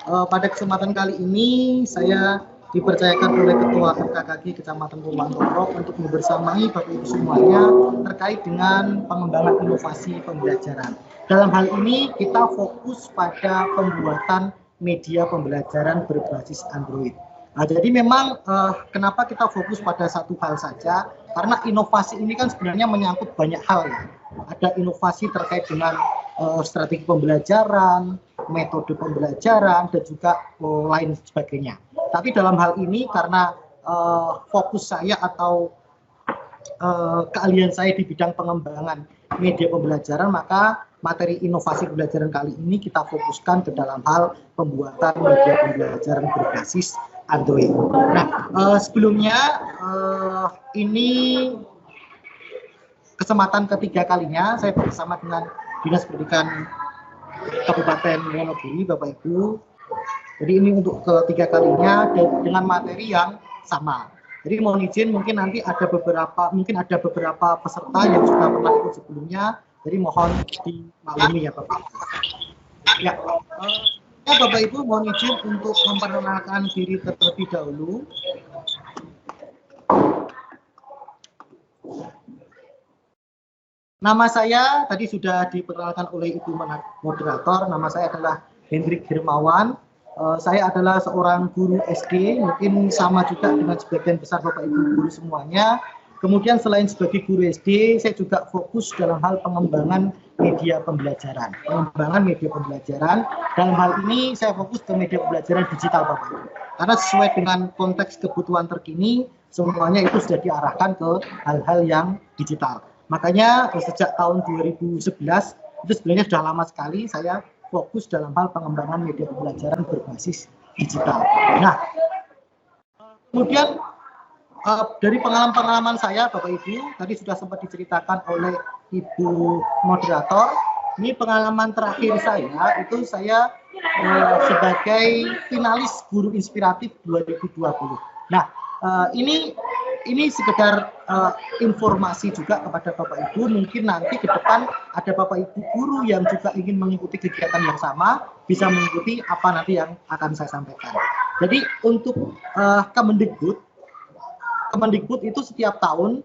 Pada kesempatan kali ini saya dipercayakan oleh Ketua FKKG Kecamatan Purwantoro untuk membersamai Bapak Ibu semuanya terkait dengan pengembangan inovasi pembelajaran. Dalam hal ini kita fokus pada pembuatan media pembelajaran berbasis Android. Nah, jadi memang kenapa kita fokus pada satu hal saja? Karena inovasi ini kan sebenarnya menyangkut banyak hal ya. Ada inovasi terkait dengan strategi pembelajaran, metode pembelajaran, dan juga lain sebagainya. Tapi dalam hal ini karena fokus saya atau keahlian saya di bidang pengembangan media pembelajaran, maka materi inovasi pembelajaran kali ini kita fokuskan ke dalam hal pembuatan media pembelajaran berbasis Android. Nah, sebelumnya ini kesempatan ketiga kalinya saya bersama dengan Dinas Pendidikan Kabupaten Wonogiri, Bapak Ibu. Jadi ini untuk ketiga kalinya dengan materi yang sama. Jadi mohon izin, mungkin nanti ada beberapa peserta yang sudah pernah ikut sebelumnya. Jadi mohon dimaklumi ya Bapak Ibu. Ya, Bapak Ibu mohon izin untuk memperkenalkan diri terlebih dahulu. Nama saya tadi sudah diperkenalkan oleh Ibu Moderator. Nama saya adalah Hendrik Hermawan. Saya adalah seorang guru SD, mungkin sama juga dengan sebagian besar Bapak Ibu guru semuanya. Kemudian selain sebagai guru SD, saya juga fokus dalam hal pengembangan media pembelajaran. Dalam hal ini saya fokus ke media pembelajaran digital Bapak Ibu. Karena sesuai dengan konteks kebutuhan terkini, semuanya itu sudah diarahkan ke hal-hal yang digital. Makanya sejak tahun 2011 itu sebenarnya sudah lama sekali saya fokus dalam hal pengembangan media pembelajaran berbasis digital. Nah, kemudian dari pengalaman saya Bapak Ibu, tadi sudah sempat diceritakan oleh Ibu Moderator. Ini pengalaman terakhir saya, itu saya sebagai finalis guru inspiratif 2020. Nah, ini sekedar informasi juga kepada Bapak Ibu, mungkin nanti ke depan ada Bapak Ibu guru yang juga ingin mengikuti kegiatan yang sama, bisa mengikuti apa nanti yang akan saya sampaikan. Jadi untuk Kemendikbud itu setiap tahun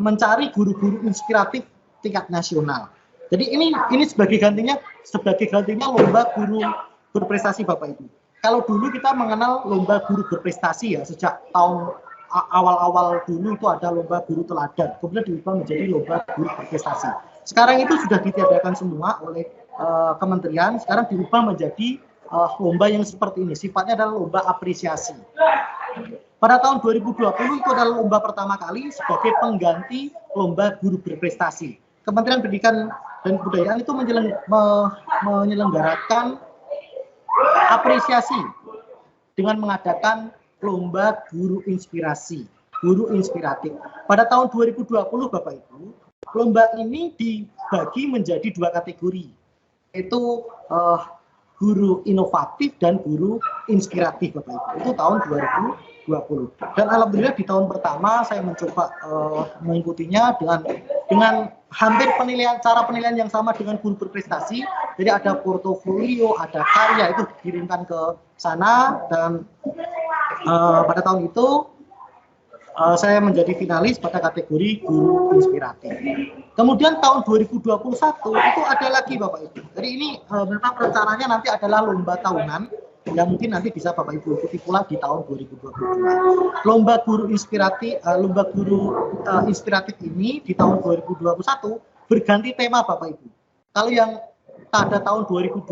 mencari guru-guru inspiratif tingkat nasional. Jadi ini sebagai gantinya lomba guru berprestasi Bapak Ibu. Kalau dulu kita mengenal lomba guru berprestasi ya, sejak tahun awal-awal dulu itu ada lomba guru teladan, kemudian diubah menjadi lomba guru berprestasi. Sekarang itu sudah ditiadakan semua oleh kementerian, sekarang diubah menjadi lomba yang seperti ini, sifatnya adalah lomba apresiasi. Pada tahun 2020 itu adalah lomba pertama kali sebagai pengganti lomba guru berprestasi. Kementerian Pendidikan dan Kebudayaan itu menyelenggarakan apresiasi dengan mengadakan lomba guru inspiratif. Pada tahun 2020 Bapak Ibu, lomba ini dibagi menjadi dua kategori, yaitu guru inovatif dan guru inspiratif Bapak Ibu. Itu tahun 2020. Dan alhamdulillah di tahun pertama saya mencoba mengikutinya dengan hampir cara penilaian yang sama dengan guru berprestasi. Jadi ada portofolio, ada karya, itu dikirimkan ke sana, dan pada tahun itu saya menjadi finalis pada kategori guru inspiratif. Kemudian tahun 2021 itu ada lagi Bapak Ibu. Jadi ini memang rencananya nanti adalah lomba tahunan yang mungkin nanti bisa Bapak Ibu ikuti pula di tahun 2022. Lomba guru inspiratif ini di tahun 2021 berganti tema Bapak Ibu. Kalau yang pada tahun 2020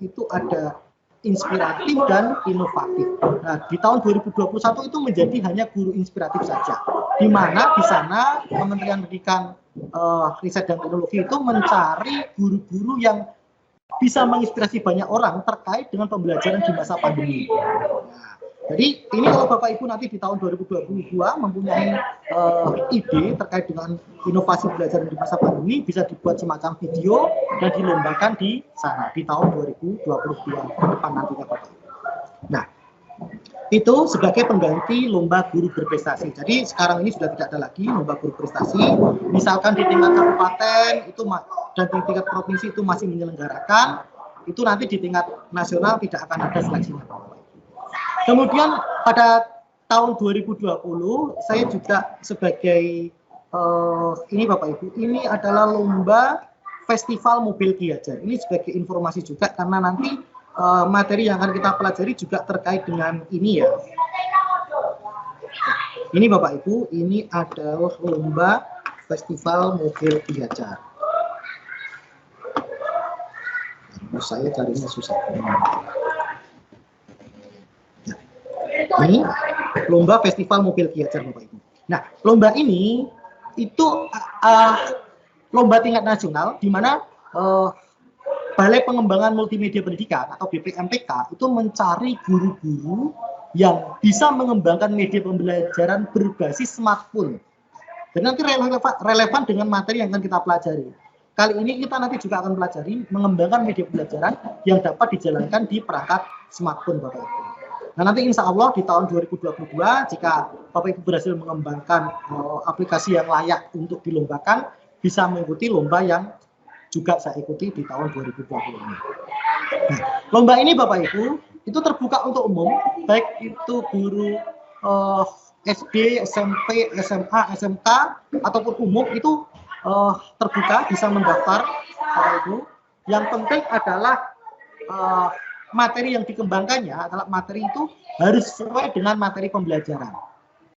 itu ada inspiratif dan inovatif. Nah, di tahun 2021 itu menjadi hanya guru inspiratif saja. Di mana di sana Kementerian Pendidikan, Riset dan Teknologi itu mencari guru-guru yang bisa menginspirasi banyak orang terkait dengan pembelajaran di masa pandemi. Nah, jadi ini kalau Bapak Ibu nanti di tahun 2022 mempunyai ide terkait dengan inovasi pembelajaran di masa pandemi, bisa dibuat semacam video dan dilombakan di sana di tahun 2022 ke depan nantinya Bapak Ibu. Nah, itu sebagai pengganti lomba guru berprestasi. Jadi sekarang ini sudah tidak ada lagi lomba guru prestasi. Misalkan di tingkat kabupaten itu dan di tingkat provinsi itu masih menyelenggarakan, itu nanti di tingkat nasional tidak akan ada seleksinya. Kemudian pada tahun 2020 saya juga sebagai ini Bapak Ibu, ini adalah lomba festival mobil Ki Hajar. Ini sebagai informasi juga karena nanti materi yang akan kita pelajari juga terkait dengan ini ya. Ini Bapak Ibu, ini adalah lomba festival mobil Ki Hajar. Saya carinya susah. Ini lomba festival mobil Ki Hajar Bapak Ibu. Nah, lomba ini itu lomba tingkat nasional di mana Balai Pengembangan Multimedia Pendidikan atau BPMPK itu mencari guru-guru yang bisa mengembangkan media pembelajaran berbasis smartphone. Dan nanti relevan dengan materi yang akan kita pelajari. Kali ini kita nanti juga akan pelajari mengembangkan media pembelajaran yang dapat dijalankan di perangkat smartphone Bapak Ibu. Nah, nanti insya Allah di tahun 2022 jika Bapak Ibu berhasil mengembangkan aplikasi yang layak untuk dilombakan, bisa mengikuti lomba yang juga saya ikuti di tahun 2020 ini. Nah, lomba ini Bapak Ibu itu terbuka untuk umum, baik itu guru SD, SMP, SMA, SMK ataupun umum itu terbuka, bisa mendaftar Bapak Ibu. Yang penting adalah materi yang dikembangkannya adalah materi itu harus sesuai dengan materi pembelajaran.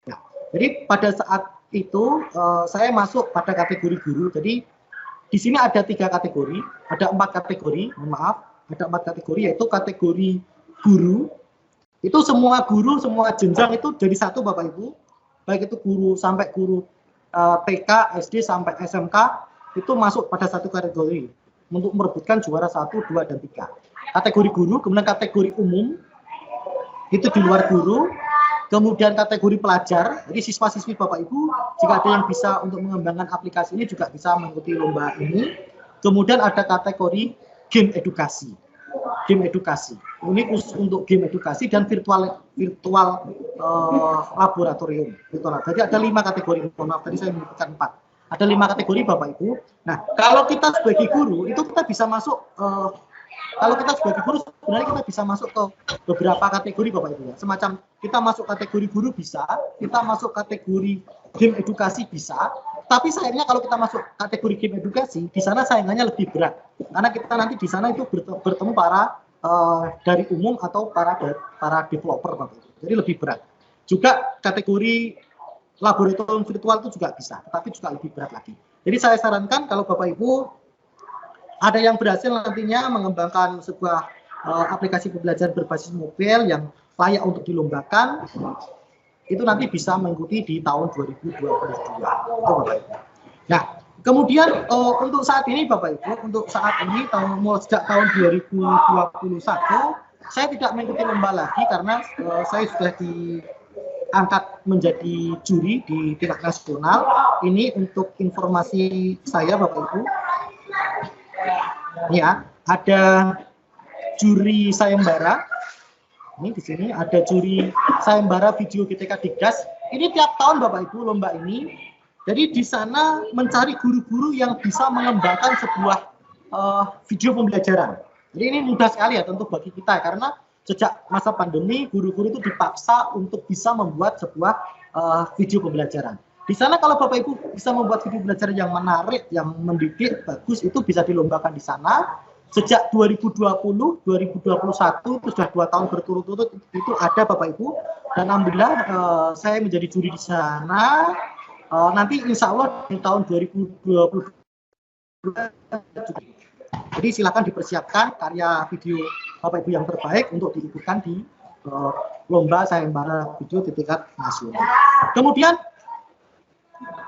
Ya, jadi pada saat itu saya masuk pada kategori guru. Jadi di sini ada 3 kategori, ada 4 kategori, mohon maaf, ada 4 kategori yaitu kategori guru. Itu semua guru, semua jenjang itu jadi satu Bapak Ibu. Baik itu guru sampai guru TK, SD sampai SMK itu masuk pada satu kategori untuk merebutkan juara 1, 2, dan 3. Kategori guru, kemudian kategori umum itu di luar guru, kemudian kategori pelajar, jadi siswa-siswi Bapak Ibu jika ada yang bisa untuk mengembangkan aplikasi ini juga bisa mengikuti lomba ini. Kemudian ada kategori game edukasi. Game edukasi ini khusus untuk game edukasi dan virtual laboratorium. Jadi ada 5 kategori. Maaf tadi saya menyebutkan 4. Ada 5 kategori Bapak Ibu. Nah, kalau kita sebagai guru itu kita bisa masuk kalau kita sebagai guru sebenarnya kita bisa masuk ke beberapa kategori Bapak Ibu ya. Semacam kita masuk kategori guru bisa, kita masuk kategori game edukasi bisa. Tapi sayangnya kalau kita masuk kategori game edukasi, di sana saingannya lebih berat. Karena kita nanti di sana itu bertemu para dari umum atau para developer Bapak Ibu. Jadi lebih berat. Juga kategori laboratorium virtual itu juga bisa, tetapi juga lebih berat lagi. Jadi saya sarankan kalau Bapak Ibu ada yang berhasil nantinya mengembangkan sebuah aplikasi pembelajaran berbasis mobil yang layak untuk dilombakan, itu nanti bisa mengikuti di tahun 2022. Nah, kemudian untuk saat ini Bapak Ibu, untuk saat ini sejak tahun 2021, saya tidak mengikuti lomba lagi karena saya sudah diangkat menjadi juri di tingkat nasional. Ini untuk informasi saya Bapak Ibu. Ya, ada juri sayembara. Ini di sini ada juri sayembara video GTK Dikdas. Ini tiap tahun Bapak Ibu lomba ini. Jadi di sana mencari guru-guru yang bisa mengembangkan sebuah video pembelajaran. Jadi ini mudah sekali ya tentu bagi kita karena sejak masa pandemi guru-guru itu dipaksa untuk bisa membuat sebuah video pembelajaran. Di sana kalau Bapak Ibu bisa membuat video pembelajaran yang menarik, yang mendidik, bagus, itu bisa dilombakan di sana. Sejak 2020, 2021, itu sudah 2 tahun berturut-turut itu ada Bapak Ibu. Dan alhamdulillah saya menjadi juri di sana. Nanti insya Allah di tahun 2022. Jadi silakan dipersiapkan karya video Bapak Ibu yang terbaik untuk diikutkan di lomba sayembara video di tingkat nasional. Kemudian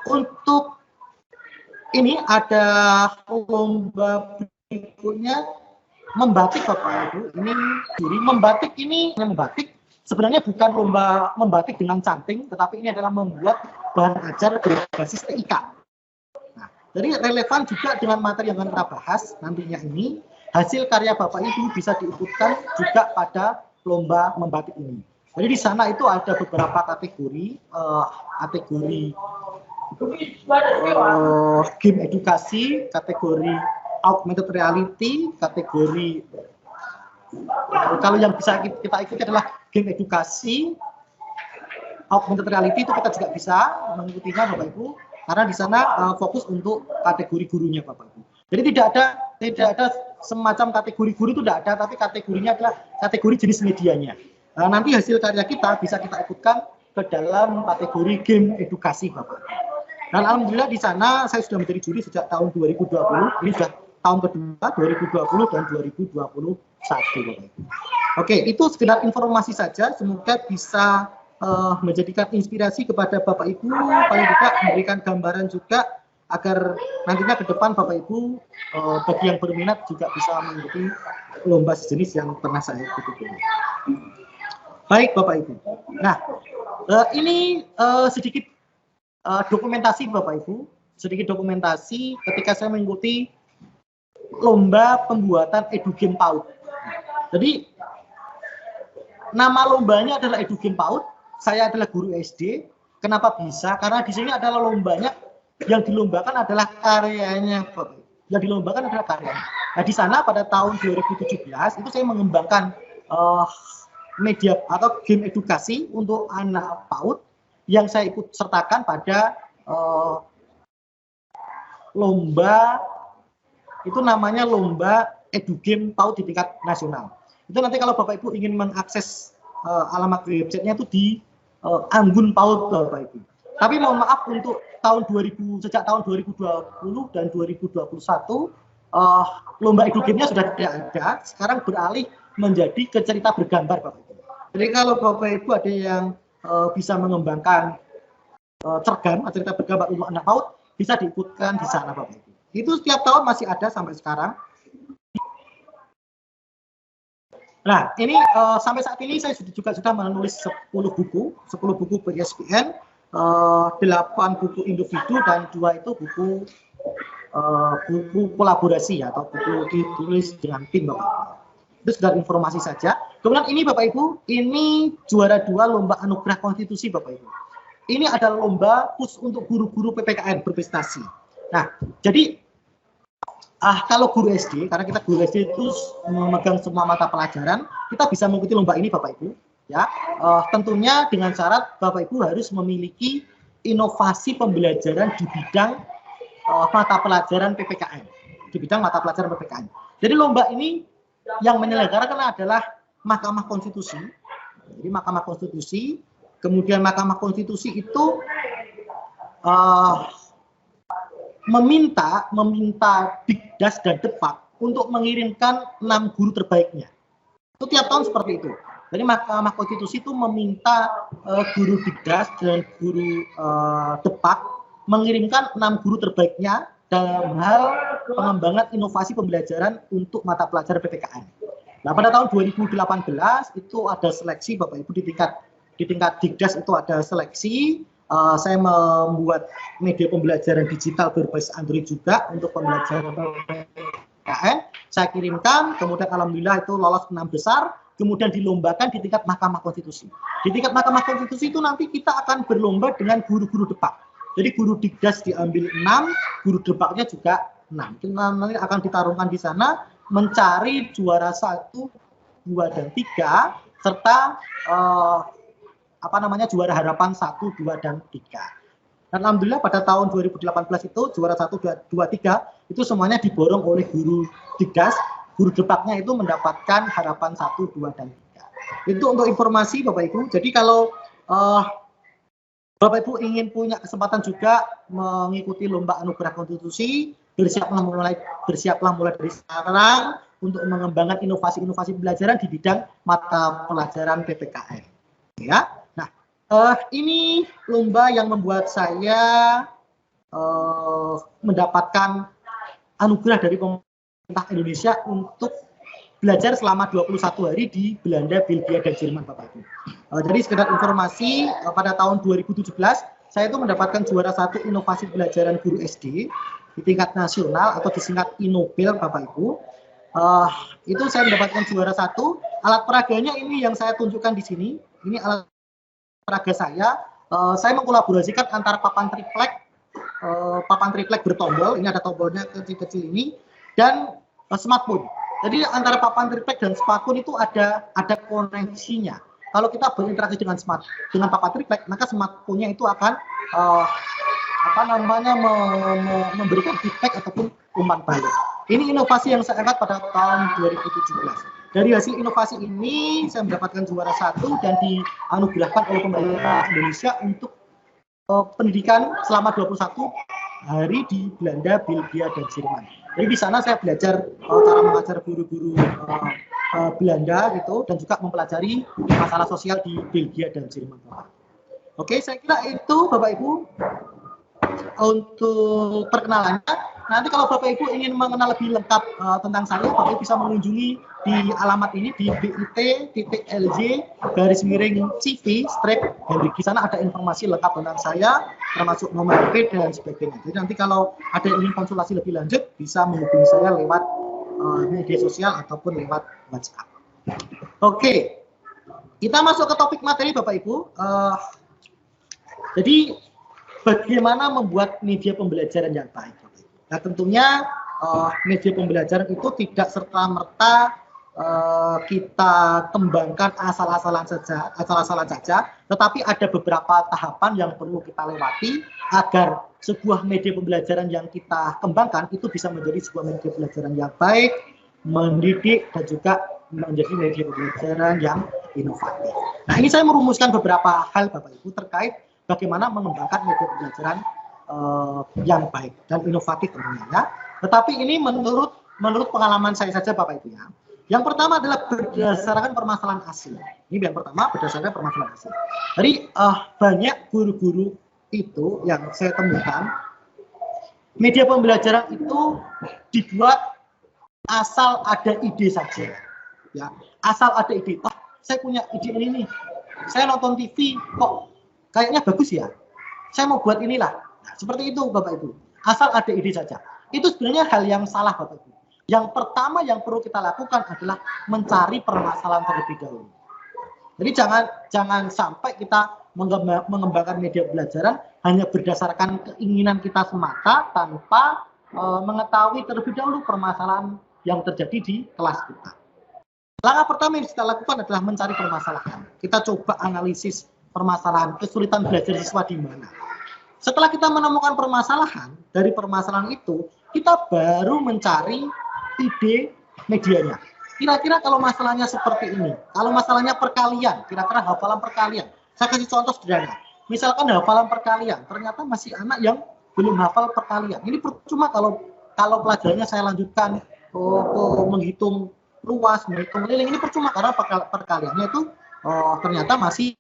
untuk ini ada lomba berikutnya membatik Bapak Ibu. Ini juri membatik ini membatik sebenarnya bukan lomba membatik dengan canting, tetapi ini adalah membuat bahan ajar berbasis TIK. Nah, jadi relevan juga dengan materi yang akan kita bahas nantinya ini. Hasil karya Bapak Ibu bisa diikutkan juga pada lomba membatik ini. Jadi di sana itu ada beberapa kategori, game edukasi, kategori augmented reality, kategori Kalau yang bisa kita ikuti adalah game edukasi, augmented reality itu kita juga bisa mengikutinya Bapak Ibu, karena di sana fokus untuk kategori gurunya Bapak Ibu. Jadi tidak ada semacam kategori guru itu tidak ada, tapi kategorinya adalah kategori jenis medianya. Nanti hasil karya kita bisa kita ikutkan ke dalam kategori game edukasi Bapak. Dan alhamdulillah di sana saya sudah menjadi juri sejak tahun 2020. Ini sudah tahun kedua 2020 dan 2021 Bapak Ibu. Oke, itu sekedar informasi saja, semoga bisa menjadikan inspirasi kepada Bapak Ibu, paling tidak memberikan gambaran juga agar nantinya ke depan Bapak Ibu bagi yang berminat juga bisa mengikuti lomba sejenis yang pernah saya ikuti. Baik Bapak Ibu. Nah, ini sedikit dokumentasi Bapak Ibu, sedikit dokumentasi ketika saya mengikuti lomba pembuatan edugame PAUD. Jadi nama lombanya adalah edugame PAUD. Saya adalah guru SD. Kenapa bisa? Karena di sini adalah lombanya, yang dilombakan adalah karyanya, Bapak. Yang dilombakan adalah karyanya. Nah, di sana pada tahun 2017 itu saya mengembangkan media atau game edukasi untuk anak PAUD yang saya ikut sertakan pada lomba, itu namanya lomba edugame PAUD di tingkat nasional. Itu nanti kalau Bapak Ibu ingin mengakses alamat websitenya itu di Anggun PAUD Bapak Ibu. Tapi mohon maaf untuk sejak tahun 2020 dan 2021 lomba edugame-nya sudah tidak ada, sekarang beralih menjadi ke cerita bergambar Bapak Ibu. Jadi kalau Bapak Ibu ada yang bisa mengembangkan cergam cerita bergambar untuk anak PAUD, bisa diikutkan di sana Bapak Ibu. Itu setiap tahun masih ada sampai sekarang. Nah, ini sampai saat ini saya juga sudah menulis 10 buku PSBN, 8 buku individu dan 2 itu buku kolaborasi atau buku ditulis dengan tim Bapak Ibu. Itu sudah informasi saja. Kemudian ini Bapak Ibu, ini juara 2 lomba anugerah konstitusi Bapak Ibu. Ini adalah lomba khusus untuk guru-guru PPKN berprestasi. Nah, jadi kalau guru SD, karena kita guru SD itu memegang semua mata pelajaran, kita bisa mengikuti lomba ini Bapak Ibu. Ya, tentunya dengan syarat Bapak Ibu harus memiliki inovasi pembelajaran di bidang mata pelajaran PPKN, di bidang mata pelajaran PPKN. Jadi lomba ini yang menyelenggarakan adalah Mahkamah Konstitusi. Jadi Mahkamah Konstitusi, kemudian Mahkamah Konstitusi itu meminta Dikdas dan Depak untuk mengirimkan 6 guru terbaiknya. Itu tiap tahun seperti itu. Jadi Mahkamah Konstitusi itu meminta guru Dikdas dan guru Depak mengirimkan 6 guru terbaiknya dalam hal pengembangan inovasi pembelajaran untuk mata pelajaran PPKN. Nah, pada tahun 2018 itu ada seleksi Bapak Ibu di tingkat Dikdas itu ada seleksi. Saya membuat media pembelajaran digital berbasis Android juga untuk pembelajaran PPKN. Saya kirimkan, kemudian alhamdulillah itu lolos 6 besar, kemudian dilombakan di tingkat Mahkamah Konstitusi. Di tingkat Mahkamah Konstitusi itu nanti kita akan berlomba dengan guru-guru Depak. Jadi guru Dikdas diambil 6, guru Depaknya juga 6. Kita nanti akan ditarungkan di sana mencari juara 1, 2, dan 3 serta juara harapan 1, 2, dan 3. Dan alhamdulillah pada tahun 2018 itu juara 1, 2, 3 itu semuanya diborong oleh guru Dikdas. Guru Depaknya itu mendapatkan harapan 1, 2, dan 3. Itu untuk informasi Bapak Ibu. Jadi kalau Bapak Ibu ingin punya kesempatan juga mengikuti lomba anugerah konstitusi, bersiaplah mulai dari sekarang untuk mengembangkan inovasi-inovasi pembelajaran di bidang mata pelajaran PPKN. Ya. Nah, ini lomba yang membuat saya mendapatkan anugerah dari pemerintah Indonesia untuk belajar selama 21 hari di Belanda, Belgia, dan Jerman, Bapak Ibu. Jadi sekedar informasi, pada tahun 2017 saya itu mendapatkan juara 1 inovasi pembelajaran guru SD di tingkat nasional atau disingkat Inobel, Bapak Ibu. Itu saya mendapatkan juara 1. Alat peraganya ini yang saya tunjukkan di sini. Ini alat peraga saya. Saya mengkolaborasikan antara papan triplek bertombol, ini ada tombolnya kecil-kecil ini, dan smartphone. Jadi antara papan triplek dan smartphone itu ada koneksinya. Kalau kita berinteraksi dengan papan triplek, maka smartphone-nya itu akan memberikan feedback ataupun umpan balik. Ini inovasi yang saya angkat pada tahun 2017. Dari hasil inovasi ini, saya mendapatkan juara 1 dan dianugerahkan oleh pemerintah Indonesia untuk pendidikan selama 21 hari di Belanda, Belgia, dan Jerman. Jadi di sana saya belajar cara mengajar guru-guru Belanda gitu, dan juga mempelajari masalah sosial di Belgia dan Jerman. Oke, saya kira itu Bapak Ibu untuk perkenalannya. Nanti kalau Bapak Ibu ingin mengenal lebih lengkap tentang saya, Bapak Ibu bisa mengunjungi di alamat ini di bit.ly/CV Hendrik. Di sana ada informasi lengkap tentang saya, termasuk nomor HP dan sebagainya. Jadi nanti kalau ada yang ingin konsultasi lebih lanjut, bisa menghubungi saya lewat media sosial ataupun lewat WhatsApp. Oke, kita masuk ke topik materi Bapak Ibu. Jadi bagaimana membuat media pembelajaran yang baik? Nah, tentunya media pembelajaran itu tidak serta-merta kita kembangkan asal-asalan saja, tetapi ada beberapa tahapan yang perlu kita lewati agar sebuah media pembelajaran yang kita kembangkan itu bisa menjadi sebuah media pembelajaran yang baik, mendidik, dan juga menjadi media pembelajaran yang inovatif. Nah, ini saya merumuskan beberapa hal Bapak Ibu terkait bagaimana mengembangkan media pembelajaran yang baik dan inovatif tentunya. Tetapi ini menurut pengalaman saya saja Bapak Ibu ya. Yang pertama adalah berdasarkan permasalahan asli. Ini yang pertama berdasarkan permasalahan asli. Jadi banyak guru-guru itu yang saya temukan, media pembelajaran itu dibuat asal ada ide saja. Ya, asal ada ide. Oh, saya punya ide ini nih. Saya nonton TV kok kayaknya bagus ya. Saya mau buat inilah. Nah, seperti itu Bapak Ibu. Asal ada ide saja. Itu sebenarnya hal yang salah Bapak Ibu. Yang pertama yang perlu kita lakukan adalah mencari permasalahan terlebih dahulu. Jadi jangan sampai kita mengembangkan media pembelajaran hanya berdasarkan keinginan kita semata tanpa mengetahui terlebih dahulu permasalahan yang terjadi di kelas kita. Langkah pertama yang kita lakukan adalah mencari permasalahan. Kita coba analisis permasalahan, kesulitan belajar siswa di mana. Setelah kita menemukan permasalahan, dari permasalahan itu kita baru mencari ide medianya. Kira-kira kalau masalahnya seperti ini, kalau masalahnya perkalian, kira-kira hafalan perkalian. Saya kasih contoh sederhana. Misalkan hafalan perkalian, ternyata masih anak yang belum hafal perkalian. Ini percuma kalau pelajarannya saya lanjutkan menghitung luas, menghitung keliling. Ini percuma karena perkaliannya itu ternyata masih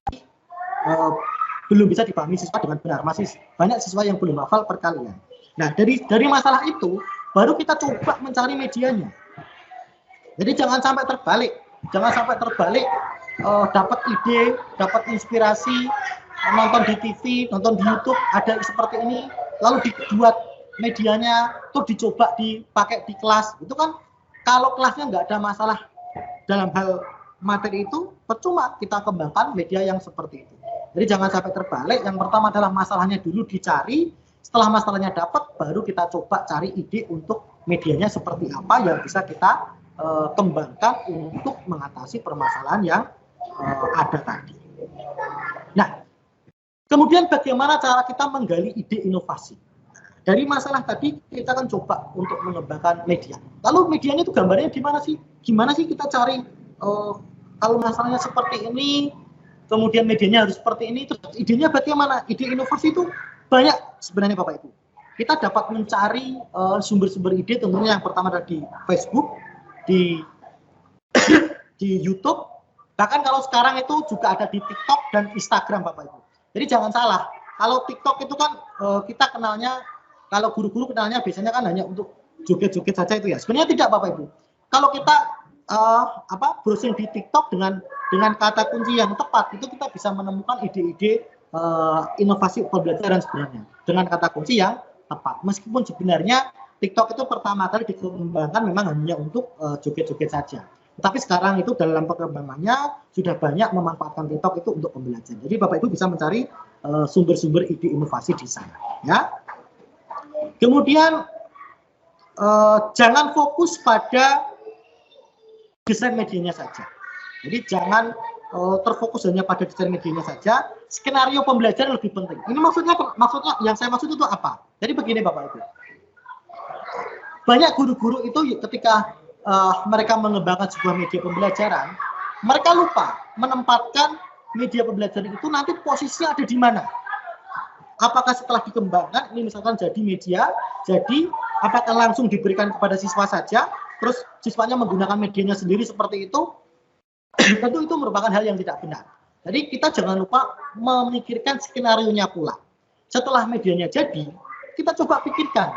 belum bisa dipahami siswa dengan benar. Masih banyak siswa yang belum hafal perkalian. Nah, dari masalah itu baru kita coba mencari medianya. Jadi jangan sampai terbalik, dapat ide, dapat inspirasi, nonton di TV, nonton di YouTube ada seperti ini, lalu dibuat medianya, tuh dicoba dipakai di kelas. Itu kan kalau kelasnya nggak ada masalah dalam hal materi itu, percuma kita kembangkan media yang seperti itu. Jadi jangan sampai terbalik. Yang pertama adalah masalahnya dulu dicari. Setelah masalahnya dapat, baru kita coba cari ide untuk medianya seperti apa yang bisa kita kembangkan untuk mengatasi permasalahan yang ada tadi. Nah, kemudian bagaimana cara kita menggali ide inovasi? Dari masalah tadi kita akan coba untuk mengembangkan media. Lalu medianya itu gambarnya gimana sih? Gimana sih kita cari kalau masalahnya seperti ini, kemudian medianya harus seperti ini, terus idenya bagaimana? Ide inovasi itu banyak sebenarnya Bapak Ibu. Kita dapat mencari sumber-sumber ide tentunya yang pertama adalah di Facebook, di YouTube, bahkan kalau sekarang itu juga ada di TikTok dan Instagram Bapak Ibu. Jadi jangan salah, kalau TikTok itu kan kita kenalnya, kalau guru-guru kenalnya biasanya kan hanya untuk joget-joget saja itu ya. Sebenarnya tidak Bapak Ibu. Kalau kita browsing di TikTok dengan kata kunci yang tepat, itu kita bisa menemukan ide-ide inovasi pembelajaran sebenarnya dengan kata kunci yang tepat. Meskipun sebenarnya TikTok itu pertama kali dikembangkan memang hanya untuk joget-joget saja. Tetapi sekarang itu dalam perkembangannya sudah banyak memanfaatkan TikTok itu untuk pembelajaran. Jadi Bapak Ibu bisa mencari sumber-sumber ide inovasi di sana. Ya. Kemudian jangan fokus pada desain medianya saja. Jadi jangan terfokus hanya pada desain medianya saja. Skenario pembelajaran lebih penting. Ini maksudnya yang saya maksud itu apa? Jadi begini Bapak Ibu. Banyak guru-guru itu ketika mereka mengembangkan sebuah media pembelajaran, mereka lupa menempatkan media pembelajaran itu nanti posisinya ada di mana. Apakah setelah dikembangkan ini misalkan jadi media, jadi apakah langsung diberikan kepada siswa saja, terus siswanya menggunakan medianya sendiri seperti itu? Tentu itu merupakan hal yang tidak benar. Jadi kita jangan lupa memikirkan skenario-nya pula. Setelah medianya jadi, kita coba pikirkan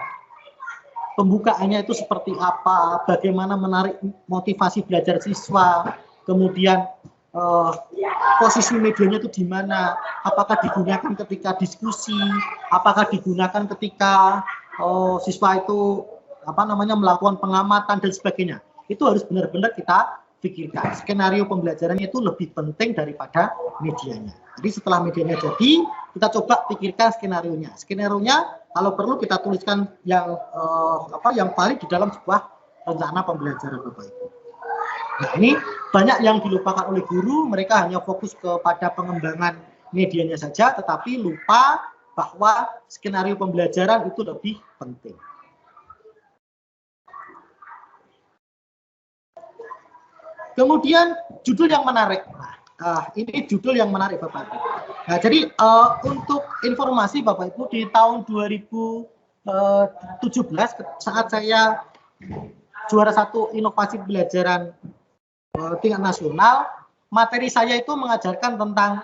pembukaannya itu seperti apa, bagaimana menarik motivasi belajar siswa, kemudian posisi medianya itu di mana, apakah digunakan ketika diskusi, apakah digunakan ketika siswa itu melakukan pengamatan dan sebagainya. Itu harus benar-benar kita pikirkan. Skenario pembelajarannya itu lebih penting daripada medianya. Jadi setelah medianya jadi, kita coba pikirkan skenario-nya. Skenario-nya kalau perlu kita tuliskan yang valid di dalam sebuah rencana pembelajaran Bapak Ibu. Nah, ini banyak yang dilupakan oleh guru, mereka hanya fokus kepada pengembangan medianya saja, tetapi lupa bahwa skenario pembelajaran itu lebih penting. Kemudian judul yang menarik. Nah, ini judul yang menarik Bapak Ibu. Nah, jadi untuk informasi Bapak Ibu, di tahun 2017 saat saya juara 1 inovasi pembelajaran tingkat nasional, materi saya itu mengajarkan tentang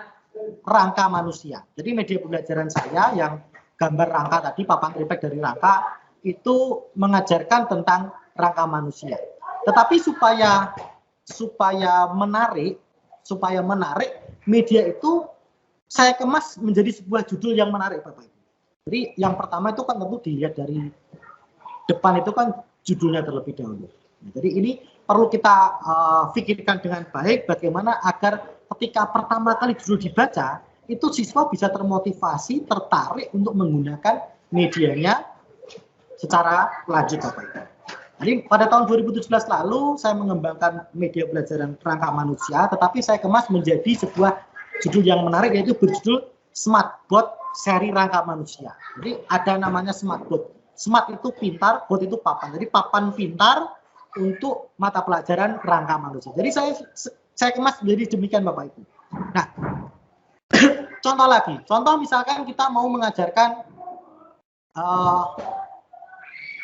rangka manusia. Jadi media pembelajaran saya yang gambar rangka tadi, papan triplek dari rangka, itu mengajarkan tentang rangka manusia. Tetapi supaya menarik, media itu saya kemas menjadi sebuah judul yang menarik Bapak Ibu. Jadi yang pertama itu kan tentu dilihat dari depan itu kan judulnya terlebih dahulu. Nah, jadi ini perlu kita pikirkan dengan baik bagaimana agar ketika pertama kali judul dibaca itu siswa bisa termotivasi, tertarik untuk menggunakan medianya secara lanjut Bapak Ibu. Jadi pada tahun 2017 lalu saya mengembangkan media pembelajaran rangka manusia, tetapi saya kemas menjadi sebuah judul yang menarik yaitu berjudul Smartboard seri rangka manusia. Jadi ada namanya Smartboard. Smart itu pintar, board itu papan. Jadi papan pintar untuk mata pelajaran rangka manusia. Jadi saya kemas menjadi demikian Bapak Ibu. Nah, contoh lagi. Contoh misalkan kita mau mengajarkan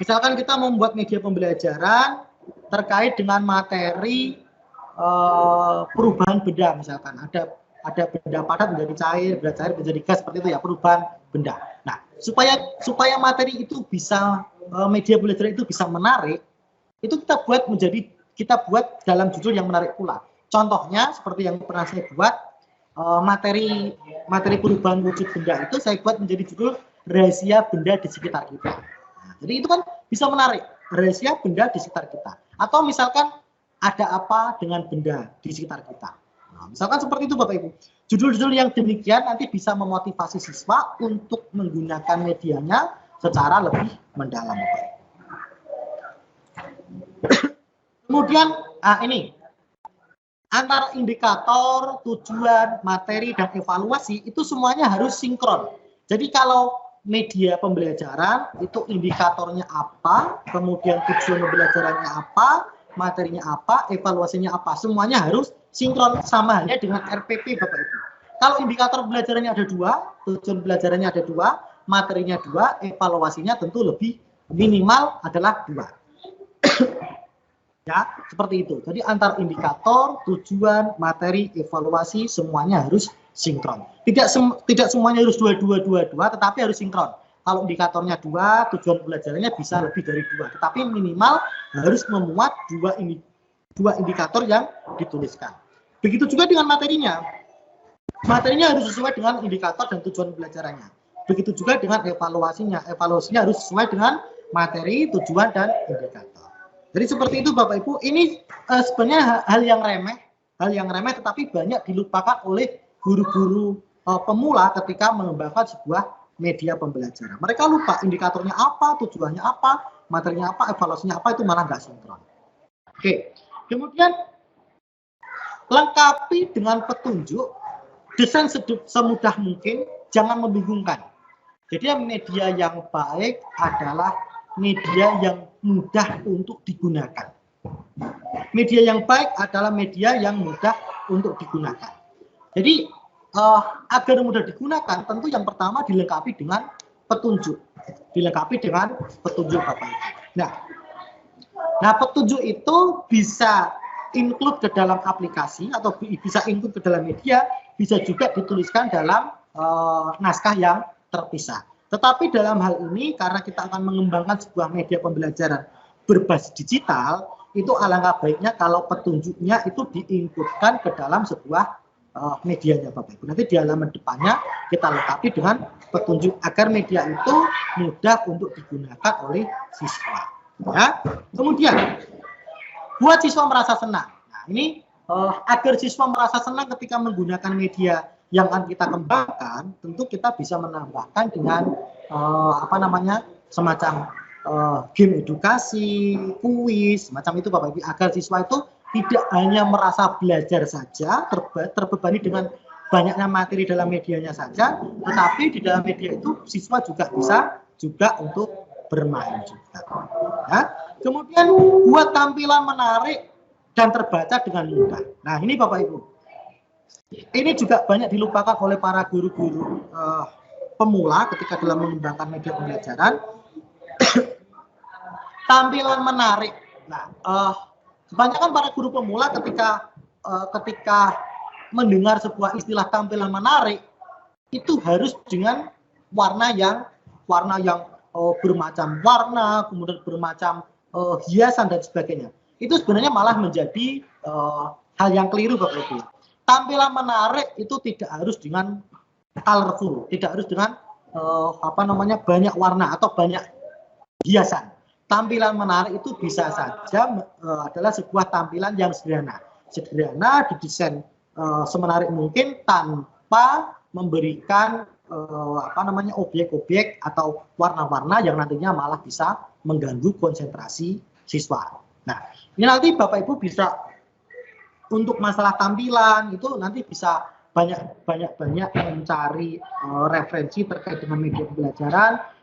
misalkan kita membuat media pembelajaran terkait dengan materi perubahan benda, misalkan ada benda padat menjadi cair, benda cair menjadi gas, seperti itu ya, perubahan benda. Nah, supaya materi itu bisa media pembelajaran itu bisa menarik, itu kita buat dalam judul yang menarik pula. Contohnya seperti yang pernah saya buat, materi perubahan wujud benda itu saya buat menjadi judul rahasia benda di sekitar kita. Jadi itu kan bisa menarik, rahasia benda di sekitar kita. Atau misalkan ada apa dengan benda di sekitar kita. Nah, misalkan seperti itu Bapak Ibu. Judul-judul yang demikian nanti bisa memotivasi siswa untuk menggunakan medianya secara lebih mendalam Bapak Ibu. Kemudian ini antara indikator, tujuan, materi, dan evaluasi itu semuanya harus sinkron. Jadi kalau media pembelajaran itu indikatornya apa, kemudian tujuan pembelajarannya apa, materinya apa, evaluasinya apa, semuanya harus sinkron, sama halnya dengan RPP Bapak Ibu. Kalau indikator pembelajarannya ada 2, tujuan pembelajarannya ada 2, materinya 2, evaluasinya tentu lebih minimal adalah 2. Ya, seperti itu. Jadi antar indikator, tujuan, materi, evaluasi semuanya harus sinkron. Tidak semuanya harus 2, tetapi harus sinkron. Kalau indikatornya 2, tujuan pembelajarannya bisa lebih dari 2, tetapi minimal harus memuat 2 indikator yang dituliskan. Begitu juga dengan materinya. Materinya harus sesuai dengan indikator dan tujuan pembelajarannya. Begitu juga dengan evaluasinya. Evaluasinya harus sesuai dengan materi, tujuan, dan indikator. Jadi seperti itu Bapak Ibu. Ini sebenarnya hal yang remeh, tetapi banyak dilupakan oleh guru-guru pemula ketika mengembangkan sebuah media pembelajaran. Mereka lupa indikatornya apa, tujuannya apa, materinya apa, evaluasinya apa, itu malah nggak sinkron. Oke. Kemudian lengkapi dengan petunjuk, desain semudah mungkin, jangan membingungkan. Jadi media yang baik adalah media yang mudah untuk digunakan. Media yang baik adalah media yang mudah untuk digunakan. Jadi agar mudah digunakan, tentu yang pertama dilengkapi dengan petunjuk. Dilengkapi dengan petunjuk Bapak Ibu. Nah, petunjuk itu bisa include ke dalam aplikasi atau bisa include ke dalam media, bisa juga dituliskan dalam naskah yang terpisah. Tetapi dalam hal ini karena kita akan mengembangkan sebuah media pembelajaran berbasis digital, itu alangkah baiknya kalau petunjuknya itu diinputkan ke dalam sebuah medianya Bapak Ibu. Nanti di halaman depannya kita lengkapi dengan petunjuk agar media itu mudah untuk digunakan oleh siswa. Ya. Kemudian buat siswa merasa senang. Nah, ini agar siswa merasa senang ketika menggunakan media yang akan kita kembangkan, tentu kita bisa menambahkan dengan semacam game edukasi, kuis, semacam itu Bapak Ibu, agar siswa itu tidak hanya merasa belajar saja, terbebani dengan banyaknya materi dalam medianya saja, tetapi di dalam media itu siswa juga bisa juga untuk bermain juga. Ya. Kemudian buat tampilan menarik dan terbaca dengan mudah. Nah, ini Bapak Ibu, ini juga banyak dilupakan oleh para guru-guru pemula ketika dalam mengembangkan media pembelajaran. Tampilan menarik. Nah, kebanyakan para guru pemula ketika mendengar sebuah istilah tampilan menarik itu harus dengan warna yang bermacam warna, kemudian bermacam hiasan dan sebagainya. Itu sebenarnya malah menjadi hal yang keliru Bapak Ibu. Tampilan menarik itu tidak harus dengan colorful, tidak harus dengan banyak warna atau banyak hiasan. Tampilan menarik itu bisa saja adalah sebuah tampilan yang sederhana didesain semenarik mungkin tanpa memberikan objek-objek atau warna-warna yang nantinya malah bisa mengganggu konsentrasi siswa. Nah, ini nanti Bapak Ibu bisa untuk masalah tampilan itu nanti bisa banyak mencari referensi terkait dengan media pembelajaran.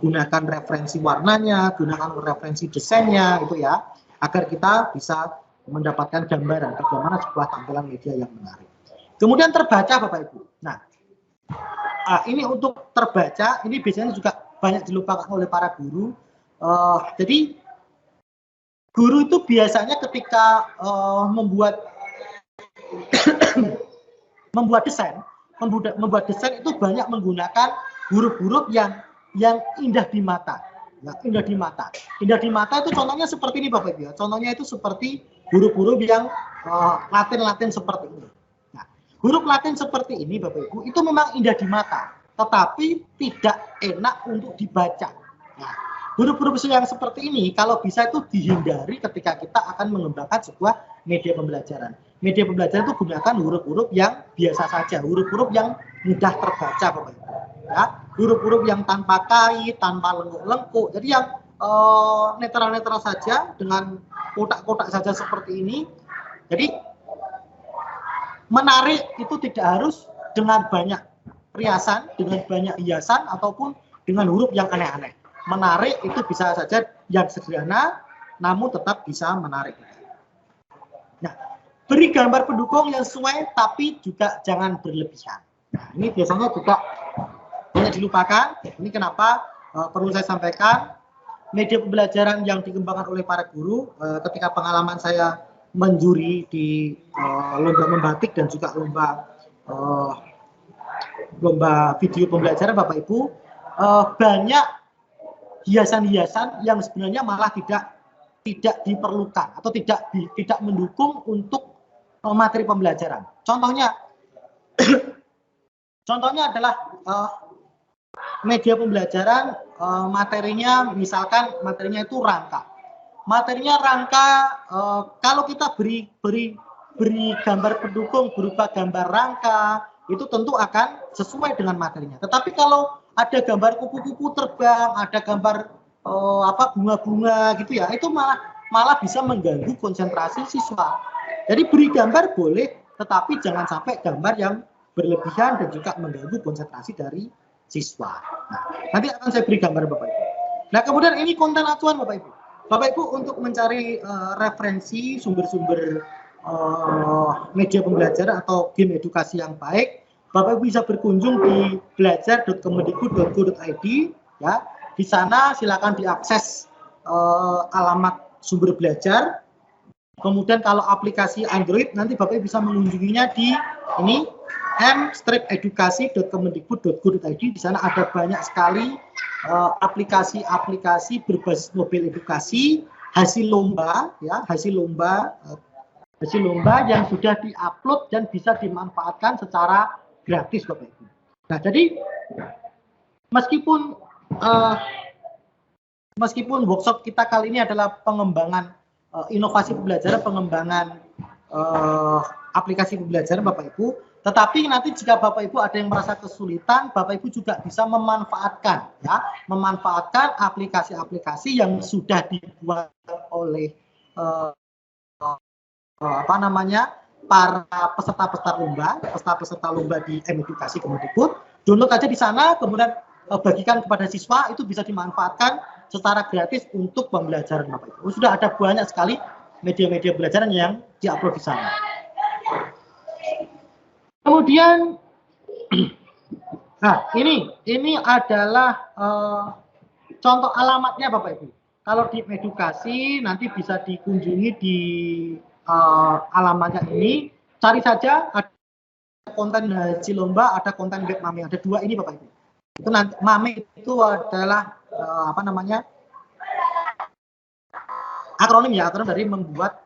Gunakan referensi warnanya, gunakan referensi desainnya itu ya, agar kita bisa mendapatkan gambaran bagaimana sebuah tampilan media yang menarik. Kemudian terbaca Bapak Ibu. Nah, ini untuk terbaca, ini biasanya juga banyak dilupakan oleh para guru. Jadi guru itu biasanya ketika membuat desain itu banyak menggunakan huruf-huruf yang indah di mata. Nah, indah di mata itu contohnya seperti ini Bapak Ibu ya. Contohnya itu seperti huruf-huruf yang Latin seperti ini. Nah, huruf Latin seperti ini Bapak Ibu itu memang indah di mata, tetapi tidak enak untuk dibaca. Nah, huruf-huruf yang seperti ini kalau bisa itu dihindari ketika kita akan mengembangkan sebuah media pembelajaran. Media pembelajaran itu gunakan huruf-huruf yang biasa saja, huruf-huruf yang mudah terbaca Bapak Ibu. Ya, huruf-huruf yang tanpa kait, tanpa lengkuk-lengkuk. Jadi yang netral-netral saja dengan kotak-kotak saja seperti ini. Jadi menarik itu tidak harus dengan banyak riasan, dengan banyak hiasan ataupun dengan huruf yang aneh-aneh. Menarik itu bisa saja yang sederhana namun tetap bisa menarik. Nah, beri gambar pendukung yang sesuai tapi juga jangan berlebihan. Nah, ini biasanya juga banyak dilupakan. Ini kenapa perlu saya sampaikan. Media pembelajaran yang dikembangkan oleh para guru ketika pengalaman saya menjuri di lomba membatik dan juga lomba video pembelajaran Bapak Ibu, banyak hiasan-hiasan yang sebenarnya malah tidak diperlukan atau tidak mendukung untuk materi pembelajaran. Contohnya adalah media pembelajaran materinya itu rangka. Materinya rangka, kalau kita beri gambar pendukung berupa gambar rangka, itu tentu akan sesuai dengan materinya. Tetapi kalau ada gambar kupu-kupu terbang, ada gambar bunga-bunga gitu ya, itu malah bisa mengganggu konsentrasi siswa. Jadi beri gambar boleh, tetapi jangan sampai gambar yang berlebihan dan juga mengganggu konsentrasi dari siswa. Nah, nanti akan saya beri gambar Bapak Ibu. Nah, kemudian ini konten acuan Bapak Ibu. Bapak Ibu untuk mencari referensi sumber-sumber media pembelajaran atau game edukasi yang baik, Bapak Ibu bisa berkunjung di belajar.kemendikbud.go.id ya. Di sana silakan diakses alamat sumber belajar. Kemudian kalau aplikasi Android nanti Bapak Ibu bisa mengunjunginya di ini m-edukasi.kemendikbud.go.id. Di sana ada banyak sekali aplikasi-aplikasi berbasis mobil edukasi, hasil lomba ya, hasil lomba yang sudah diupload dan bisa dimanfaatkan secara gratis Bapak Ibu. Nah, jadi meskipun workshop kita kali ini adalah pengembangan inovasi pembelajaran, pengembangan aplikasi pembelajaran Bapak Ibu, tetapi nanti jika Bapak Ibu ada yang merasa kesulitan, Bapak Ibu juga bisa memanfaatkan aplikasi-aplikasi yang sudah dibuat oleh para peserta lomba di M-Edukasi Kemendikbud. Download aja di sana, kemudian bagikan kepada siswa, itu bisa dimanfaatkan secara gratis untuk pembelajaran Bapak Ibu. Sudah ada banyak sekali media-media pembelajaran yang diupload di sana. Kemudian, nah ini adalah contoh alamatnya Bapak Ibu. Kalau di edukasi nanti bisa dikunjungi di alamatnya ini, cari saja ada konten hasil lomba, ada konten web MAME, ada dua ini Bapak Ibu. Itu nanti MAME itu adalah akronim dari membuat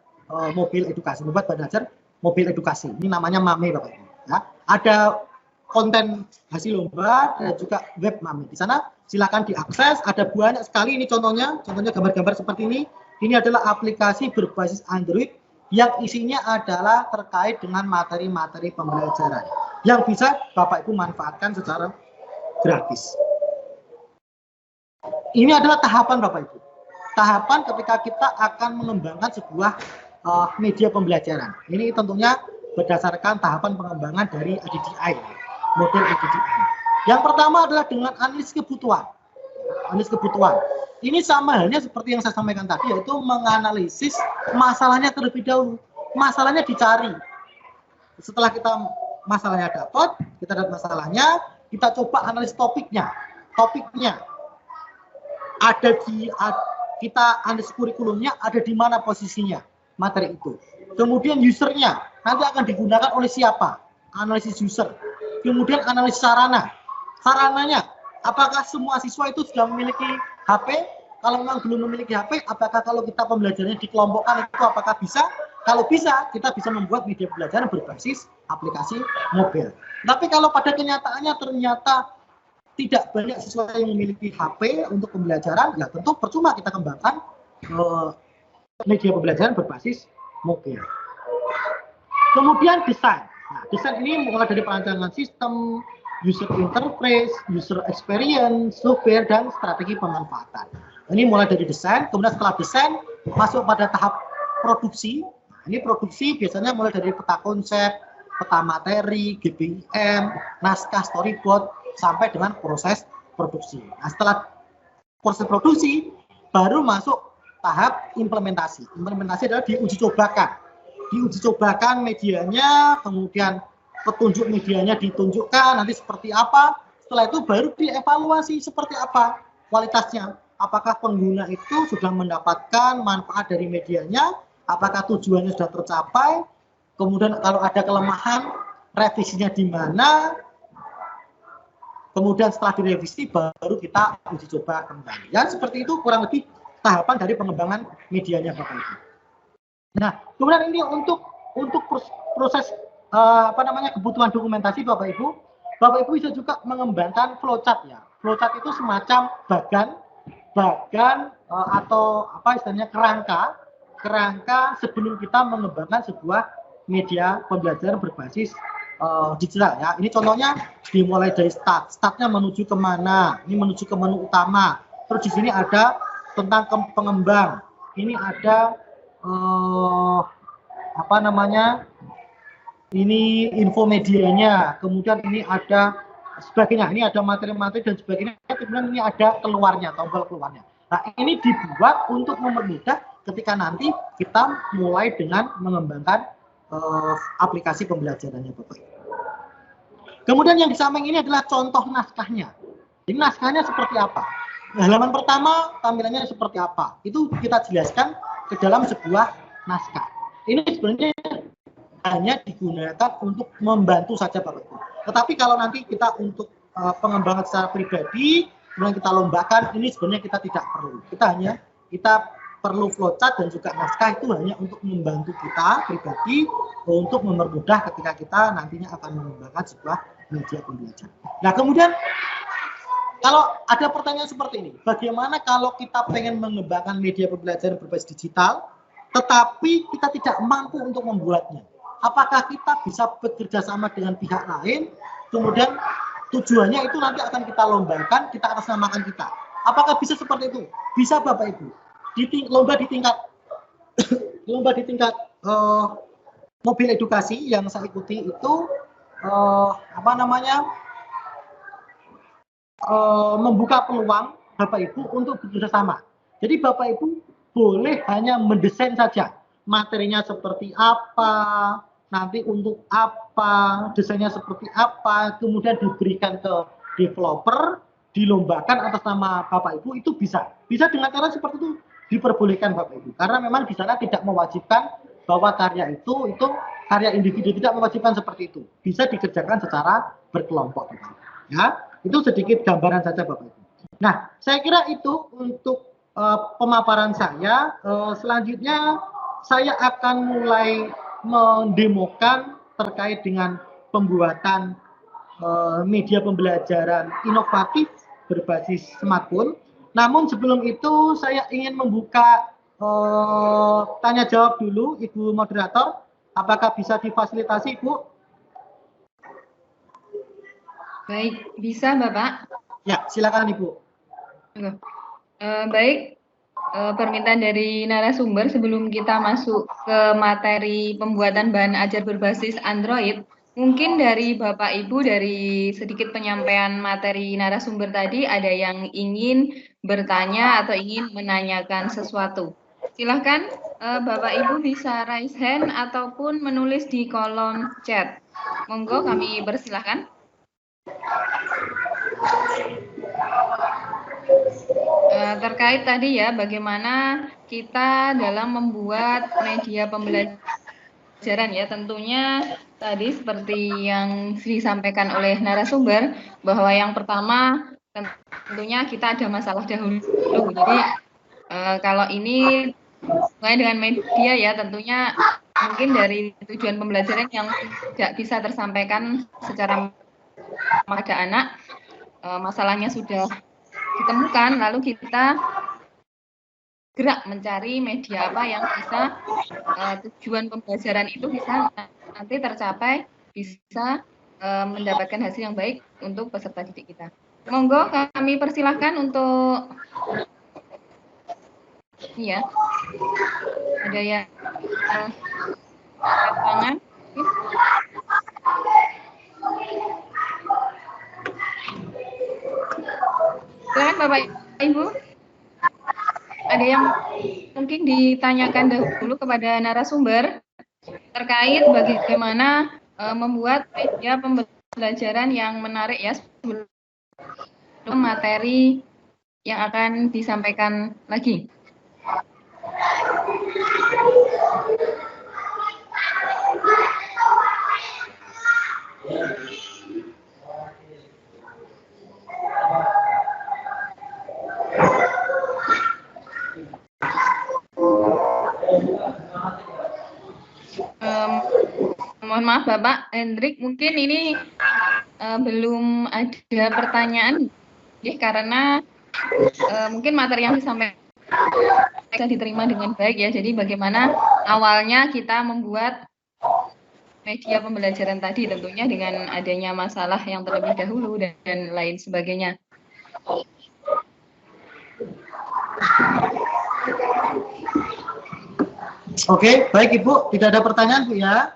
mobil edukasi, membuat belajar mobil edukasi. Ini namanya MAME Bapak Ibu. Ya. Ada konten hasil lomba dan juga web MAME. Di sana silakan diakses, ada banyak sekali ini contohnya gambar-gambar seperti ini. Ini adalah aplikasi berbasis Android yang isinya adalah terkait dengan materi-materi pembelajaran yang bisa Bapak Ibu manfaatkan secara gratis. Ini adalah tahapan Bapak Ibu. Tahapan ketika kita akan mengembangkan sebuah media pembelajaran. Ini tentunya berdasarkan tahapan pengembangan dari ADDI, model ADDI. Yang pertama adalah dengan analisis kebutuhan. Analisis kebutuhan. Ini sama halnya seperti yang saya sampaikan tadi, yaitu menganalisis masalahnya terlebih dahulu. Masalahnya dicari. Setelah masalahnya dapat, kita dapat masalahnya, kita coba analisis topiknya. Topiknya ada kita analisis kurikulumnya ada di mana posisinya materi itu. Kemudian usernya nanti akan digunakan oleh siapa? Analisis user. Kemudian analisis sarananya. Apakah semua siswa itu sudah memiliki HP? Kalau memang belum memiliki HP, apakah kalau kita pembelajarannya dikelompokkan itu apakah bisa? Kalau bisa, kita bisa membuat media pembelajaran berbasis aplikasi mobil. Tapi kalau pada kenyataannya ternyata tidak banyak siswa yang memiliki HP untuk pembelajaran, ya tentu percuma kita kembangkan media pembelajaran berbasis mobil. Kemudian desain. Nah, desain ini mulai dari perancangan sistem, user interface, user experience, software, dan strategi pemanfaatan. Ini mulai dari desain, kemudian setelah desain masuk pada tahap produksi. Nah, ini produksi biasanya mulai dari peta konsep, peta materi, GBIM, naskah, storyboard, sampai dengan proses produksi. Nah, setelah proses produksi, baru masuk tahap implementasi. Implementasi adalah diuji cobakan. Diuji cobakan medianya, kemudian petunjuk medianya ditunjukkan, nanti seperti apa. Setelah itu baru dievaluasi seperti apa kualitasnya. Apakah pengguna itu sudah mendapatkan manfaat dari medianya, apakah tujuannya sudah tercapai, kemudian kalau ada kelemahan, revisinya di mana, kemudian setelah direvisi baru kita uji coba kembali. Ya seperti itu kurang lebih tahapan dari pengembangan medianya Bapak Ibu. Nah, kemudian ini untuk proses kebutuhan dokumentasi Bapak Ibu bisa juga mengembangkan flowchart ya. Flowchart itu semacam bagan atau istilahnya kerangka sebelum kita mengembangkan sebuah media pembelajaran berbasis digital ya. Ini contohnya dimulai dari startnya menuju kemana, ini menuju ke menu utama. Terus di sini ada tentang pengembang, ini ada apa namanya, ini info medianya, kemudian ini ada sebagainya, ini ada materi-materi dan sebagainya, kemudian ini ada keluarnya, tombol keluarnya. Nah, ini dibuat untuk mempermudah ketika nanti kita mulai dengan mengembangkan aplikasi pembelajarannya, Bapak. Kemudian yang di samping ini adalah contoh naskahnya. Jadi naskahnya seperti apa? Halaman pertama tampilannya seperti apa? Itu kita jelaskan ke dalam sebuah naskah. Ini sebenarnya hanya digunakan untuk membantu saja Bapak Ibu. Tetapi kalau nanti kita untuk pengembangan secara pribadi, kemudian kita lombakan, ini sebenarnya kita tidak perlu. Kita perlu flowchart dan juga naskah itu hanya untuk membantu kita pribadi untuk mempermudah ketika kita nantinya akan mengembangkan sebuah media pembelajaran. Nah, kemudian kalau ada pertanyaan seperti ini, bagaimana kalau kita pengen mengembangkan media pembelajaran berbasis digital, tetapi kita tidak mampu untuk membuatnya? Apakah kita bisa bekerja sama dengan pihak lain, kemudian tujuannya itu nanti akan kita lombakan, kita atasnamakan kita? Apakah bisa seperti itu? Bisa Bapak Ibu. Lomba di tingkat mobil edukasi yang saya ikuti itu membuka peluang Bapak Ibu untuk bekerja sama. Jadi Bapak Ibu boleh hanya mendesain saja materinya seperti apa, nanti untuk apa, desainnya seperti apa, kemudian diberikan ke developer, dilombakan atas nama Bapak Ibu, itu bisa. Bisa dengan cara seperti itu diperbolehkan Bapak Ibu. Karena memang di sana tidak mewajibkan bahwa karya itu karya individu, tidak mewajibkan seperti itu. Bisa dikerjakan secara berkelompok. Ya, itu sedikit gambaran saja Bapak Ibu. Nah, saya kira itu untuk pemaparan saya. Selanjutnya saya akan mulai mendemokan terkait dengan pembuatan media pembelajaran inovatif berbasis smartphone. Namun sebelum itu saya ingin membuka tanya jawab dulu, Ibu Moderator. Apakah bisa difasilitasi, Ibu? Baik, bisa Bapak? Ya, silakan Ibu. Baik, permintaan dari narasumber sebelum kita masuk ke materi pembuatan bahan ajar berbasis Android, mungkin dari Bapak Ibu dari sedikit penyampaian materi narasumber tadi ada yang ingin bertanya atau ingin menanyakan sesuatu. Silahkan Bapak Ibu bisa raise hand ataupun menulis di kolom chat. Monggo kami persilahkan. Terkait tadi ya, bagaimana kita dalam membuat media pembelajaran ya, tentunya tadi seperti yang disampaikan oleh narasumber, bahwa yang pertama tentunya kita ada masalah dahulu. Jadi kalau ini mulai dengan media ya, tentunya mungkin dari tujuan pembelajaran yang tidak bisa tersampaikan secara pada anak, masalahnya sudah ditemukan, lalu kita gerak mencari media apa yang bisa tujuan pembelajaran itu bisa nanti tercapai, bisa mendapatkan hasil yang baik untuk peserta didik kita. Monggo kami persilahkan untuk ya, ada yang tangan. Silakan Bapak Ibu. Ada yang mungkin ditanyakan dahulu kepada narasumber terkait bagaimana membuat media pembelajaran yang menarik ya sebelum materi yang akan disampaikan lagi. Mohon maaf Bapak Hendrik, mungkin ini belum ada pertanyaan ya, karena mungkin materi yang disampaikan bisa diterima dengan baik ya. Jadi bagaimana awalnya kita membuat media pembelajaran tadi, tentunya dengan adanya masalah yang terlebih dahulu dan lain sebagainya. Oke, baik Ibu. Tidak ada pertanyaan Bu ya?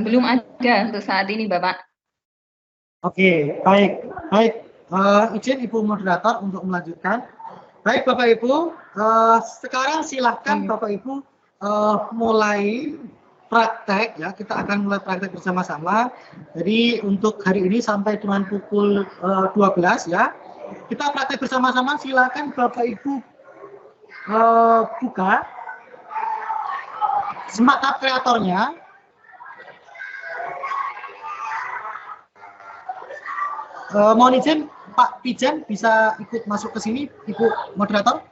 Belum ada untuk saat ini, Bapak. Oke, baik. Baik, izin Ibu moderator untuk melanjutkan. Baik Bapak Ibu, sekarang silahkan Bapak Ibu mulai praktek ya. Kita akan mulai praktek bersama-sama. Jadi untuk hari ini sampai dengan pukul 12 ya. Kita praktek bersama-sama. Silahkan Bapak Ibu buka Smart Hub Creator-nya. Mohon izin Pak Pijan bisa ikut masuk ke sini, Ibu moderator.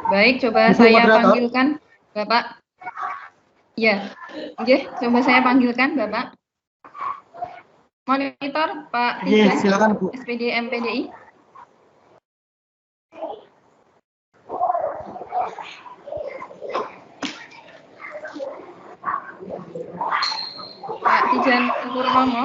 Baik, coba Ibu saya moderator. panggilkan Bapak. Ya, oke, coba saya panggilkan Bapak. Monitor Pak Pijan, Silakan Bu. SPD MPDI. Pak Pijan Purnomo.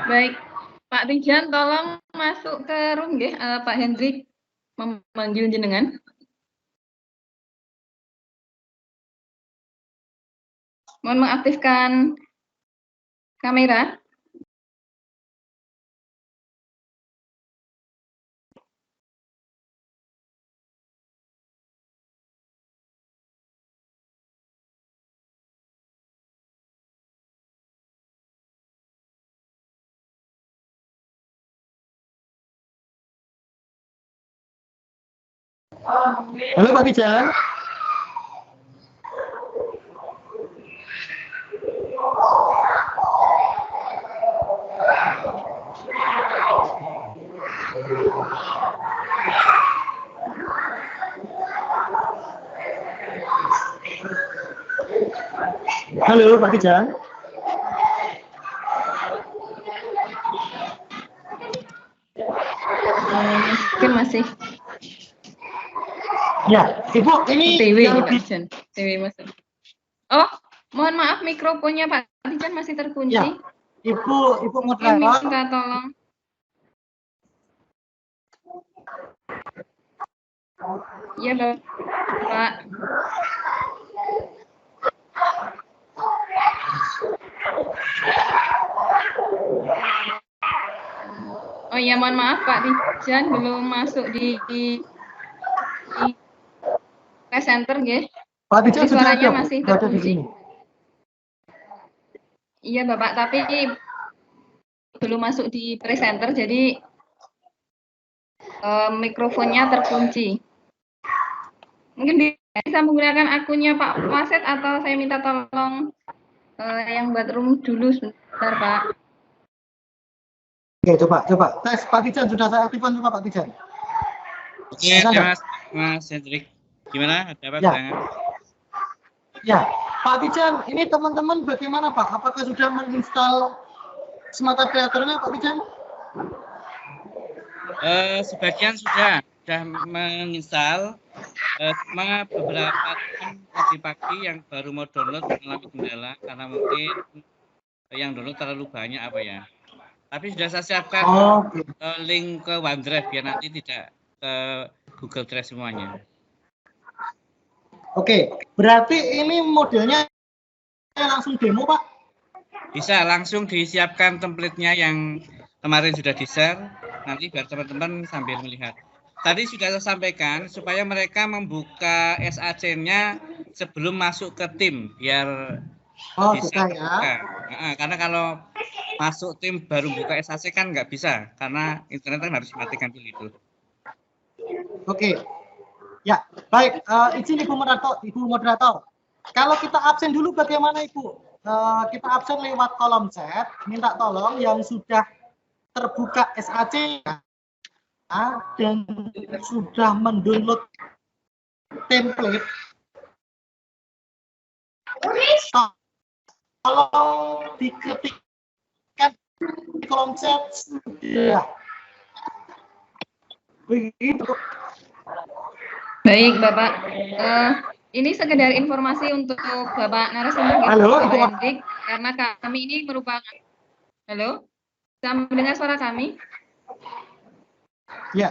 Baik, Pak Tijan tolong masuk ke room nggih, Pak Hendrik memanggil jenengan. Mohon mengaktifkan kamera. Halo Pak Pijan. Halo Pak Pijan. Mungkin masih. Ya, Ibu ini TW yang Pak Tijan. TW masuk. Oh, mohon maaf mikrofonnya Pak Tijan masih terkunci. Ya, Ibu Mungkin minta moderator. tolong. Iya, Bapak. Oh iya, mohon maaf Pak Tijan belum masuk di center nggih. Pak Pijan sudah suaranya ada, masih ada di terkunci. sini. Iya Bapak, tapi belum masuk di presenter, jadi mikrofonnya terkunci. Mungkin bisa menggunakan akunnya Pak Waset atau saya minta tolong yang buat room dulu sebentar Pak. Oke, coba. Tes Pak Pijan sudah saya aktifkan juga Pak Pijan. Oke, Mas Hendrik. Gimana? Ada apa? Ya. Ya, Pak Pijan, ini teman-teman bagaimana Pak? Apakah sudah menginstal Smart Hub Creator-nya Pak Pijan? Sebagian sudah menginstal, cuma beberapa tim tadi pagi yang baru mau download mengalami kendala karena mungkin yang download terlalu banyak apa ya. Tapi sudah saya siapkan link ke OneDrive biar nanti tidak ke Google Drive semuanya. Oke, berarti ini modelnya langsung demo Pak? Bisa langsung disiapkan template-nya yang kemarin sudah di-share, nanti biar teman-teman sambil melihat. Tadi sudah saya sampaikan supaya mereka membuka SAC-nya sebelum masuk ke tim, biar bisa terbuka. Karena kalau masuk tim baru buka SAC kan nggak bisa, karena internet kan harus dimatikan dulu itu. Oke. Ya, baik. Izin Ibu moderator. Kalau kita absen dulu bagaimana Ibu? Kita absen lewat kolom chat. Minta tolong yang sudah terbuka SAC dan sudah mendownload template. Tolong diketikkan kolom chat. Ya. Begitu. Baik, Bapak. Ini sekedar informasi untuk Bapak narasumber, Halo, Bapak itu Hendrik, karena kami ini merupakan. Halo, bisa mendengar suara kami? ya.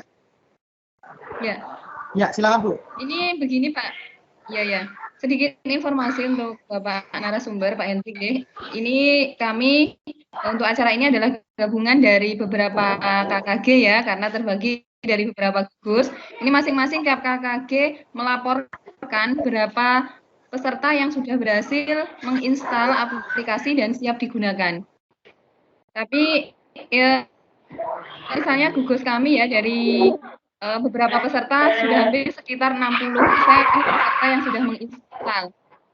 Ya. Ya, silakan Bu. Ini begini Pak. Ya. Sedikit informasi untuk Bapak narasumber, Pak Hendrik. Ini kami untuk acara ini adalah gabungan dari beberapa KKG ya, karena terbagi dari beberapa gugus. Ini masing-masing tiap KKG melaporkan berapa peserta yang sudah berhasil menginstal aplikasi dan siap digunakan. Tapi ya, misalnya gugus kami ya dari beberapa peserta sudah hampir sekitar 60% peserta yang sudah menginstal.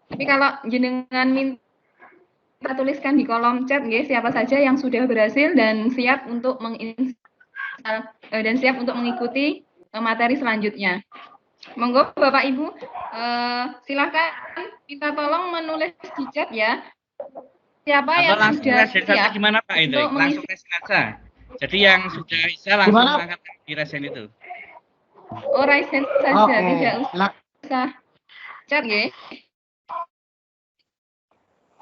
Tapi kalau jenengan minta tuliskan di kolom chat siapa saja yang sudah berhasil dan siap untuk menginstal dan siap untuk mengikuti materi selanjutnya. Monggo Bapak Ibu, silakan minta tolong menulis di chat ya. Siapa Atau yang langsung sudah siap gimana Pak Hendrik? Langsung tes saja. Jadi yang sudah bisa langsung angkat di resen itu. Oh, resen saja, tidak usah chat ya.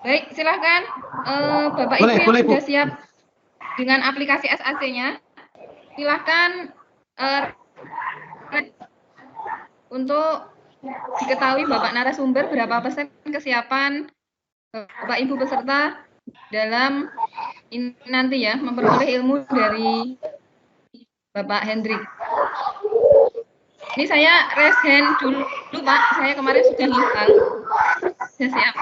Baik, silahkan Bapak Ibu yang sudah siap dengan aplikasi SAC-nya, silahkan untuk diketahui Bapak narasumber berapa persen kesiapan Bapak Ibu peserta dalam ini nanti ya memperoleh ilmu dari Bapak Hendrik. Ini saya raise hand dulu Pak, saya kemarin sudah install. Sudah siap.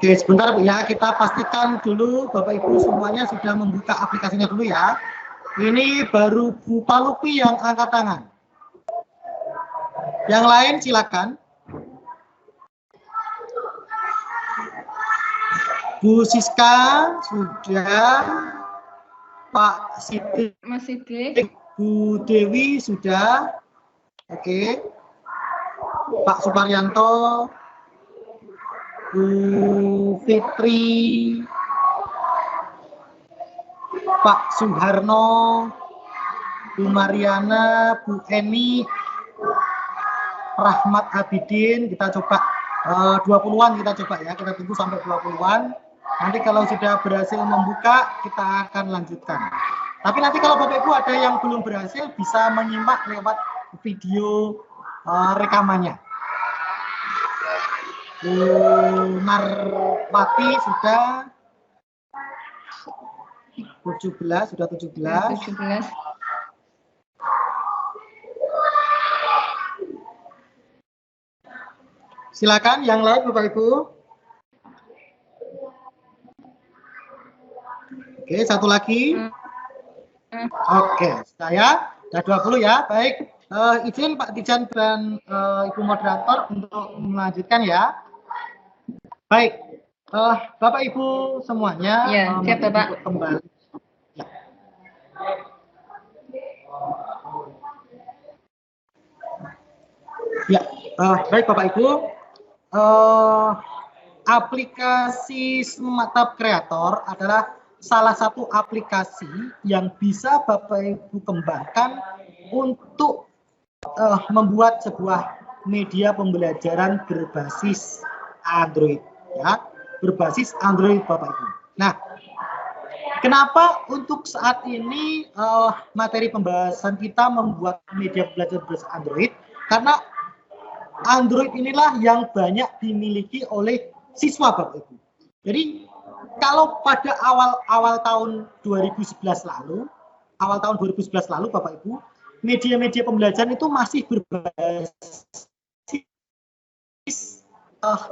Oke, sebentar Bu ya, kita pastikan dulu Bapak Ibu semuanya sudah membuka aplikasinya dulu ya. Ini baru Bu Palupi yang angkat tangan. Yang lain silakan. Bu Siska sudah, Pak Sidik, Mas Sidik, Bu Dewi sudah, oke. Pak Suparyanto, Bu Fitri, Pak Suharno, Bu Mariana, Bu Eni, Rahmat Abidin, kita coba 20-an kita coba ya, kita tunggu sampai 20-an. Nanti kalau sudah berhasil membuka, kita akan lanjutkan. Tapi nanti kalau Bapak Ibu ada yang belum berhasil, bisa menyimak lewat video rekamannya. Bu Narpati sudah 17, sudah 17. Silakan yang lain Bapak Ibu. Oke, satu lagi. Oke, saya sudah 20 ya. Baik, izin Pak Dijan dan Ibu Moderator untuk melanjutkan ya. Baik, Bapak Ibu semuanya ya, siap Bapak. Kembali. Ya, baik Bapak Ibu. Aplikasi SmartTab Creator adalah salah satu aplikasi yang bisa Bapak Ibu kembangkan untuk membuat sebuah media pembelajaran berbasis Android, ya, berbasis Android Bapak Ibu. Nah, kenapa untuk saat ini materi pembahasan kita membuat media pembelajaran berbasis Android? Karena Android inilah yang banyak dimiliki oleh siswa Bapak Ibu. Jadi kalau pada awal tahun 2011 lalu, Bapak Ibu, media-media pembelajaran itu masih berbasis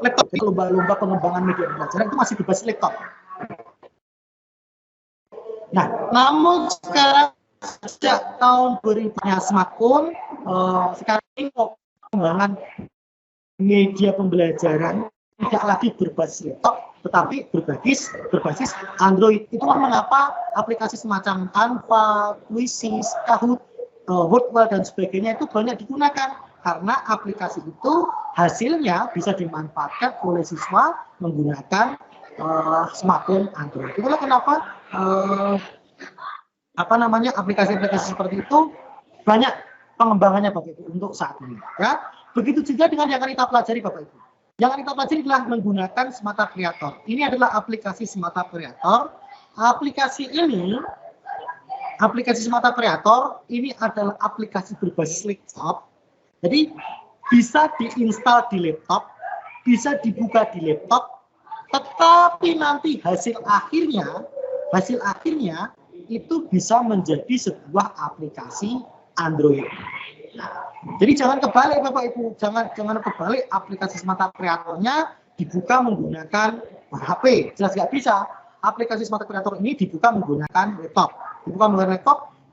laptop. Lomba-lomba pengembangan media pembelajaran itu masih berbasis laptop. Nah, namun sekarang sejak tahun 2000-nya smartphone, sekarang ini pengembangan media pembelajaran tidak lagi berbasis laptop, tetapi berbasis Android. Itulah mengapa aplikasi semacam Canva, Quizzes, Kahoot, Wordwell dan sebagainya itu banyak digunakan karena aplikasi itu hasilnya bisa dimanfaatkan oleh siswa menggunakan smartphone Android. Itulah kenapa aplikasi-aplikasi seperti itu banyak pengembangannya Bapak Ibu untuk saat ini. Ya, begitu juga dengan yang akan kita pelajari Bapak Ibu. Yang akan kita pelajari adalah menggunakan Smata Creator. Ini adalah aplikasi Smata Creator. Aplikasi Smata Creator ini adalah aplikasi berbasis laptop. Jadi bisa diinstal di laptop, bisa dibuka di laptop, tetapi nanti hasil akhirnya itu bisa menjadi sebuah aplikasi Android. Nah, jadi jangan kebalik Bapak Ibu, jangan kebalik aplikasi Smata Creator-nya dibuka menggunakan HP, jelas nggak bisa. Aplikasi Smata Creator ini dibuka menggunakan laptop,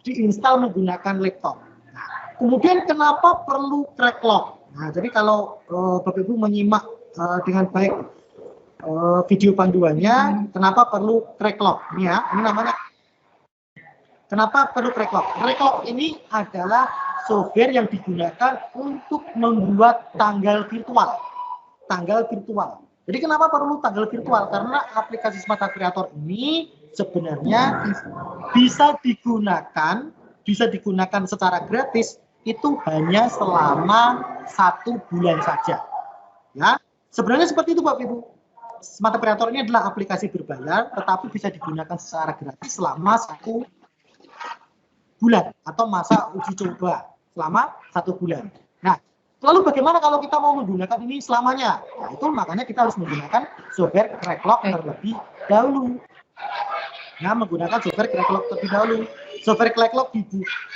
diinstal menggunakan laptop. Nah, kemudian kenapa perlu track lock? Nah, jadi kalau Bapak Ibu menyimak dengan baik video panduannya, kenapa perlu track lock? Ini ya, ini namanya. Kenapa perlu track lock? Track lock ini adalah software yang digunakan untuk membuat tanggal virtual. Jadi kenapa perlu tanggal virtual? Karena aplikasi Smata Creator ini sebenarnya bisa digunakan secara gratis itu hanya selama 1 bulan saja. Ya, sebenarnya seperti itu Bapak Ibu. Smata Creator ini adalah aplikasi berbayar, tetapi bisa digunakan secara gratis selama 1 bulan atau masa uji coba selama 1 bulan. Nah, lalu bagaimana kalau kita mau menggunakan ini selamanya? Nah, itu makanya kita harus menggunakan software track lock terlebih dahulu. Nah, menggunakan software track lock terlebih dahulu. Software track lock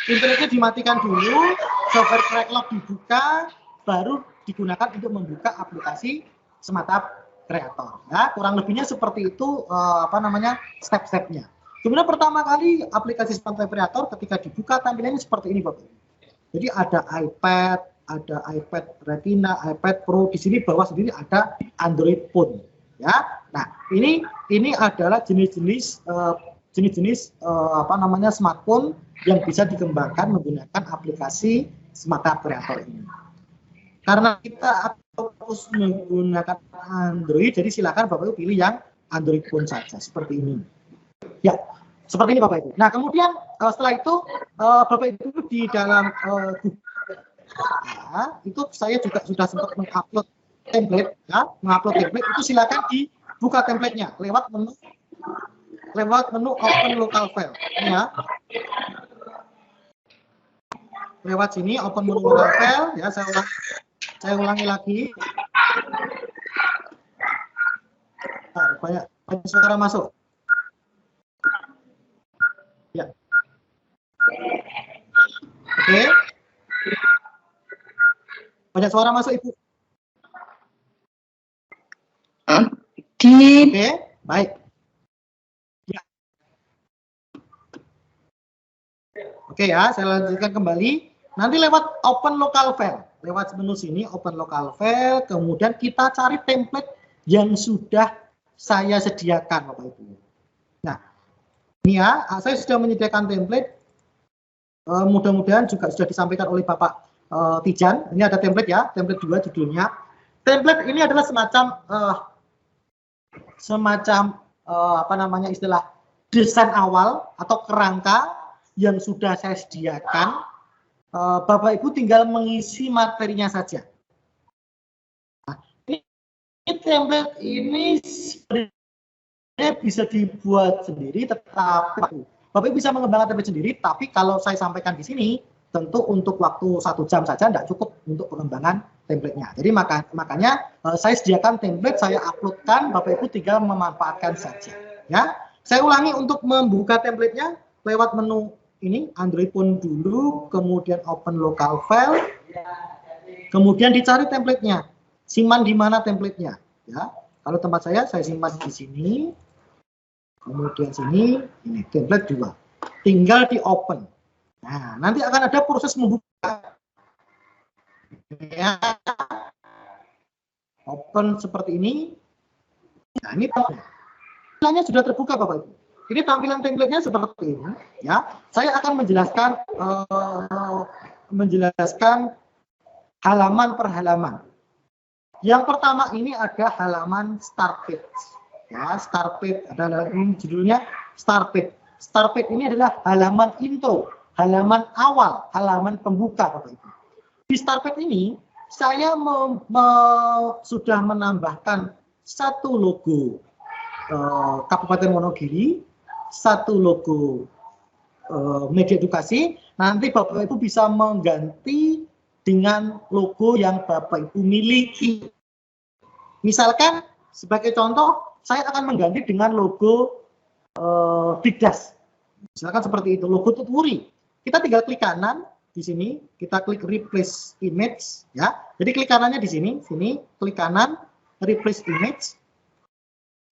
internetnya dimatikan dulu, software track lock dibuka, baru digunakan untuk membuka aplikasi Smata Creator. Nah, kurang lebihnya seperti itu step-stepnya. Kemudian pertama kali aplikasi Smata Creator ketika dibuka tampilannya seperti ini Bapak. Jadi ada iPad Retina, iPad Pro, di sini bawah sendiri ada Android Phone. Ya, nah ini adalah jenis-jenis smartphone yang bisa dikembangkan menggunakan aplikasi Smata Creator ini. Karena kita harus menggunakan Android, jadi silakan Bapak Ibu pilih yang Android Phone saja seperti ini. Ya, seperti ini Bapak Ibu. Nah, kemudian setelah itu Bapak Ibu di dalam itu saya juga sudah sempat mengupload template, ya, itu silakan dibuka templatenya lewat menu Open Local File, ya. Lewat sini Open Menu Local File, ya. Saya ulangi lagi. Nah, banyak suara masuk. Ya. Oke. Banyak suara masuk Ibu. Oke, baik. Ya. Oke ya, saya lanjutkan kembali. Nanti lewat Open Local File, lewat menu sini Open Local File, kemudian kita cari template yang sudah saya sediakan Bapak Ibu. Nah, ini ya, saya sudah menyediakan template. Mudah-mudahan juga sudah disampaikan oleh Bapak Tijan. Ini ada template ya, template 2 judulnya. Template ini adalah semacam istilah desain awal atau kerangka yang sudah saya sediakan. Bapak Ibu tinggal mengisi materinya saja. Nah, ini template ini sebenarnya bisa dibuat sendiri, tetapi Bapak Ibu bisa mengembangkan template sendiri. Tapi kalau saya sampaikan di sini, tentu untuk waktu 1 jam saja tidak cukup untuk pengembangan template-nya. Jadi makanya saya sediakan template, saya uploadkan, Bapak Ibu tinggal memanfaatkan saja. Ya, saya ulangi untuk membuka template-nya lewat menu ini Android Phone dulu, kemudian Open Local File, kemudian dicari template-nya. Simpan di mana template-nya? Ya, kalau tempat saya simpan di sini, kemudian sini, ini template 2. Tinggal di open. Nah, nanti akan ada proses membuka. Ya. Open seperti ini. Nah, ini tampilannya sudah terbuka Bapak Ibu. Ini tampilan template-nya seperti ini, ya. Saya akan menjelaskan halaman per halaman. Yang pertama ini ada halaman start page. Ya, start page adalah ini judulnya start page. Start page ini adalah halaman intro, halaman awal, halaman pembuka Bapak Ibu. Di start page ini saya sudah menambahkan satu logo Kabupaten Wonogiri, satu logo media edukasi. Nanti Bapak Ibu bisa mengganti dengan logo yang Bapak Ibu miliki. Misalkan sebagai contoh, saya akan mengganti dengan logo Bigdas. Misalkan seperti itu, logo Tuturi. Kita tinggal klik kanan di sini, kita klik replace image, ya. Jadi klik kanannya di sini, klik kanan, replace image.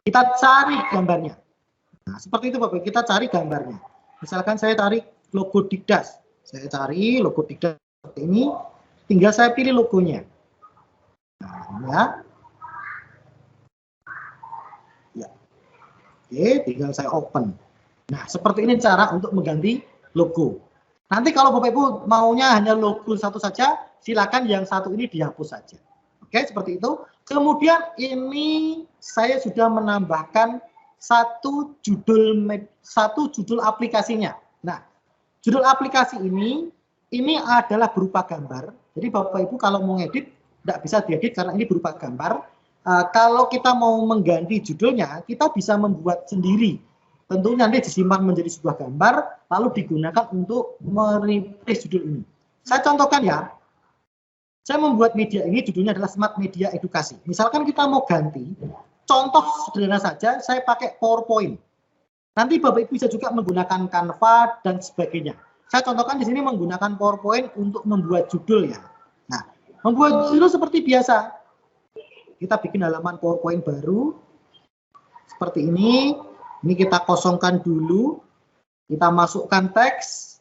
Kita cari gambarnya. Nah, seperti itu Bapak, kita cari gambarnya. Misalkan saya cari logo Bigdas. Saya cari logo Bigdas seperti ini, tinggal saya pilih logonya. Nah, ya. Oke, tinggal saya open. Nah, seperti ini cara untuk mengganti logo. Nanti kalau Bapak Ibu maunya hanya logo satu saja, silakan yang satu ini dihapus saja. Oke, seperti itu. Kemudian ini saya sudah menambahkan satu judul aplikasinya. Nah, judul aplikasi ini adalah berupa gambar. Jadi Bapak Ibu kalau mau ngedit, tidak bisa diedit karena ini berupa gambar. Kalau kita mau mengganti judulnya, kita bisa membuat sendiri. Tentunya nanti disimpan menjadi sebuah gambar, lalu digunakan untuk mereplace judul ini. Saya contohkan ya. Saya membuat media ini judulnya adalah Smart Media Edukasi. Misalkan kita mau ganti, contoh sederhana saja, saya pakai PowerPoint. Nanti Bapak Ibu bisa juga menggunakan Canva dan sebagainya. Saya contohkan di sini menggunakan PowerPoint untuk membuat judul ya. Nah, membuat judul seperti biasa. Kita bikin halaman PowerPoint baru. Seperti ini. Ini kita kosongkan dulu. Kita masukkan teks.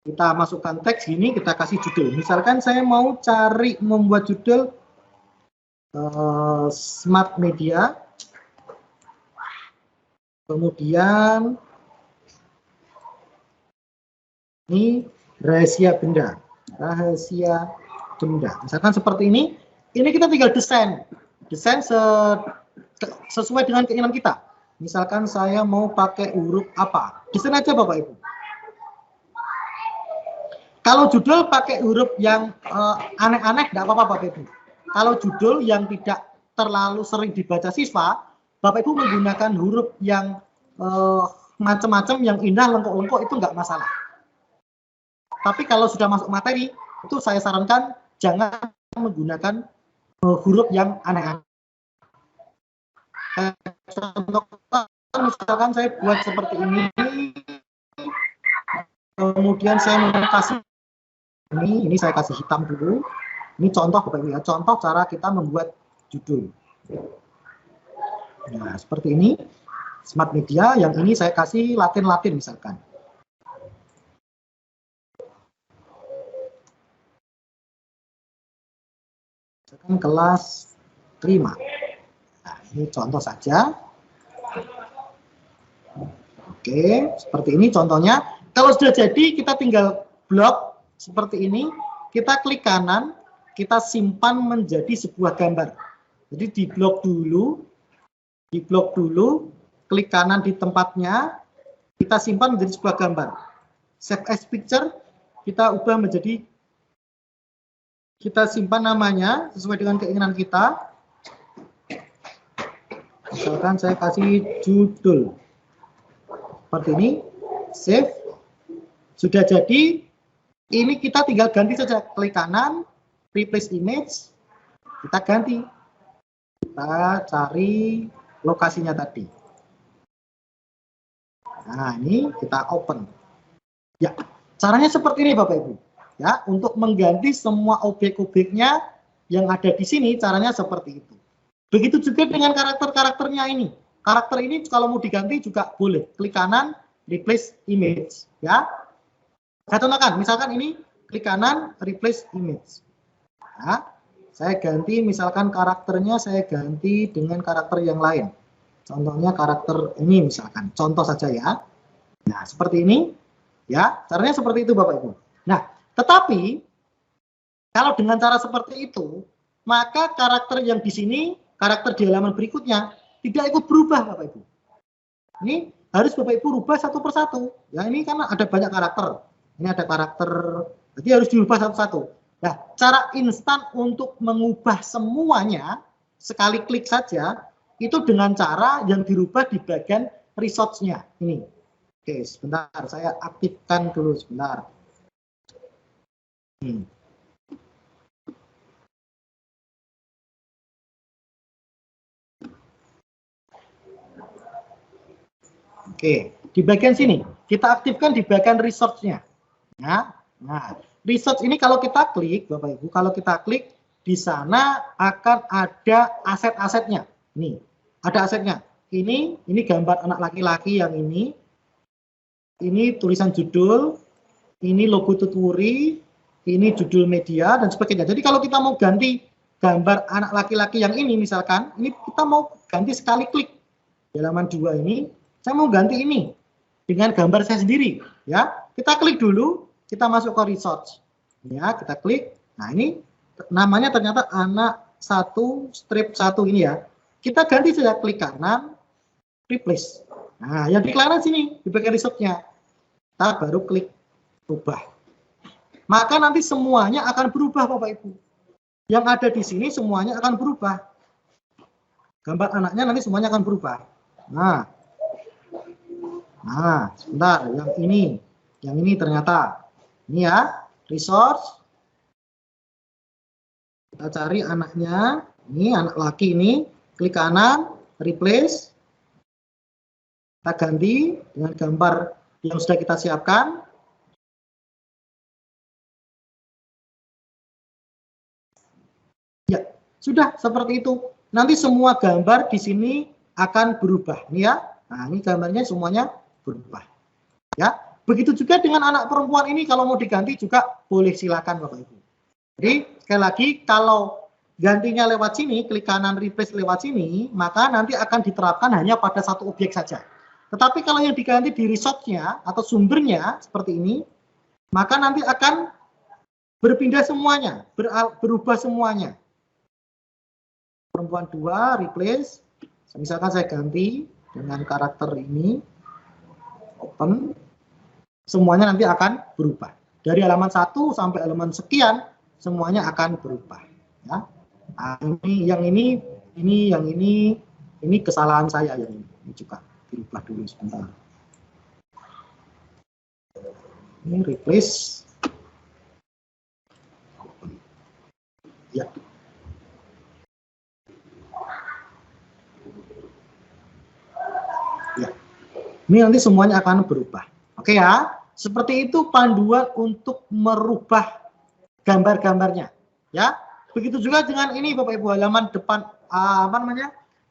Kita masukkan teks gini, kita kasih judul. Misalkan saya mau cari membuat judul Smart Media. Kemudian ini rahasia benda. Rahasia benda. Misalkan seperti ini kita tinggal desain. Desain sesuai dengan keinginan kita. Misalkan saya mau pakai huruf apa. Desain aja Bapak Ibu. Kalau judul pakai huruf yang aneh-aneh, tidak apa-apa Bapak Ibu. Kalau judul yang tidak terlalu sering dibaca siswa, Bapak Ibu menggunakan huruf yang macam-macam, yang indah, lengkok-lengkok, itu nggak masalah. Tapi kalau sudah masuk materi, itu saya sarankan jangan menggunakan huruf yang aneh-aneh. Misalkan saya buat seperti ini, kemudian saya mau kasih ini saya kasih hitam dulu. Ini contoh Bapak Ibu ya, contoh cara kita membuat judul. Nah, seperti ini. Smart Media, yang ini saya kasih Latin-Latin misalkan. Misalkan kelas 5. Nah, ini contoh saja. Oke, seperti ini contohnya. Kalau sudah jadi, kita tinggal blok seperti ini, kita klik kanan, kita simpan menjadi sebuah gambar. Jadi di blok dulu, klik kanan di tempatnya, kita simpan menjadi sebuah gambar. Save as picture, kita ubah menjadi, kita simpan namanya sesuai dengan keinginan kita. Misalkan saya kasih judul. Seperti ini, save. Sudah jadi. Ini kita tinggal ganti saja, klik kanan, replace image, kita ganti. Kita cari lokasinya tadi. Nah, ini kita open. Ya, caranya seperti ini Bapak Ibu. Ya, untuk mengganti semua objek-objeknya yang ada di sini, caranya seperti itu. Begitu juga dengan karakter-karakternya ini. Karakter ini kalau mau diganti juga boleh. Klik kanan, replace image. Ya. Saya contohkan, misalkan ini klik kanan, replace image. Nah, Saya ganti misalkan karakternya saya ganti dengan karakter yang lain. Contohnya karakter ini misalkan, contoh saja ya. Nah, seperti ini. Ya, caranya seperti itu Bapak Ibu. Nah, tetapi kalau dengan cara seperti itu, maka karakter yang di sini, karakter di halaman berikutnya tidak ikut berubah Bapak Ibu. Ini harus Bapak Ibu rubah satu persatu. Ya, ini karena ada banyak karakter. Ini ada karakter, jadi harus dirubah satu-satu. Nah, cara instan untuk mengubah semuanya, sekali klik saja, itu dengan cara yang dirubah di bagian resource-nya. Ini. Oke, sebentar. Saya aktifkan dulu sebentar. Oke, di bagian sini. Kita aktifkan di bagian resource-nya. Ya. Nah, resource ini kalau kita klik, Bapak Ibu, kalau kita klik, di sana akan ada aset-asetnya. Nih, ada asetnya. Ini gambar anak laki-laki yang ini tulisan judul, ini logo tuturi, ini judul media, dan sebagainya. Jadi kalau kita mau ganti gambar anak laki-laki yang ini, misalkan, ini kita mau ganti sekali klik. Di halaman 2 ini, saya mau ganti ini dengan gambar saya sendiri. Ya, kita klik dulu, kita masuk ke resource. Ya, kita klik. Nah, ini namanya ternyata anak 1 strip 1 ini ya. Kita ganti saja, klik kanan, replace. Nah, yang di kanan sini, di bagian resource-nya. Kita baru klik ubah. Maka nanti semuanya akan berubah Bapak Ibu. Yang ada di sini semuanya akan berubah. Gambar anaknya nanti semuanya akan berubah. Nah, sebentar, yang ini ternyata ini ya, resource. Kita cari anaknya, ini anak laki ini, klik kanan, replace. Kita ganti dengan gambar yang sudah kita siapkan. Ya, sudah seperti itu. Nanti semua gambar di sini akan berubah, nih ya. Nah, ini gambarnya semuanya berubah. Ya, begitu juga dengan anak perempuan ini kalau mau diganti juga boleh, silakan Bapak Ibu. Jadi sekali lagi kalau gantinya lewat sini, klik kanan replace lewat sini, maka nanti akan diterapkan hanya pada satu objek saja. Tetapi kalau yang diganti di resource-nya atau sumbernya seperti ini, maka nanti akan berpindah semuanya, berubah semuanya. Perempuan 2 replace, misalkan saya ganti dengan karakter ini, open, semuanya nanti akan berubah. Dari halaman 1 sampai halaman sekian, semuanya akan berubah. Ya. Nah, ini kesalahan saya yang ini juga dirubah dulu sebentar. Ini replace. Ya. Ya. Ini nanti semuanya akan berubah. Oke ya. Seperti itu panduan untuk merubah gambar-gambarnya. Ya. Begitu juga dengan ini Bapak Ibu, halaman depan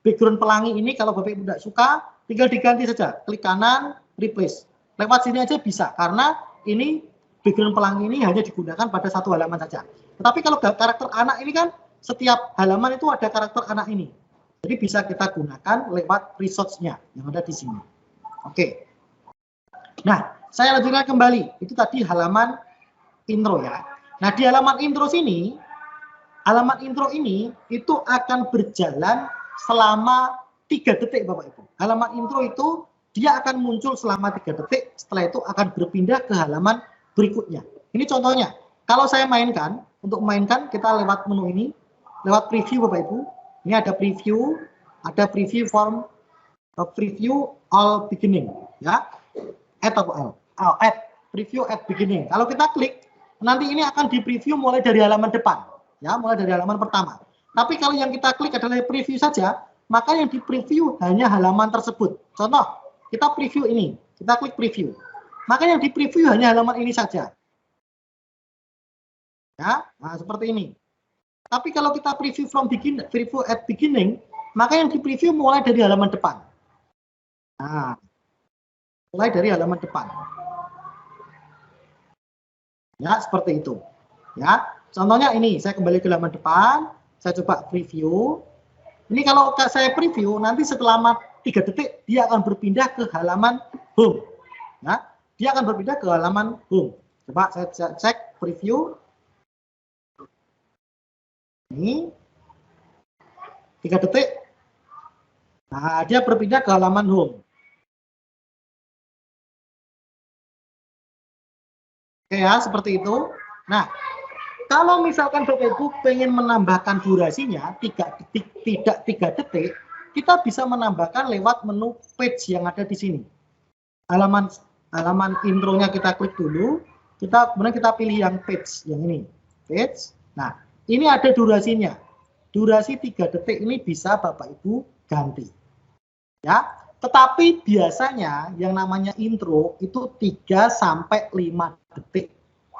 background pelangi ini kalau Bapak Ibu tidak suka, tinggal diganti saja, klik kanan, replace. Lewat sini aja bisa, karena ini background pelangi ini hanya digunakan pada satu halaman saja. Tetapi kalau karakter anak ini kan setiap halaman itu ada karakter anak ini. Jadi bisa kita gunakan lewat resource-nya yang ada di sini. Oke. Nah, saya lanjutkan kembali. Itu tadi halaman intro ya. Nah, di halaman intro sini, halaman intro ini itu akan berjalan selama 3 detik Bapak Ibu. Halaman intro itu dia akan muncul selama 3 detik, setelah itu akan berpindah ke halaman berikutnya. Ini contohnya. Kalau saya mainkan, untuk mainkan kita lewat menu ini, lewat preview Bapak Ibu. Ini ada preview form, preview all beginning, ya. Add preview at beginning. Kalau kita klik, nanti ini akan di preview mulai dari halaman depan, ya, mulai dari halaman pertama. Tapi kalau yang kita klik adalah preview saja, maka yang di preview hanya halaman tersebut. Contoh, kita preview ini, kita klik preview. Maka yang di preview hanya halaman ini saja. Ya, nah seperti ini. Tapi kalau kita preview at beginning, maka yang di preview mulai dari halaman depan. Nah, mulai dari halaman depan. Ya, seperti itu. Ya. contohnya ini, saya kembali ke halaman depan, saya coba preview. Ini kalau saya preview, nanti setelah 3 detik, dia akan berpindah ke halaman home. Ya, dia akan berpindah ke halaman home. Coba saya cek preview. Ini 3 detik. Nah, dia berpindah ke halaman home. Oke ya, seperti itu. Nah, kalau misalkan Bapak Ibu pengen menambahkan durasinya 3 detik, tidak 3 detik, kita bisa menambahkan lewat menu page yang ada di sini. Halaman intronya kita klik dulu, kemudian kita pilih yang page, yang ini. Page. Nah, ini ada durasinya. Durasi 3 detik ini bisa Bapak Ibu ganti. Ya. Tetapi biasanya yang namanya intro itu 3 sampai 5 detik.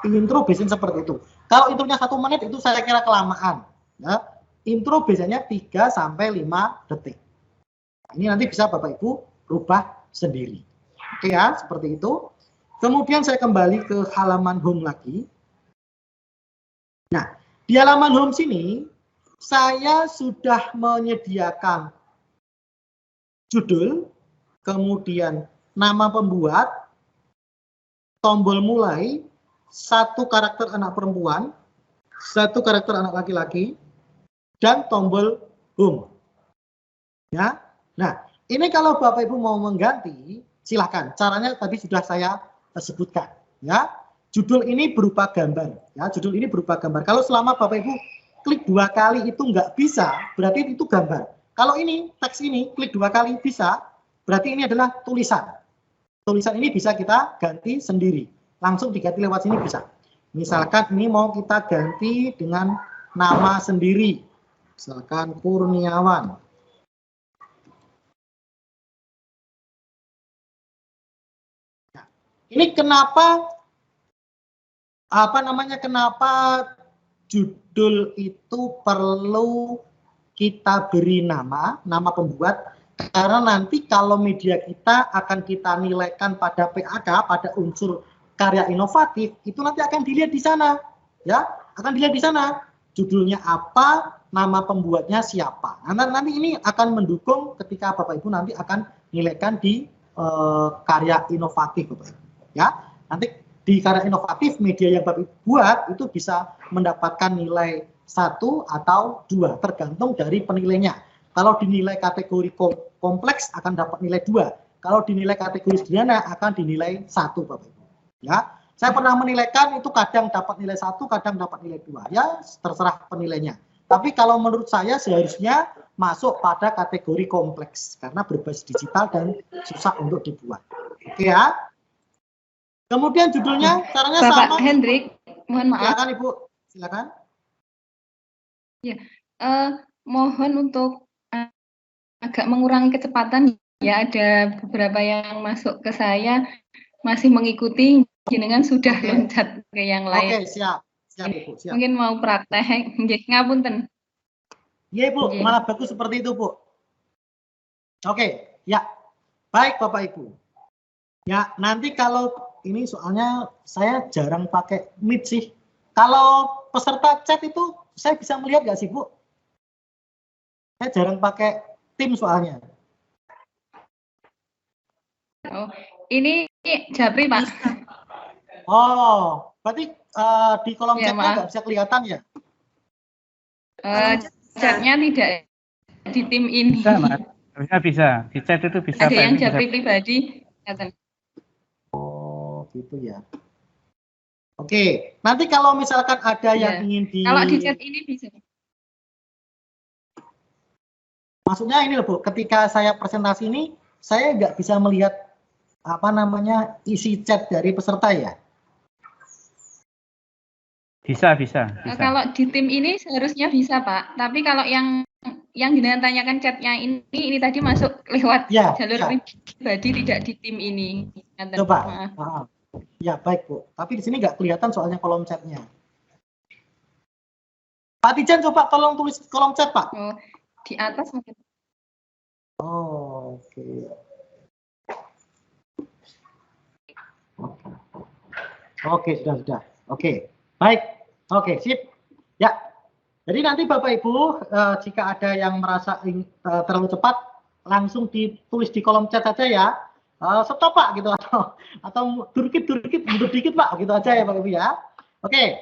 Intro biasanya seperti itu. Kalau intronya 1 menit itu saya kira kelamaan. Ya. Intro biasanya 3 sampai 5 detik. Ini nanti bisa Bapak Ibu rubah sendiri. Oke ya, seperti itu. Kemudian saya kembali ke halaman home lagi. Nah, di halaman home sini saya sudah menyediakan judul, kemudian nama pembuat, tombol mulai, 1 karakter anak perempuan, 1 karakter anak laki-laki, dan tombol home. Ya, nah ini kalau Bapak Ibu mau mengganti, silahkan. Caranya tadi sudah saya sebutkan. Ya, judul ini berupa gambar. Ya, judul ini berupa gambar. Kalau selama Bapak Ibu klik 2 kali itu nggak bisa, berarti itu gambar. Kalau ini teks ini klik 2 kali bisa, berarti ini adalah tulisan. Tulisan ini bisa kita ganti sendiri. Langsung diganti lewat sini bisa. Misalkan ini mau kita ganti dengan nama sendiri. Misalkan Kurniawan. Nah, ini kenapa kenapa judul itu perlu kita beri nama pembuat, karena nanti kalau media kita akan kita nilaikan pada PAK, pada unsur karya inovatif, itu nanti akan dilihat di sana, ya, akan dilihat di sana. Judulnya apa, nama pembuatnya siapa. Nanti ini akan mendukung ketika Bapak Ibu nanti akan nilaikan di karya inovatif, Bapak Ibu. Ya, nanti di karya inovatif media yang Bapak Ibu buat itu bisa mendapatkan nilai 1 atau 2 tergantung dari penilainya. Kalau dinilai kategori kompleks akan dapat nilai 2. Kalau dinilai kategori sederhana akan dinilai 1, Bapak Ibu. Ya, saya pernah menilaikan itu kadang dapat nilai 1, kadang dapat nilai 2. Ya, terserah penilainya. Tapi kalau menurut saya seharusnya masuk pada kategori kompleks karena berbasis digital dan susah untuk dibuat. Oke ya. Kemudian judulnya caranya Bapak sama. Pak Hendrik, mohon maaf. Silakan Ibu, silakan. Ya, mohon untuk agak mengurangi kecepatan ya, ada beberapa yang masuk ke saya masih mengikuti, jenengan sudah loncat ke yang lain. Oke, siap Ibu, siap. Mungkin mau praktek, nggih ngapunten. Iya Ibu, malah bagus seperti itu Bu. Oke, ya. Baik Bapak Ibu. Ya, nanti kalau ini soalnya saya jarang pakai Meet sih. Kalau peserta chat itu saya bisa melihat nggak sih Bu? Saya jarang pakai tim soalnya. Oh, ini Japri Pak. Oh, berarti di kolom Ya, chatnya nggak bisa kelihatan ya? Chatnya tidak di tim ini. Bisa, Mas. Bisa. Di chat itu bisa. Ada yang Japri pribadi. Oh, gitu ya. Oke, nanti kalau misalkan ada yang ingin di... Kalau di chat ini bisa. Maksudnya ini loh Bu, ketika saya presentasi ini, saya nggak bisa melihat isi chat dari peserta ya? Bisa. Kalau di tim ini seharusnya bisa Pak, tapi kalau yang jenengan tanyakan chatnya ini tadi masuk lewat jalur pribadi, tidak di tim ini. Coba. Ya baik Bu, tapi di sini nggak kelihatan soalnya kolom chatnya. Pak Tijan coba tolong tulis kolom chat Pak. Oh, di atas mungkin. Oh, oke. Oke, sudah. Oke, baik. Oke, sip. Ya, jadi nanti Bapak Ibu jika ada yang merasa terlalu cepat, langsung ditulis di kolom chat saja ya. Stop Pak gitu atau durkit mundur dikit Pak gitu aja ya Bapak Ibu ya. Oke.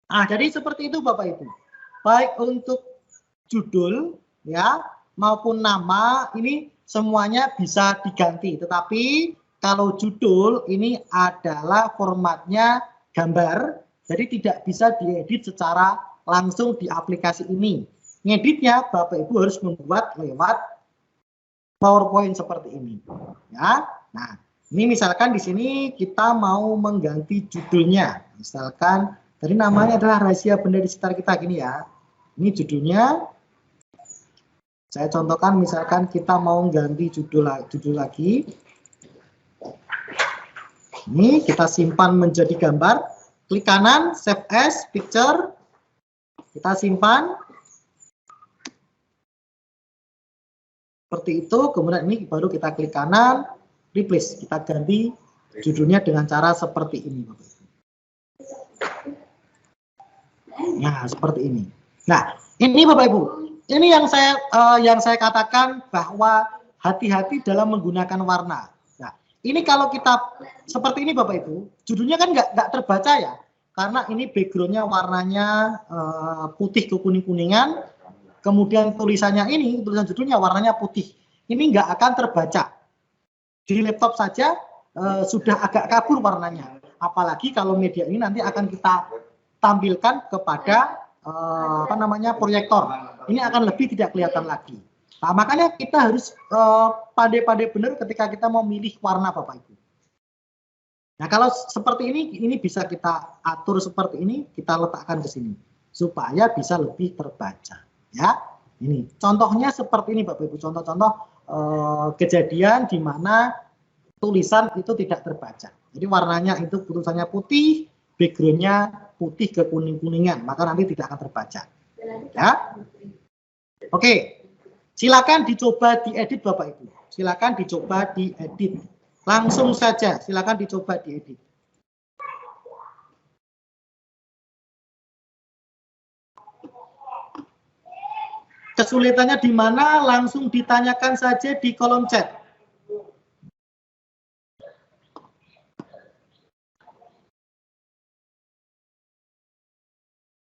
Nah, jadi seperti itu Bapak Ibu. Baik untuk judul ya maupun nama ini semuanya bisa diganti, tetapi kalau judul ini adalah formatnya gambar, jadi tidak bisa diedit secara langsung di aplikasi ini. Ngeditnya Bapak Ibu harus membuat lewat PowerPoint seperti ini. Ya. Nah, ini misalkan di sini kita mau mengganti judulnya. Misalkan tadi namanya adalah rahasia benda di sekitar kita gini ya. Ini judulnya. Saya contohkan misalkan kita mau ganti judul lagi. Ini kita simpan menjadi gambar. Klik kanan, save as, picture. Kita simpan. Seperti itu, kemudian ini baru kita klik kanan, replace. Kita ganti judulnya dengan cara seperti ini. Nah, seperti ini. Nah, ini Bapak Ibu. Ini yang saya katakan bahwa hati-hati dalam menggunakan warna. Nah, ini kalau kita seperti ini Bapak Ibu, judulnya kan nggak terbaca ya, karena ini backgroundnya warnanya putih ke kuning-kuningan, kemudian tulisan judulnya warnanya putih. Ini nggak akan terbaca. Di laptop saja sudah agak kabur warnanya. Apalagi kalau media ini nanti akan kita tampilkan kepada proyektor. Ini akan lebih tidak kelihatan lagi. Nah, makanya kita harus pandai-pandai benar ketika kita mau milih warna Bapak Ibu. Nah, kalau seperti ini bisa kita atur seperti ini, kita letakkan ke sini supaya bisa lebih terbaca. Ya, ini contohnya seperti ini Bapak Ibu. Contoh-contoh kejadian di mana tulisan itu tidak terbaca. Jadi warnanya itu tulisannya putih, backgroundnya putih ke kuning-kuningan, maka nanti tidak akan terbaca. Ya, oke. Silakan dicoba diedit Bapak Ibu. Silakan dicoba diedit. Langsung saja, silakan dicoba diedit. Kesulitannya di mana? Langsung ditanyakan saja di kolom chat.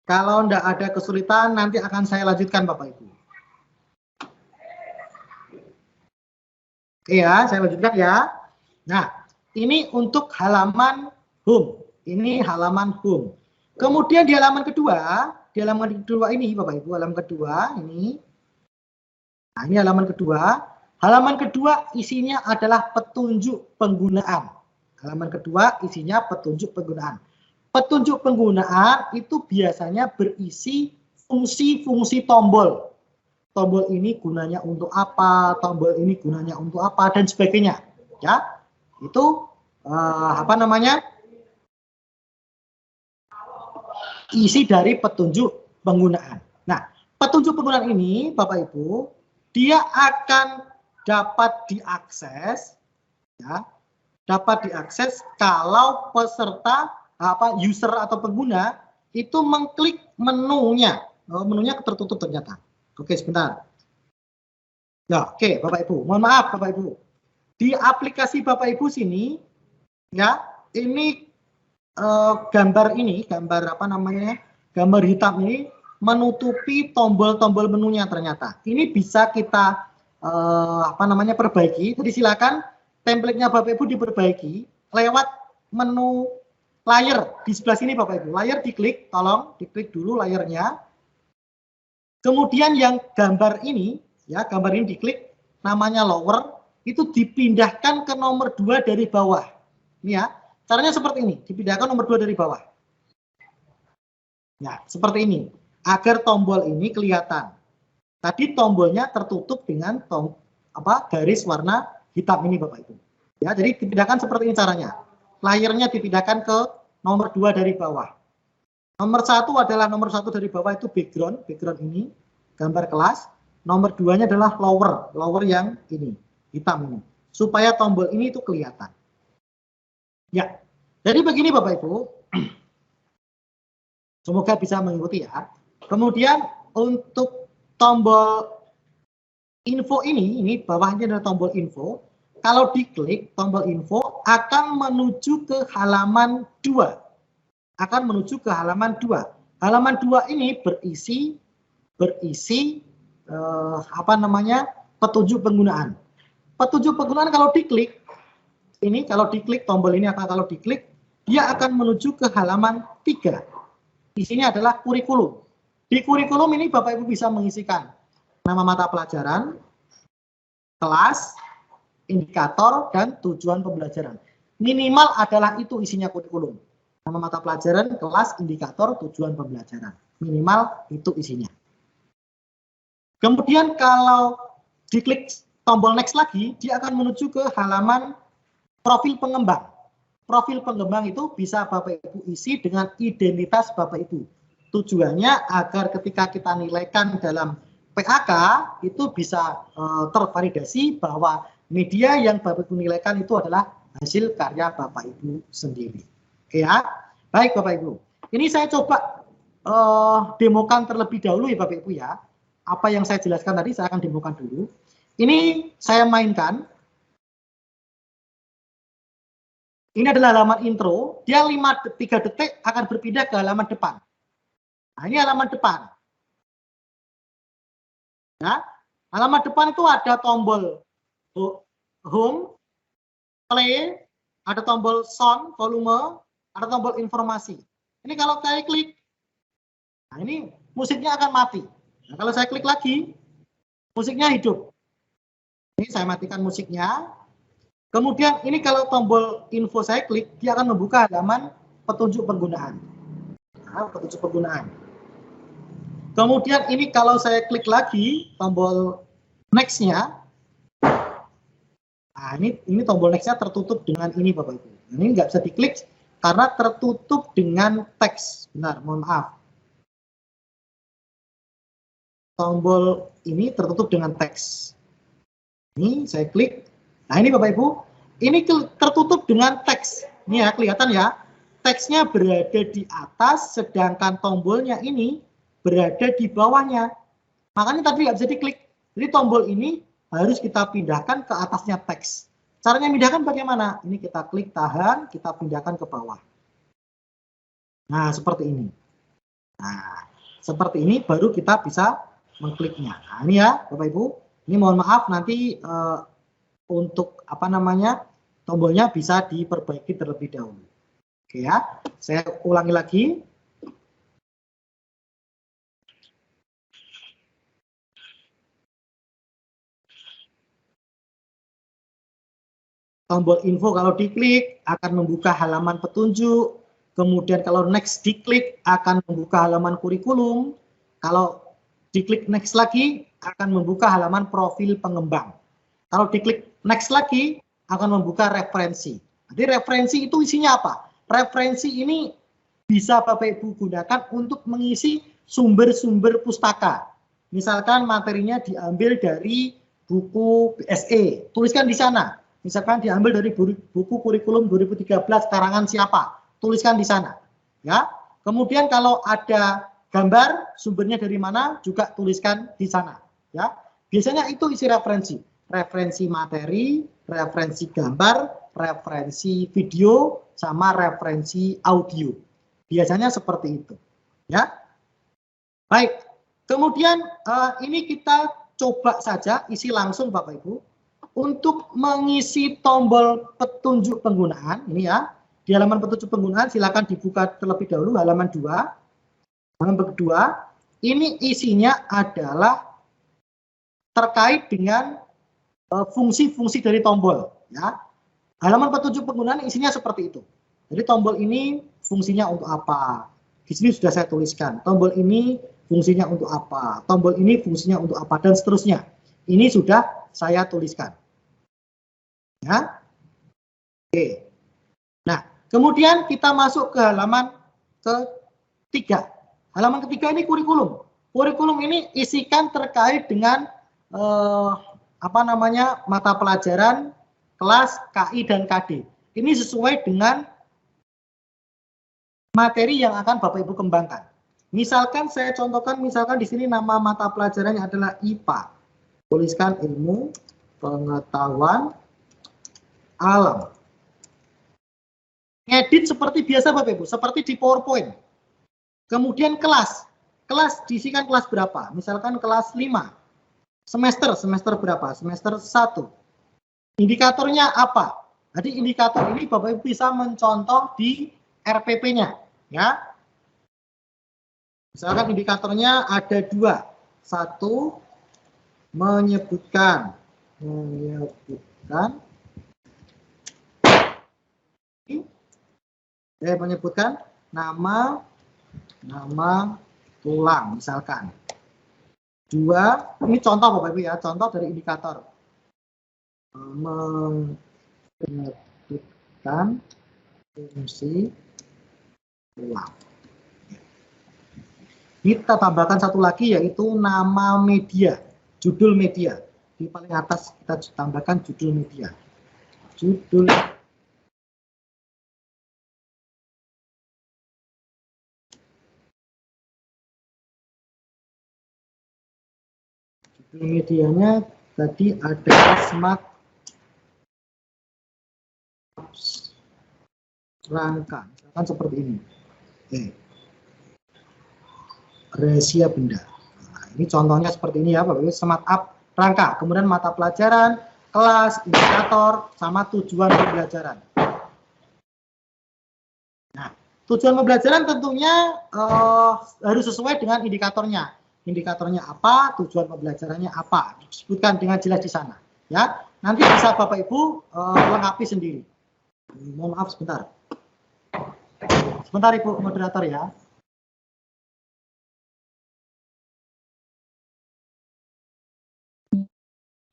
Kalau tidak ada kesulitan, nanti akan saya lanjutkan Bapak Ibu. Oke ya, saya lanjutkan ya. Nah, ini untuk halaman home. Ini halaman home. Kemudian di halaman kedua ini Bapak Ibu, halaman kedua ini. Nah, ini halaman kedua. Halaman kedua isinya adalah petunjuk penggunaan. Halaman kedua isinya petunjuk penggunaan. Petunjuk penggunaan itu biasanya berisi fungsi-fungsi tombol. Tombol ini gunanya untuk apa, tombol ini gunanya untuk apa, dan sebagainya. Ya, itu isi dari petunjuk penggunaan. Nah, petunjuk penggunaan ini, Bapak Ibu, dia akan dapat diakses, ya, dapat diakses kalau peserta user atau pengguna itu mengklik menunya. Menunya tertutup ternyata. Oke, sebentar. Ya, oke, Bapak Ibu. Mohon maaf, Bapak Ibu. Di aplikasi Bapak Ibu sini, ya, ini gambar hitam ini menutupi tombol-tombol menunya ternyata. Ini bisa kita perbaiki. Jadi silakan template-nya Bapak Ibu diperbaiki lewat menu layar di sebelah sini Bapak Ibu. Layar diklik, tolong diklik dulu layarnya. Kemudian yang gambar ini, ya, gambar ini diklik, namanya lower, itu dipindahkan ke nomor 2 dari bawah. Ini ya, caranya seperti ini, dipindahkan nomor 2 dari bawah. Ya, seperti ini, agar tombol ini kelihatan. Tadi tombolnya tertutup dengan garis warna hitam ini Bapak Ibu. Ya, jadi dipindahkan seperti ini caranya. Layarnya dipindahkan ke nomor 2 dari bawah. Nomor 1 adalah nomor 1 dari bawah itu background ini, gambar kelas. Nomor 2-nya adalah lower yang ini, hitam ini. Supaya tombol ini itu kelihatan. Ya, jadi begini Bapak Ibu. Semoga bisa mengikuti ya. Kemudian untuk tombol info ini bawahnya ada tombol info. Kalau diklik tombol info akan menuju ke halaman 2. Akan menuju ke halaman 2. Halaman 2 ini berisi petunjuk penggunaan. Petunjuk penggunaan kalau diklik tombol ini kalau diklik dia akan menuju ke halaman 3. Isinya adalah kurikulum. Di kurikulum ini Bapak Ibu bisa mengisikan nama mata pelajaran, kelas, indikator, dan tujuan pembelajaran. Minimal adalah itu isinya kurikulum. Nama mata pelajaran, kelas, indikator, tujuan pembelajaran. Minimal itu isinya. Kemudian kalau diklik tombol next lagi, dia akan menuju ke halaman profil pengembang. Profil pengembang itu bisa Bapak Ibu isi dengan identitas Bapak Ibu. Tujuannya agar ketika kita nilaikan dalam PAK itu bisa tervalidasi bahwa media yang Bapak Ibu nilaikan itu adalah hasil karya Bapak Ibu sendiri. Oke ya, baik Bapak Ibu. Ini saya coba demokan terlebih dahulu ya Bapak Ibu ya. Apa yang saya jelaskan tadi saya akan demokan dulu. Ini saya mainkan. Ini adalah halaman intro. Dia 3 detik akan berpindah ke halaman depan. Nah, ini halaman depan. Ya, halaman depan itu ada tombol home, play, ada tombol sound, volume, ada tombol informasi. Ini kalau saya klik, nah ini musiknya akan mati. Nah, kalau saya klik lagi, musiknya hidup. Ini saya matikan musiknya. Kemudian ini kalau tombol info saya klik, dia akan membuka halaman petunjuk penggunaan. Nah, petunjuk penggunaan. Kemudian ini kalau saya klik lagi tombol next-nya, nah ini tombol next-nya tertutup dengan ini Bapak Ibu. Ini nggak bisa diklik karena tertutup dengan teks. Benar, mohon maaf. Tombol ini tertutup dengan teks. Ini saya klik. Nah ini Bapak Ibu, ini tertutup dengan teks. Ini ya kelihatan ya, teksnya berada di atas, sedangkan tombolnya ini berada di bawahnya. Makanya tadi nggak bisa diklik. Jadi tombol ini harus kita pindahkan ke atasnya teks. Caranya pindahkan bagaimana? Ini kita klik tahan, kita pindahkan ke bawah. Nah seperti ini. Nah seperti ini baru kita bisa mengkliknya. Nah ini ya Bapak Ibu, ini mohon maaf nanti untuk tombolnya bisa diperbaiki terlebih dahulu. Oke ya, saya ulangi lagi. Tombol info kalau diklik akan membuka halaman petunjuk, kemudian kalau next diklik akan membuka halaman kurikulum, kalau diklik next lagi akan membuka halaman profil pengembang. Kalau diklik next lagi akan membuka referensi. Jadi referensi itu isinya apa? Referensi ini bisa Bapak Ibu gunakan untuk mengisi sumber-sumber pustaka. Misalkan materinya diambil dari buku BSE, tuliskan di sana. Misalkan diambil dari buku kurikulum 2013 karangan siapa, tuliskan di sana. Ya. Kemudian kalau ada gambar, sumbernya dari mana, juga tuliskan di sana. Ya. Biasanya itu isi referensi. Referensi materi, referensi gambar, referensi video, sama referensi audio. Biasanya seperti itu. Ya. Baik. Kemudian ini kita coba saja isi langsung Bapak Ibu. Untuk mengisi tombol petunjuk penggunaan, ini ya, di halaman petunjuk penggunaan silakan dibuka terlebih dahulu halaman 2. Halaman kedua, ini isinya adalah terkait dengan fungsi-fungsi dari tombol. Ya. Halaman petunjuk penggunaan isinya seperti itu. Jadi tombol ini fungsinya untuk apa? Di sini sudah saya tuliskan. Tombol ini fungsinya untuk apa? Tombol ini fungsinya untuk apa? Dan seterusnya. Ini sudah saya tuliskan. Ya. Oke. Nah, kemudian kita masuk ke halaman ketiga. Halaman ketiga ini kurikulum. Kurikulum ini isikan terkait dengan mata pelajaran kelas KI dan KD. Ini sesuai dengan materi yang akan Bapak Ibu kembangkan. Misalkan saya contohkan, misalkan di sini nama mata pelajarannya adalah IPA. Tuliskan ilmu pengetahuan alam. Ngedit seperti biasa Bapak Ibu, seperti di PowerPoint. Kemudian kelas. Kelas diisikan kelas berapa? Misalkan kelas 5. Semester berapa? Semester 1. Indikatornya apa? Jadi indikator ini Bapak Ibu bisa mencontoh di RPP-nya, ya. Misalkan indikatornya ada 2. 1 menyebutkan nama tulang misalkan. 2, ini contoh Bapak Ibu ya, contoh dari indikator. Menyebutkan fungsi tulang. Kita tambahkan satu lagi yaitu nama media, judul media. Di paling atas kita tambahkan judul media. Judul medianya tadi ada smart rangka, misalkan seperti ini. Oke. Rahasia benda. Nah, ini contohnya seperti ini ya, Bapak Ibu, smart up rangka, kemudian mata pelajaran, kelas, indikator, sama tujuan pembelajaran. Nah, tujuan pembelajaran tentunya harus sesuai dengan indikatornya. Indikatornya apa, tujuan pembelajarannya apa, disebutkan dengan jelas di sana. Ya, nanti bisa Bapak Ibu lengkapi sendiri. Mohon maaf sebentar. Sebentar Ibu moderator ya.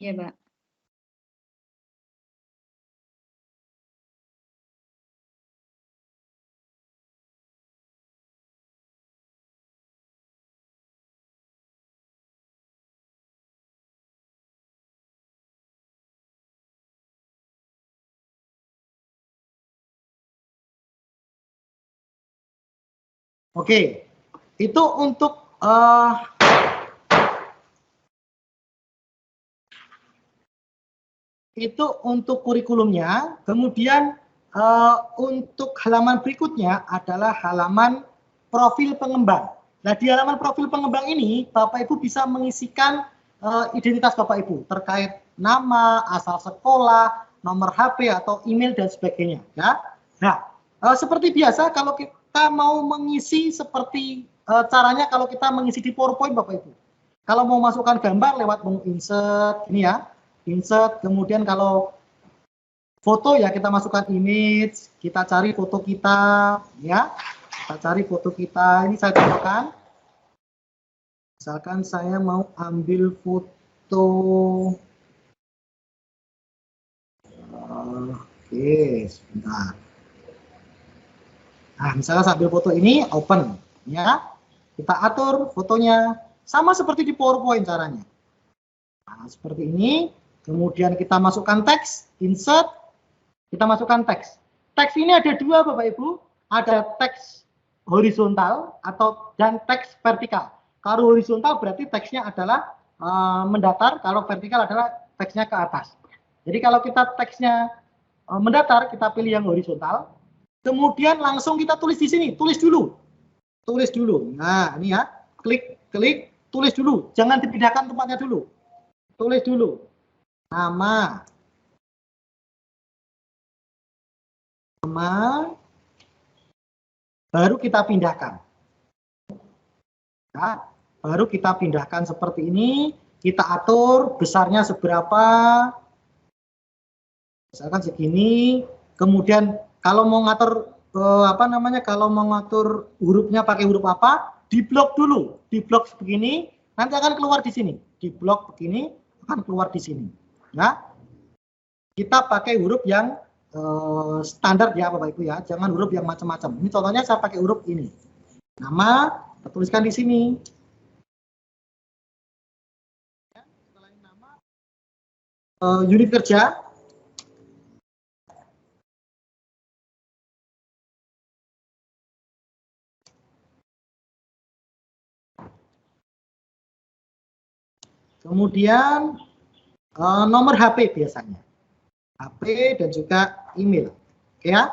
Iya, Pak. Oke, itu untuk kurikulumnya. Kemudian untuk halaman berikutnya adalah halaman profil pengembang. Nah, di halaman profil pengembang ini Bapak Ibu bisa mengisikan identitas Bapak Ibu terkait nama, asal sekolah, nomor HP atau email dan sebagainya. Ya. Nah, seperti biasa kalau kita mau mengisi seperti caranya kalau kita mengisi di PowerPoint Bapak Ibu. Kalau mau masukkan gambar lewat insert ini ya. Insert, kemudian kalau foto ya kita masukkan image, kita cari foto kita ya. Kita cari foto kita. Ini saya contohkan. Misalkan saya mau ambil foto. Oke, sebentar. Nah, misalnya sambil foto ini open ya. Kita atur fotonya sama seperti di PowerPoint caranya. Nah, seperti ini. Kemudian kita masukkan teks, insert, kita masukkan teks. Teks ini ada 2 Bapak Ibu, ada teks horizontal dan teks vertikal. Kalau horizontal berarti teksnya adalah mendatar, kalau vertikal adalah teksnya ke atas. Jadi kalau kita teksnya mendatar, kita pilih yang horizontal, kemudian langsung kita tulis di sini, tulis dulu. Nah, ini ya, klik, tulis dulu, jangan dipindahkan tempatnya dulu. Tulis dulu. Nama, baru kita pindahkan. Ya, baru kita pindahkan seperti ini, kita atur besarnya seberapa, misalkan segini. Kemudian kalau mau ngatur kalau mau ngatur hurufnya pakai huruf apa, diblok dulu, diblok begini, nanti akan keluar di sini, diblok begini akan keluar di sini. Ya, kita pakai huruf yang standar ya Bapak Ibu ya, jangan huruf yang macam-macam. Ini contohnya saya pakai huruf ini. Nama, kita tuliskan di sini. Setelah nama, unit kerja. kemudian nomor HP biasanya, HP dan juga email, ya.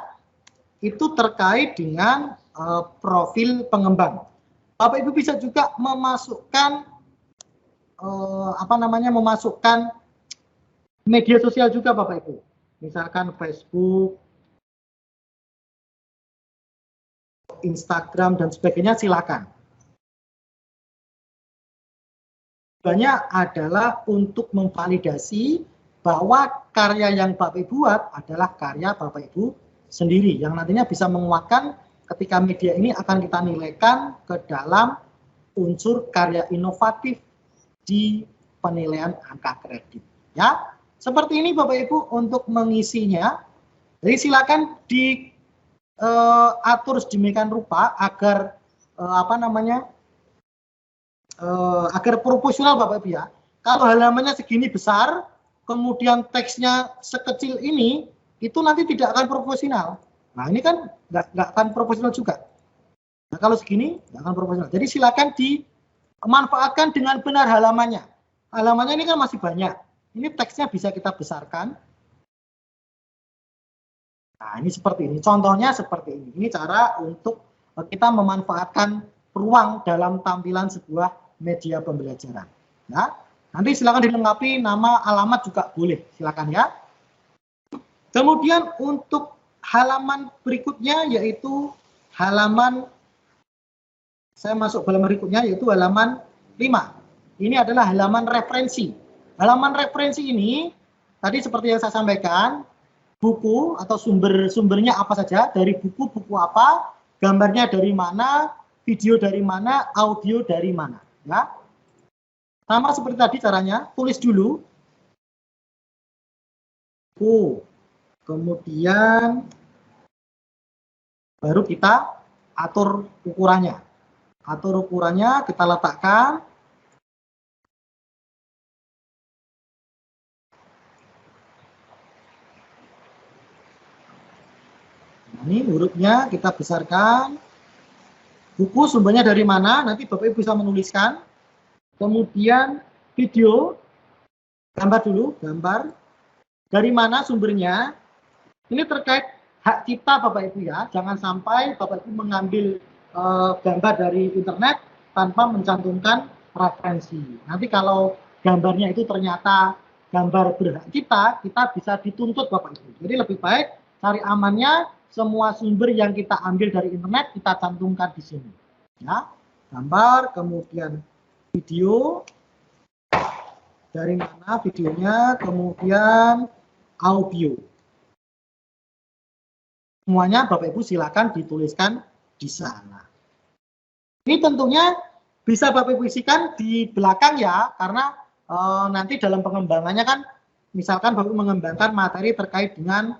Itu terkait dengan profil pengembang. Bapak Ibu bisa juga memasukkan memasukkan media sosial juga Bapak Ibu. Misalkan Facebook, Instagram dan sebagainya, silakan. Tujuannya adalah untuk memvalidasi bahwa karya yang Bapak Ibu buat adalah karya Bapak Ibu sendiri, yang nantinya bisa menguatkan ketika media ini akan kita nilaikan ke dalam unsur karya inovatif di penilaian angka kredit. Ya, seperti ini Bapak Ibu untuk mengisinya. Jadi silakan diatur sedemikian rupa agar agar proporsional Bapak Ibu ya. Kalau halamannya segini besar, kemudian teksnya sekecil ini, itu nanti tidak akan proporsional. Nah ini kan nggak akan proporsional juga. Nah kalau segini nggak akan proporsional. Jadi silakan dimanfaatkan dengan benar halamannya. Halamannya ini kan masih banyak. Ini teksnya bisa kita besarkan. Nah ini seperti ini. Contohnya seperti ini. Ini cara untuk kita memanfaatkan ruang dalam tampilan sebuah media pembelajaran. Ya, nanti silakan dilengkapi nama, alamat juga boleh, silakan ya. Kemudian untuk halaman berikutnya yaitu halaman, saya masuk halaman berikutnya yaitu halaman 5. Ini adalah halaman referensi. Halaman referensi ini tadi seperti yang saya sampaikan, buku atau sumber-sumbernya apa saja, dari buku apa, gambarnya dari mana, video dari mana, audio dari mana. Ya. Sama seperti tadi caranya, tulis dulu. Kemudian baru kita atur ukurannya. Atur ukurannya, kita letakkan. Ini hurufnya kita besarkan. Buku sumbernya dari mana, nanti Bapak Ibu bisa menuliskan. Kemudian video, gambar dulu, gambar. Dari mana sumbernya? Ini terkait hak cipta Bapak Ibu ya. Jangan sampai Bapak Ibu mengambil gambar dari internet tanpa mencantumkan referensi. Nanti kalau gambarnya itu ternyata gambar berhak cipta, kita bisa dituntut Bapak Ibu. Jadi lebih baik cari amannya, semua sumber yang kita ambil dari internet kita cantumkan di sini. Ya, gambar, kemudian video, dari mana videonya, kemudian audio. Semuanya Bapak Ibu silakan dituliskan di sana. Ini tentunya bisa Bapak Ibu isikan di belakang ya, karena nanti dalam pengembangannya kan, misalkan Bapak Ibu mengembangkan materi terkait dengan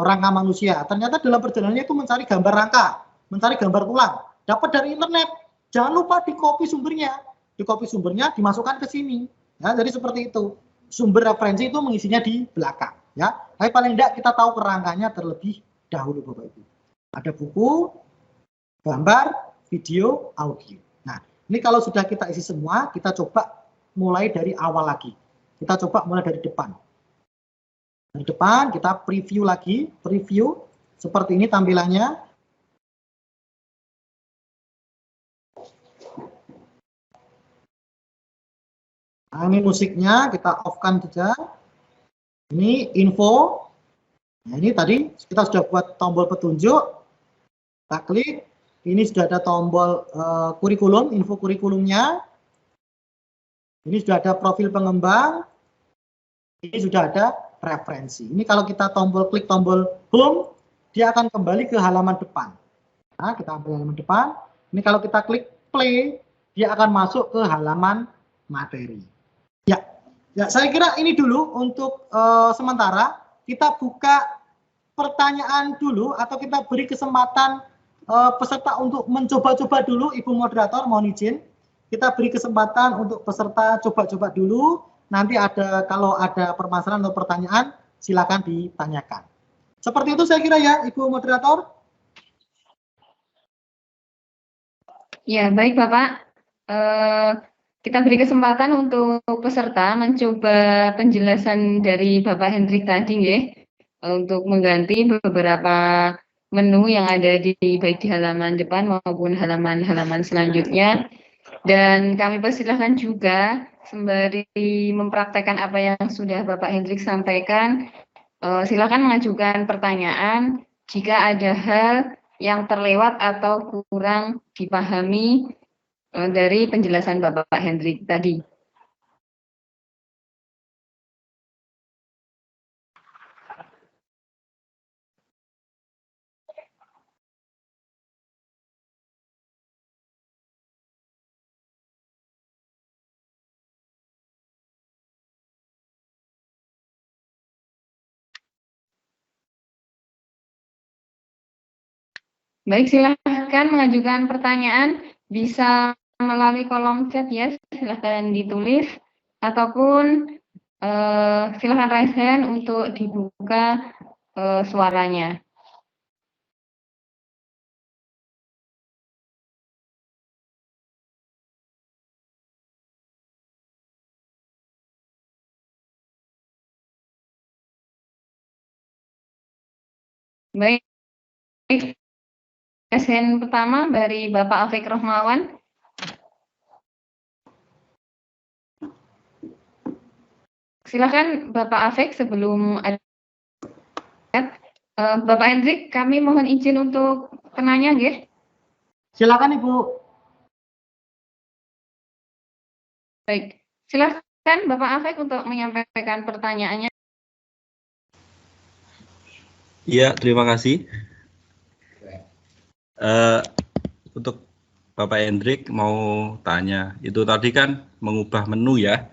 rangka manusia. Ternyata dalam perjalanannya itu mencari gambar rangka, mencari gambar tulang, dapat dari internet. Jangan lupa di copy sumbernya. Di copy sumbernya dimasukkan ke sini. Ya, jadi seperti itu. Sumber referensi itu mengisinya di belakang. Ya, tapi paling tidak kita tahu kerangkanya terlebih dahulu Bapak Ibu. Ada buku, gambar, video, audio. Nah, ini kalau sudah kita isi semua, kita coba mulai dari awal lagi. Kita coba mulai dari depan. Dari depan kita preview lagi, preview seperti ini tampilannya. Nah, ini musiknya kita off-kan saja. Ini info. Nah, ini tadi kita sudah buat tombol petunjuk. Kita klik. Ini sudah ada tombol kurikulum, info kurikulumnya. Ini sudah ada profil pengembang. Ini sudah ada referensi. Ini kalau kita klik tombol home, dia akan kembali ke halaman depan. Nah, kita ambil halaman depan. Ini kalau kita klik play, dia akan masuk ke halaman materi. Ya, saya kira ini dulu untuk sementara. Kita buka pertanyaan dulu atau kita beri kesempatan peserta untuk mencoba-coba dulu. Ibu moderator mohon izin. Kita beri kesempatan untuk peserta coba-coba dulu. Nanti kalau ada permasalahan atau pertanyaan, silakan ditanyakan. Seperti itu saya kira ya, Ibu moderator. Ya, baik Bapak. kita beri kesempatan untuk peserta mencoba penjelasan dari Bapak Hendrik tadi ya, untuk mengganti beberapa menu yang ada di baik di halaman depan maupun halaman-halaman selanjutnya. Dan kami persilahkan juga sembari mempraktekkan apa yang sudah Bapak Hendrik sampaikan, silakan mengajukan pertanyaan jika ada hal yang terlewat atau kurang dipahami dari penjelasan Bapak Hendrik tadi. Baik, silahkan mengajukan pertanyaan, bisa melalui kolom chat ya, silahkan ditulis, ataupun silahkan raise hand untuk dibuka suaranya. Baik, raise hand pertama dari Bapak Afik Rohmawan. Silakan Bapak Afik, sebelum ada Bapak Hendrik, kami mohon izin untuk penanya, nggih. Silakan Ibu. Baik, silakan Bapak Afik untuk menyampaikan pertanyaannya. Iya, terima kasih. Untuk Bapak Hendrik mau tanya, itu tadi kan mengubah menu ya,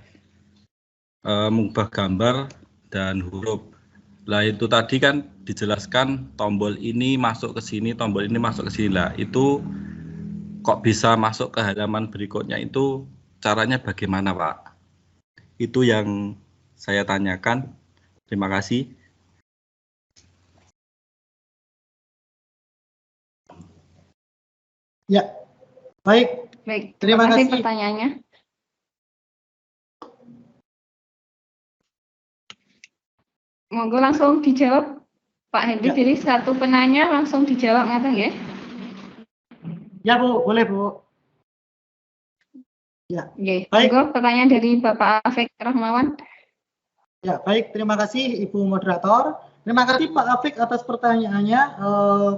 mengubah gambar dan huruf. Lah itu tadi kan dijelaskan tombol ini masuk ke sini, tombol ini masuk ke sini. Lah itu kok bisa masuk ke halaman berikutnya, itu caranya bagaimana Pak? Itu yang saya tanyakan. Terima kasih. Ya, baik. Baik, Terima terima kasih kasih. pertanyaannya. Monggo langsung dijawab Pak Hendrik. Ya. Jadi satu penanya langsung dijawab ngaten nggih? Ya Bu, boleh Bu. Ya. Nggih. Baik. Monggo pertanyaan dari Bapak Afik Rahmawan. Ya, baik. Terima kasih Ibu Moderator. Terima kasih Pak Afik atas pertanyaannya.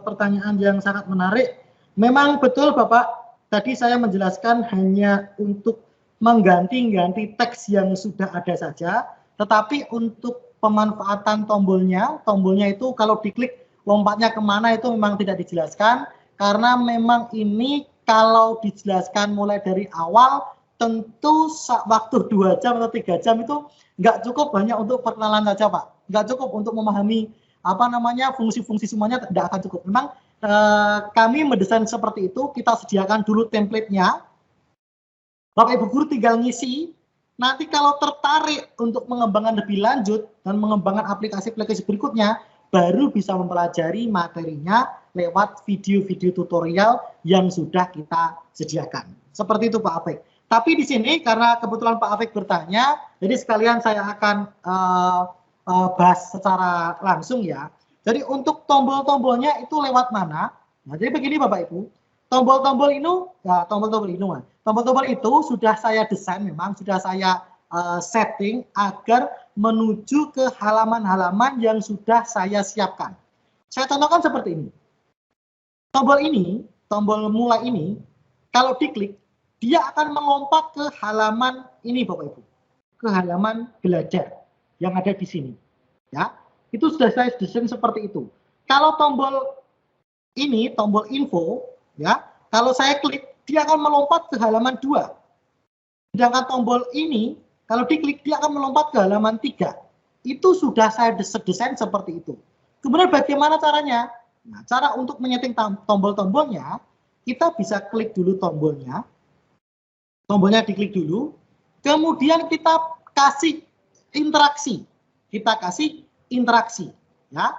Pertanyaan yang sangat menarik. Memang betul Bapak, tadi saya menjelaskan hanya untuk mengganti-ganti teks yang sudah ada saja, tetapi untuk pemanfaatan tombolnya itu kalau diklik lompatnya kemana itu memang tidak dijelaskan, karena memang ini kalau dijelaskan mulai dari awal, tentu waktu 2 jam atau 3 jam itu nggak cukup hanya untuk perkenalan saja Pak, nggak cukup untuk memahami fungsi-fungsi semuanya, tidak akan cukup. Memang kami mendesain seperti itu, kita sediakan dulu template-nya, Bapak Ibu guru tinggal ngisi, nanti kalau tertarik untuk mengembangkan lebih lanjut dan mengembangkan aplikasi-aplikasi berikutnya, baru bisa mempelajari materinya lewat video-video tutorial yang sudah kita sediakan. Seperti itu Pak Afik. Tapi di sini karena kebetulan Pak Afik bertanya, jadi sekalian saya akan bahas secara langsung ya. Jadi untuk tombol-tombolnya itu lewat mana? Nah, jadi begini Bapak Ibu, tombol-tombol itu sudah saya desain, memang sudah saya setting agar menuju ke halaman-halaman yang sudah saya siapkan. Saya contohkan seperti ini. Tombol mulai ini, kalau diklik, dia akan melompat ke halaman ini Bapak Ibu, ke halaman belajar yang ada di sini. Ya, itu sudah saya desain seperti itu. Kalau tombol ini, tombol info, ya, kalau saya klik, dia akan melompat ke halaman 2. Sedangkan tombol ini, kalau diklik, dia akan melompat ke halaman 3. Itu sudah saya desain seperti itu. Kemudian bagaimana caranya? Nah, cara untuk menyeting tombol-tombolnya, kita bisa klik dulu tombolnya. Tombolnya diklik dulu. Kemudian kita kasih interaksi. Kita kasih interaksi. Ya.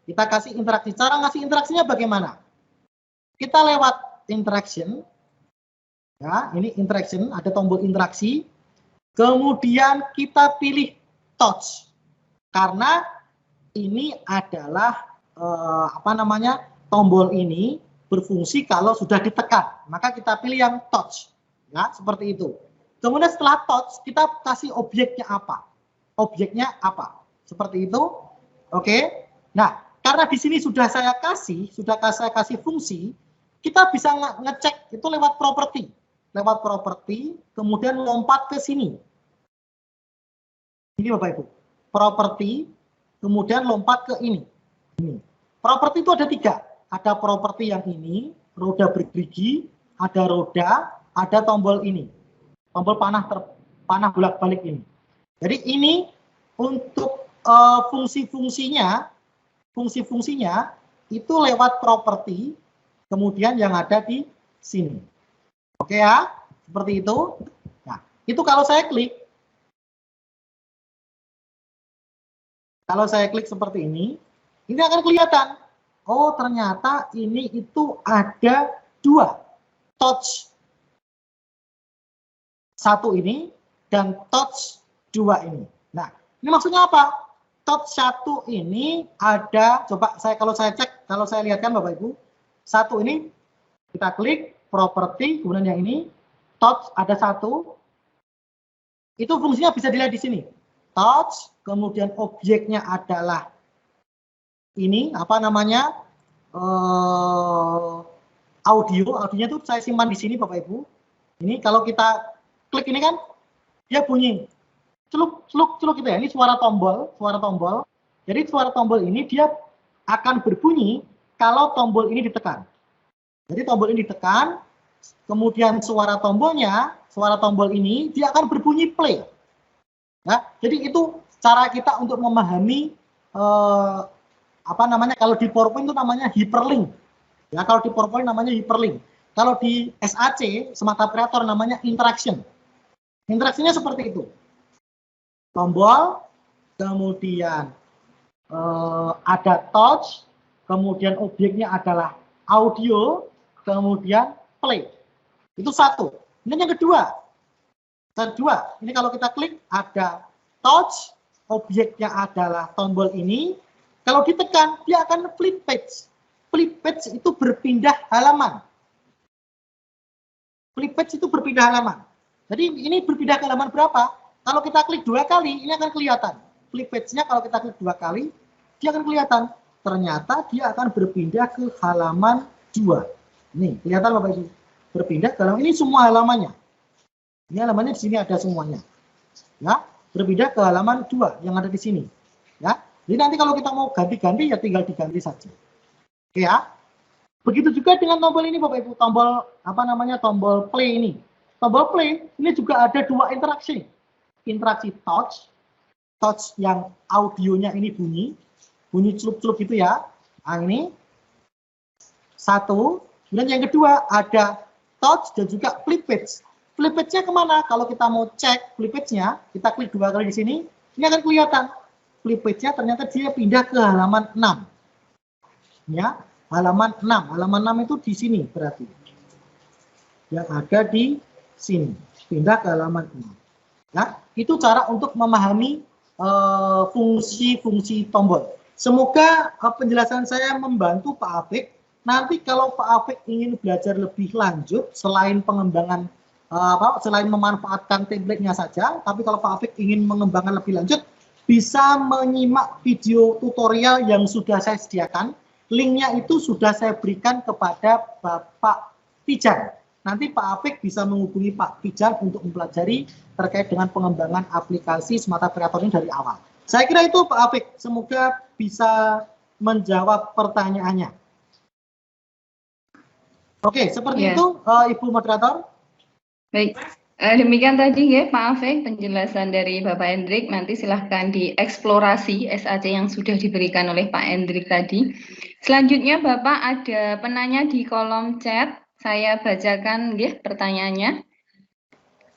Kita kasih interaksi. Cara ngasih interaksinya bagaimana? Kita lewat interaction, Ya, ini interaction, ada tombol interaksi. Kemudian kita pilih touch. Karena ini adalah tombol ini berfungsi kalau sudah ditekan. Maka kita pilih yang touch. Ya, seperti itu. Kemudian setelah touch, kita kasih objeknya apa? Objeknya apa? Seperti itu. Oke. Nah, karena di sini sudah saya kasih fungsi, kita bisa ngecek itu lewat properti. Lewat properti, kemudian lompat ke sini. Ini Bapak Ibu. Properti, kemudian lompat ke ini. Properti itu ada 3. Ada properti yang ini, roda bergerigi, ada roda, ada tombol ini. Tombol panah bolak-balik ini. Jadi ini untuk fungsi-fungsinya itu lewat properti, kemudian yang ada di sini. Oke ya, seperti itu. Nah, itu kalau saya klik seperti ini akan kelihatan. Oh, ternyata ini itu ada 2 touch. 1 ini dan touch 2 ini. Nah, ini maksudnya apa? Touch 1 ini ada, kalau saya lihatkan Bapak Ibu, 1 ini kita klik properti, kemudian yang ini touch ada 1. Itu fungsinya bisa dilihat di sini. Touch, kemudian objeknya adalah ini audionya itu saya simpan di sini Bapak Ibu. Ini kalau kita klik ini kan dia bunyi celuk gitu ya. Ini suara tombol. Jadi suara tombol ini dia akan berbunyi kalau tombol ini ditekan. Jadi tombol ini ditekan, kemudian suara tombol ini dia akan berbunyi play. Nah, jadi itu cara kita untuk memahami kalau di PowerPoint itu namanya hyperlink. Ya, kalau di PowerPoint namanya hyperlink. Kalau di SAC, Smart Operator namanya interaction. Interaksinya seperti itu. Tombol, kemudian ada touch, kemudian objeknya adalah audio, kemudian play. Itu 1. Ini yang kedua. Ini kalau kita klik ada touch, objeknya adalah tombol ini. Kalau ditekan, dia akan flip page. Flip page itu berpindah halaman. Jadi ini berpindah ke halaman berapa? Kalau kita klik 2 kali, ini akan kelihatan. Flip page-nya kalau kita klik 2 kali, dia akan kelihatan. Ternyata dia akan berpindah ke halaman 2. Nih, kelihatan Bapak Ibu. Berpindah ke halaman, ini semua halamannya. Ini halamannya di sini ada semuanya. Ya, berpindah ke halaman 2 yang ada di sini. Ya. Jadi nanti kalau kita mau ganti-ganti ya tinggal diganti saja. Oke ya. Begitu juga dengan tombol ini Bapak Ibu, tombol play ini. Tombol play ini juga ada 2 interaksi. Interaksi touch yang audionya ini bunyi celup-celup gitu ya. Nah, ini 1. Kemudian yang kedua ada touch dan juga flip page. Flip page-nya kemana? Kalau kita mau cek flip page-nya, kita klik 2 kali di sini, ini akan kelihatan. Flip page-nya ternyata dia pindah ke halaman 6. Ya, halaman 6. Halaman 6 itu di sini berarti. Yang ada di sini. Pindah ke halaman 6. Ya, itu cara untuk memahami fungsi-fungsi tombol. Semoga penjelasan saya membantu Pak Afik. Nanti kalau Pak Afik ingin belajar lebih lanjut, selain pengembangan selain memanfaatkan template-nya saja, tapi kalau Pak Afik ingin mengembangkan lebih lanjut, bisa menyimak video tutorial yang sudah saya sediakan. Linknya itu sudah saya berikan kepada Bapak Pijan. Nanti Pak Afik bisa menghubungi Pak Pijan untuk mempelajari terkait dengan pengembangan aplikasi Smart Operator ini dari awal. Saya kira itu Pak Afik, semoga bisa menjawab pertanyaannya. Oke, seperti itu Ibu Moderator. Baik, demikian tadi ya Pak Afik penjelasan dari Bapak Hendrik. Nanti silahkan dieksplorasi SAC yang sudah diberikan oleh Pak Hendrik tadi. Selanjutnya Bapak ada penanya di kolom chat. Saya bacakan ya pertanyaannya.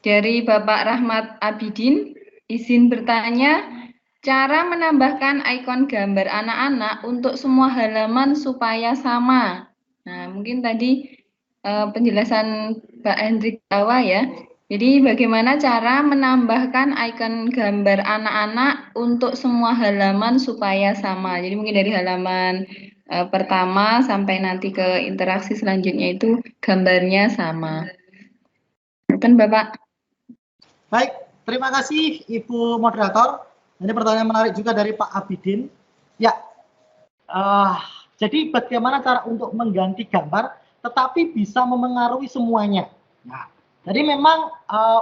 Dari Bapak Rahmat Abidin, izin bertanya, cara menambahkan ikon gambar anak-anak untuk semua halaman supaya sama. Nah, mungkin tadi penjelasan Pak Hendrik Tawa ya. Jadi bagaimana cara menambahkan icon gambar anak-anak untuk semua halaman supaya sama. Jadi mungkin dari halaman pertama sampai nanti ke interaksi selanjutnya itu gambarnya sama. Kan Bapak? Baik, terima kasih Ibu Moderator. Ini pertanyaan menarik juga dari Pak Abidin. Ya, jadi bagaimana cara untuk mengganti gambar tetapi bisa memengaruhi semuanya. Nah, jadi memang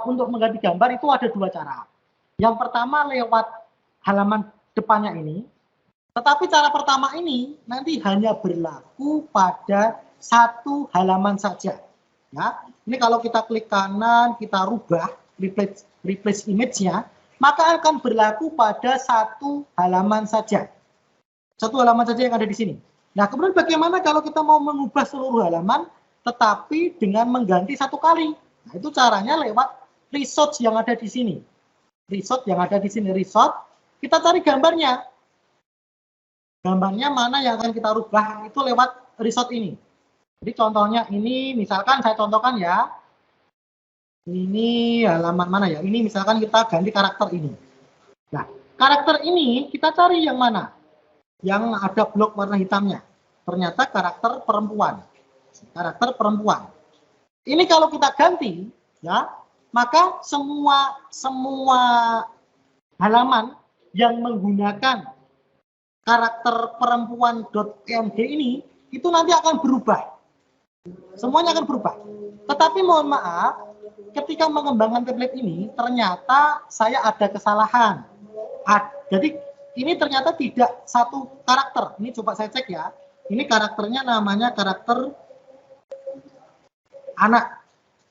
untuk mengganti gambar itu ada dua cara. Yang pertama lewat halaman depannya ini, tetapi cara pertama ini nanti hanya berlaku pada satu halaman saja. Ya, ini kalau kita klik kanan, kita rubah replace image-nya, maka akan berlaku pada satu halaman saja. Satu halaman saja yang ada di sini. Nah, kemudian bagaimana kalau kita mau mengubah seluruh halaman, tetapi dengan mengganti satu kali? Nah, itu caranya lewat resort yang ada di sini. Resort yang ada di sini, resort. Kita cari gambarnya. Gambarnya mana yang akan kita rubah, itu lewat resort ini. Jadi contohnya ini, misalkan saya contohkan ya. Ini halaman mana ya? Ini misalkan kita ganti karakter ini. Nah, karakter ini kita cari yang mana? Yang ada blok warna hitamnya. Ternyata karakter perempuan. Karakter perempuan. Ini kalau kita ganti, ya, maka semua halaman yang menggunakan karakter perempuan.png ini, itu nanti akan berubah. Semuanya akan berubah. Tetapi mohon maaf, ketika mengembangkan template ini, ternyata saya ada kesalahan. Jadi, ini ternyata tidak satu karakter. Ini coba saya cek ya. Ini karakternya namanya karakter anak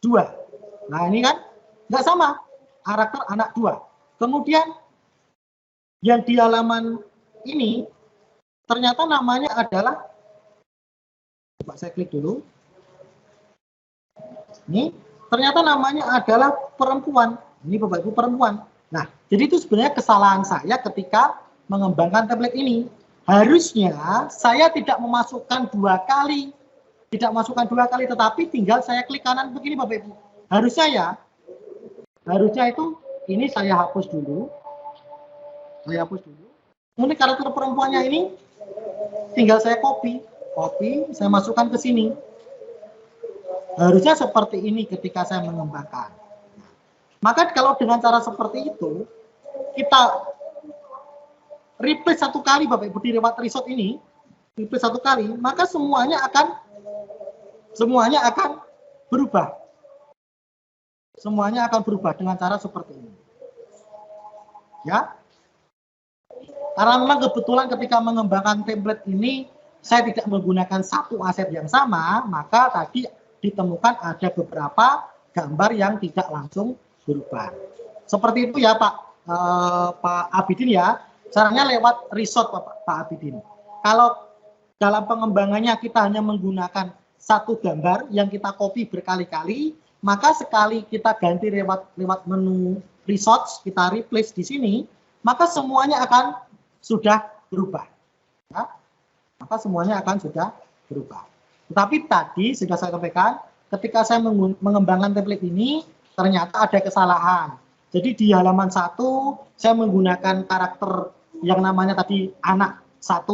2. Nah ini kan nggak sama. Karakter anak 2. Kemudian yang di halaman ini ternyata namanya adalah, coba saya klik dulu. Ini ternyata namanya adalah perempuan. Ini Bapak Ibu perempuan. Nah, jadi itu sebenarnya kesalahan saya ketika mengembangkan template ini. Harusnya saya tidak memasukkan dua kali, tetapi tinggal saya klik kanan begini Bapak Ibu. Harusnya itu ini saya hapus dulu. Kemudian karakter perempuannya ini tinggal saya copy, saya masukkan ke sini. Harusnya seperti ini ketika saya mengembangkan. Maka kalau dengan cara seperti itu, kita replace satu kali Bapak Ibu di lewat resort ini, replace satu kali, maka semuanya akan berubah. Semuanya akan berubah dengan cara seperti ini. Ya. Karena memang kebetulan ketika mengembangkan template ini, saya tidak menggunakan satu aset yang sama, maka tadi ditemukan ada beberapa gambar yang tidak langsung berubah. Seperti itu ya Pak Abidin ya. Caranya lewat resort Pak Abidin. Kalau dalam pengembangannya kita hanya menggunakan satu gambar yang kita copy berkali-kali, maka sekali kita ganti lewat menu resort, kita replace di sini, maka semuanya akan sudah berubah. Ya? Maka semuanya akan sudah berubah. Tetapi tadi sudah saya sampaikan, ketika saya mengembangkan template ini, ternyata ada kesalahan. Jadi di halaman 1, saya menggunakan karakter yang namanya tadi anak 1,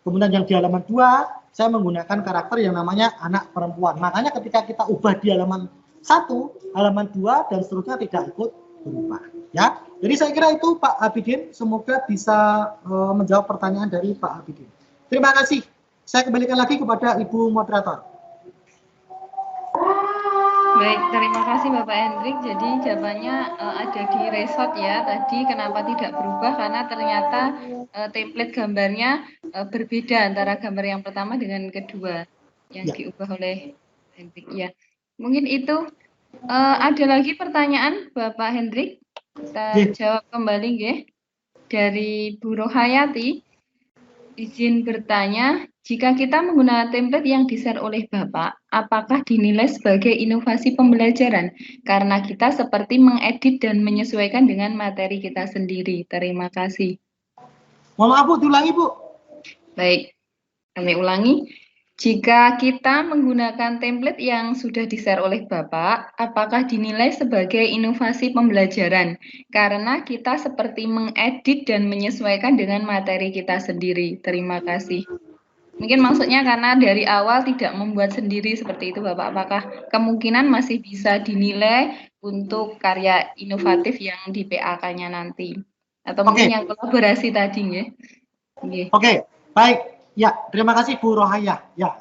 kemudian yang di halaman 2, saya menggunakan karakter yang namanya anak perempuan. Makanya ketika kita ubah di halaman 1, halaman 2, dan seterusnya tidak ikut berubah. Ya, jadi saya kira itu Pak Abidin, semoga bisa menjawab pertanyaan dari Pak Abidin. Terima kasih. Saya kembalikan lagi kepada Ibu Moderator. Baik, terima kasih Bapak Hendrik. Jadi jawabannya ada di resort ya. Tadi kenapa tidak berubah? Karena ternyata template gambarnya berbeda antara gambar yang pertama dengan kedua yang diubah oleh Hendrik. Ya, mungkin itu. Ada lagi pertanyaan Bapak Hendrik? Kita jawab kembali ya. Dari Bu Rohayati, izin bertanya, jika kita menggunakan template yang di-share oleh Bapak, apakah dinilai sebagai inovasi pembelajaran? Karena kita seperti mengedit dan menyesuaikan dengan materi kita sendiri. Terima kasih. Mohon maaf Bu, diulangi Bu. Baik, kami ulangi. Jika kita menggunakan template yang sudah di-share oleh Bapak, apakah dinilai sebagai inovasi pembelajaran? Karena kita seperti mengedit dan menyesuaikan dengan materi kita sendiri. Terima kasih. Mungkin maksudnya karena dari awal tidak membuat sendiri seperti itu, Bapak. Apakah kemungkinan masih bisa dinilai untuk karya inovatif yang di PAK-nya nanti? Atau mungkin yang kolaborasi tadi, ya? Oke, baik. Ya, terima kasih Bu Rohaya. Ya,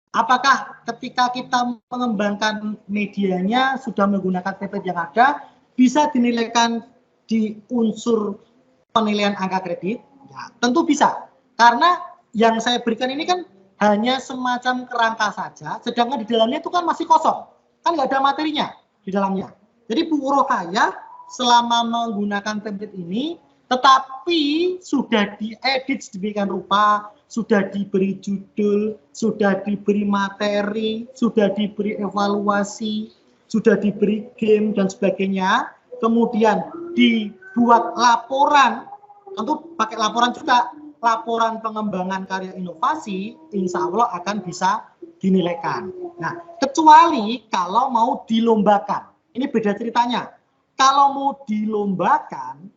apakah ketika kita mengembangkan medianya sudah menggunakan template yang ada, bisa dinilaikan di unsur penilaian angka kredit? Ya, tentu bisa. Karena yang saya berikan ini kan hanya semacam kerangka saja, sedangkan di dalamnya itu kan masih kosong. Kan nggak ada materinya di dalamnya. Jadi Bu Rohaya selama menggunakan template ini, tetapi sudah diedit sedemikian rupa, sudah diberi judul, sudah diberi materi, sudah diberi evaluasi, sudah diberi game dan sebagainya, kemudian dibuat laporan, tentu pakai laporan juga, laporan pengembangan karya inovasi, insya Allah akan bisa dinilaikan. Nah, kecuali kalau mau dilombakan, ini beda ceritanya. Kalau mau dilombakan,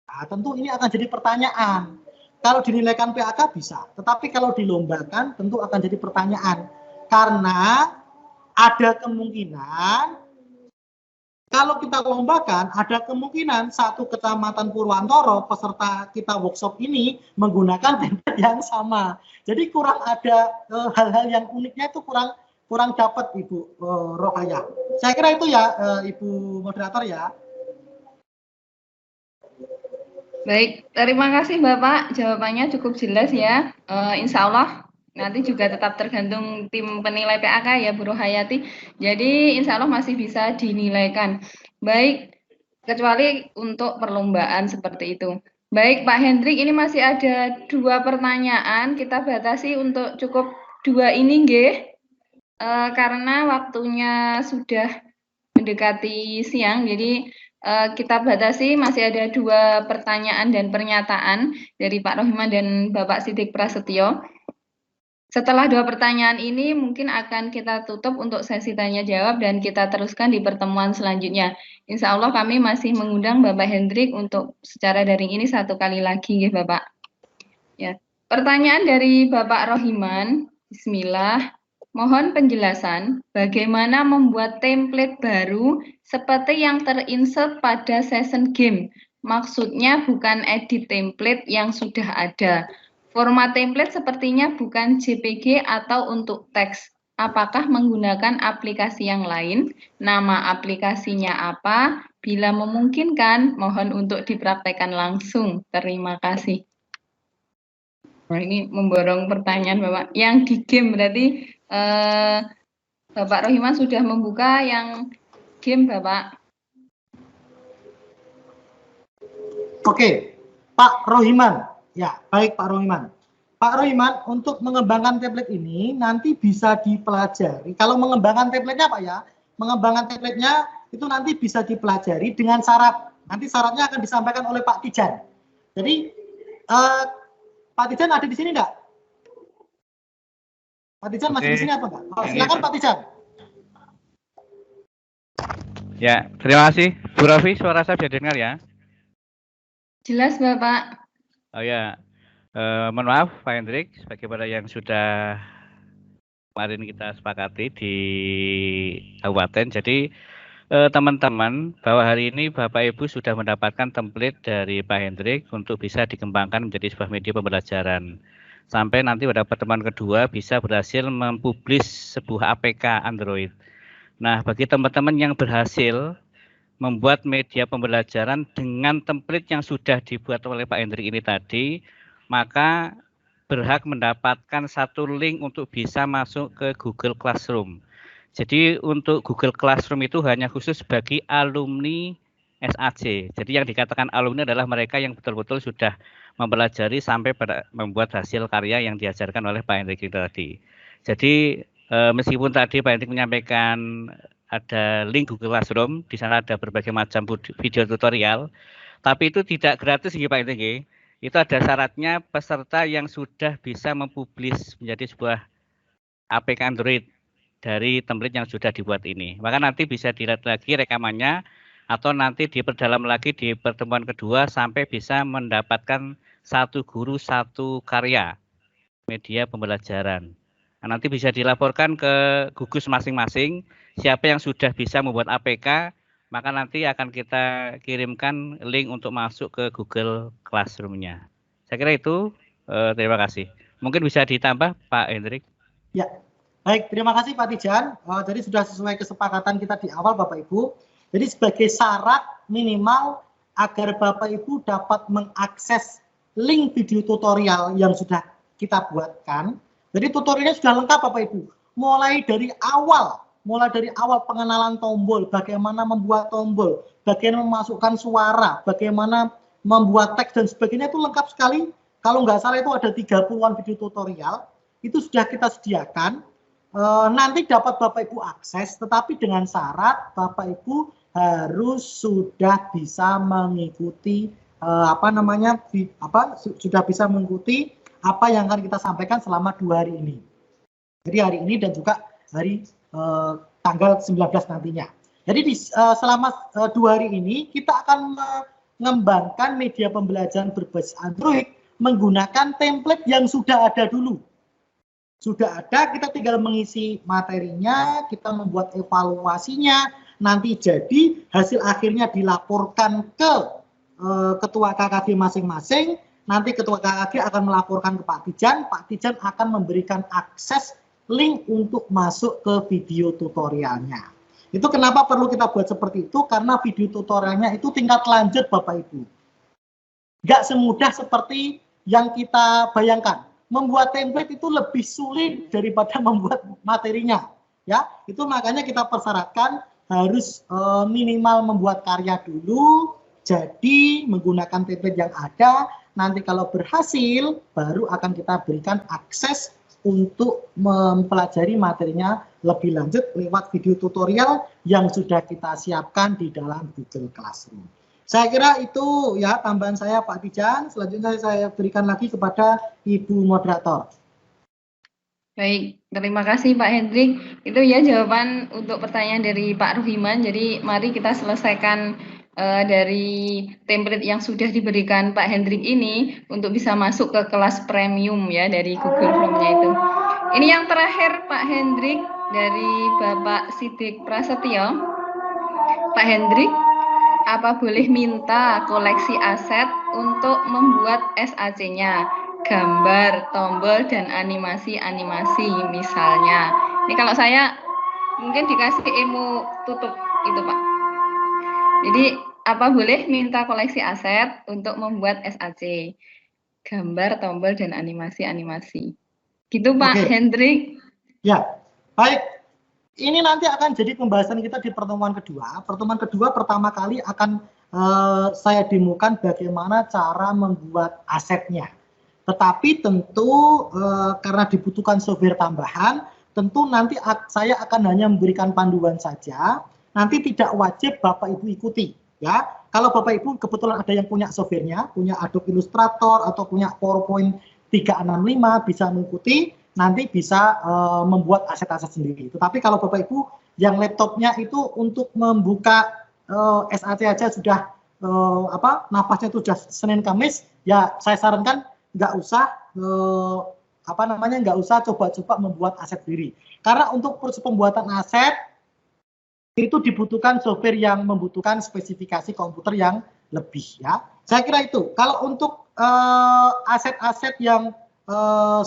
nah, tentu ini akan jadi pertanyaan. Kalau dinilaikan PAK bisa, tetapi kalau dilombakan tentu akan jadi pertanyaan. Karena ada kemungkinan, kalau kita lombakan, ada kemungkinan satu kecamatan Purwantoro peserta kita workshop ini menggunakan template yang sama. Jadi kurang ada hal-hal yang uniknya, itu kurang dapat Ibu Rohaya. Saya kira itu ya Ibu moderator ya. Baik, terima kasih Bapak. Jawabannya cukup jelas ya. Insya Allah nanti juga tetap tergantung tim penilai PAK ya Bu Rohayati. Jadi insya Allah masih bisa dinilaikan. Baik, kecuali untuk perlombaan seperti itu. Baik Pak Hendrik, ini masih ada 2 pertanyaan. Kita batasi untuk cukup 2 ini nggih. Karena waktunya sudah mendekati siang, jadi kita batasi, masih ada 2 pertanyaan dan pernyataan dari Pak Rohiman dan Bapak Siddiq Prasetyo. Setelah 2 pertanyaan ini mungkin akan kita tutup untuk sesi tanya jawab dan kita teruskan di pertemuan selanjutnya. Insya Allah kami masih mengundang Bapak Hendrik untuk secara daring ini 1 kali lagi ya Bapak. Ya. Pertanyaan dari Bapak Rohiman, Bismillah. Mohon penjelasan bagaimana membuat template baru seperti yang terinsert pada session game. Maksudnya bukan edit template yang sudah ada. Format template sepertinya bukan JPG atau untuk teks. Apakah menggunakan aplikasi yang lain? Nama aplikasinya apa? Bila memungkinkan, mohon untuk dipraktekkan langsung. Terima kasih. Nah, ini memborong pertanyaan Bapak. Yang di game berarti Bapak Rohiman sudah membuka yang game Bapak. Oke, Pak Rohiman. Ya, baik Pak Rohiman. Pak Rohiman, untuk mengembangkan template ini nanti bisa dipelajari. Kalau mengembangkan template-nya Pak ya, mengembangkan template-nya itu nanti bisa dipelajari dengan syarat. Nanti syaratnya akan disampaikan oleh Pak Tijan. Jadi, Pak Tijan ada di sini enggak? Pak Tijan masih di sini apa enggak? Oh, silakan Pak Tijan. Ya, terima kasih. Bu Rafi, suara saya bisa dengar ya? Jelas Bapak. Oh ya, mohon maaf Pak Hendrik, sebagaimana yang sudah kemarin kita sepakati di kabupaten. Jadi teman-teman, bahwa hari ini Bapak Ibu sudah mendapatkan template dari Pak Hendrik untuk bisa dikembangkan menjadi sebuah media pembelajaran. Sampai nanti pada pertemuan kedua bisa berhasil mempublish sebuah APK Android. Nah, bagi teman-teman yang berhasil membuat media pembelajaran dengan template yang sudah dibuat oleh Pak Hendrik ini tadi, maka berhak mendapatkan 1 link untuk bisa masuk ke Google Classroom. Jadi untuk Google Classroom itu hanya khusus bagi alumni SAC. Jadi yang dikatakan alumni adalah mereka yang betul-betul sudah mempelajari sampai pada membuat hasil karya yang diajarkan oleh Pak Hendrik tadi. Jadi meskipun tadi Pak Hendrik menyampaikan ada link Google Classroom, di sana ada berbagai macam video tutorial, tapi itu tidak gratis Pak Hendrik. Itu ada syaratnya peserta yang sudah bisa mempublish menjadi sebuah APK Android dari template yang sudah dibuat ini. Maka nanti bisa dilihat lagi rekamannya atau nanti diperdalam lagi di pertemuan kedua sampai bisa mendapatkan satu guru satu karya media pembelajaran. Nah, nanti bisa dilaporkan ke gugus masing-masing siapa yang sudah bisa membuat APK, maka nanti akan kita kirimkan link untuk masuk ke Google Classroom-nya. Saya kira itu, terima kasih. Mungkin bisa ditambah Pak Hendrik. Ya, baik, terima kasih Pak Tijan. Jadi sudah sesuai kesepakatan kita di awal Bapak Ibu. Jadi sebagai syarat minimal agar Bapak Ibu dapat mengakses link video tutorial yang sudah kita buatkan. Jadi tutorialnya sudah lengkap Bapak Ibu. Mulai dari awal pengenalan tombol, bagaimana membuat tombol, bagaimana memasukkan suara, bagaimana membuat teks dan sebagainya itu lengkap sekali. Kalau nggak salah itu ada 30-an video tutorial. Itu sudah kita sediakan, nanti dapat Bapak Ibu akses, tetapi dengan syarat Bapak Ibu harus sudah bisa mengikuti sudah bisa mengikuti apa yang akan kita sampaikan selama 2 hari ini. Jadi hari ini dan juga hari tanggal 19 nantinya. Jadi selama 2 hari ini kita akan mengembangkan media pembelajaran berbasis Android menggunakan template yang sudah ada dulu. Sudah ada, kita tinggal mengisi materinya, kita membuat evaluasinya, nanti jadi hasil akhirnya dilaporkan ke ketua KKG masing-masing, nanti ketua KKG akan melaporkan ke Pak Tijan akan memberikan akses link untuk masuk ke video tutorialnya. Itu kenapa perlu kita buat seperti itu, karena video tutorialnya itu tingkat lanjut Bapak Ibu. Nggak semudah seperti yang kita bayangkan. Membuat template itu lebih sulit daripada membuat materinya, ya. Itu makanya kita persyaratkan harus minimal membuat karya dulu, jadi menggunakan template yang ada. Nanti kalau berhasil, baru akan kita berikan akses untuk mempelajari materinya lebih lanjut lewat video tutorial yang sudah kita siapkan di dalam Google Classroom. Saya kira itu ya tambahan saya Pak Tijan. Selanjutnya saya berikan lagi kepada Ibu Moderator. Baik, terima kasih Pak Hendrik. Itu ya jawaban untuk pertanyaan dari Pak Ruhiman. Jadi mari kita selesaikan dari template yang sudah diberikan Pak Hendrik ini untuk bisa masuk ke kelas premium ya dari Google Form-nya itu. Ini yang terakhir Pak Hendrik dari Bapak Sidik Prasetyo. Pak Hendrik, apa boleh minta koleksi aset untuk membuat SAC-nya, gambar, tombol, dan animasi-animasi misalnya. Ini kalau saya mungkin dikasih ilmu tutup itu Pak. Jadi apa boleh minta koleksi aset untuk membuat SAC, gambar, tombol, dan animasi-animasi. Gitu Pak Hendrik. Ya, baik. Ini nanti akan jadi pembahasan kita di pertemuan kedua. Pertemuan kedua pertama kali akan saya demokan bagaimana cara membuat asetnya. Tetapi tentu karena dibutuhkan software tambahan, tentu nanti saya akan hanya memberikan panduan saja. Nanti tidak wajib Bapak Ibu ikuti. Ya, kalau Bapak Ibu kebetulan ada yang punya softwarenya, punya Adobe Illustrator atau punya PowerPoint 365 bisa mengikuti. Nanti bisa membuat aset-aset sendiri. Tetapi kalau Bapak Ibu yang laptopnya itu untuk membuka SAC aja sudah napasnya itu sudah Senin Kamis, ya saya sarankan nggak usah nggak usah coba-coba membuat aset sendiri. Karena untuk proses pembuatan aset itu dibutuhkan software yang membutuhkan spesifikasi komputer yang lebih ya. Saya kira itu. Kalau untuk aset-aset yang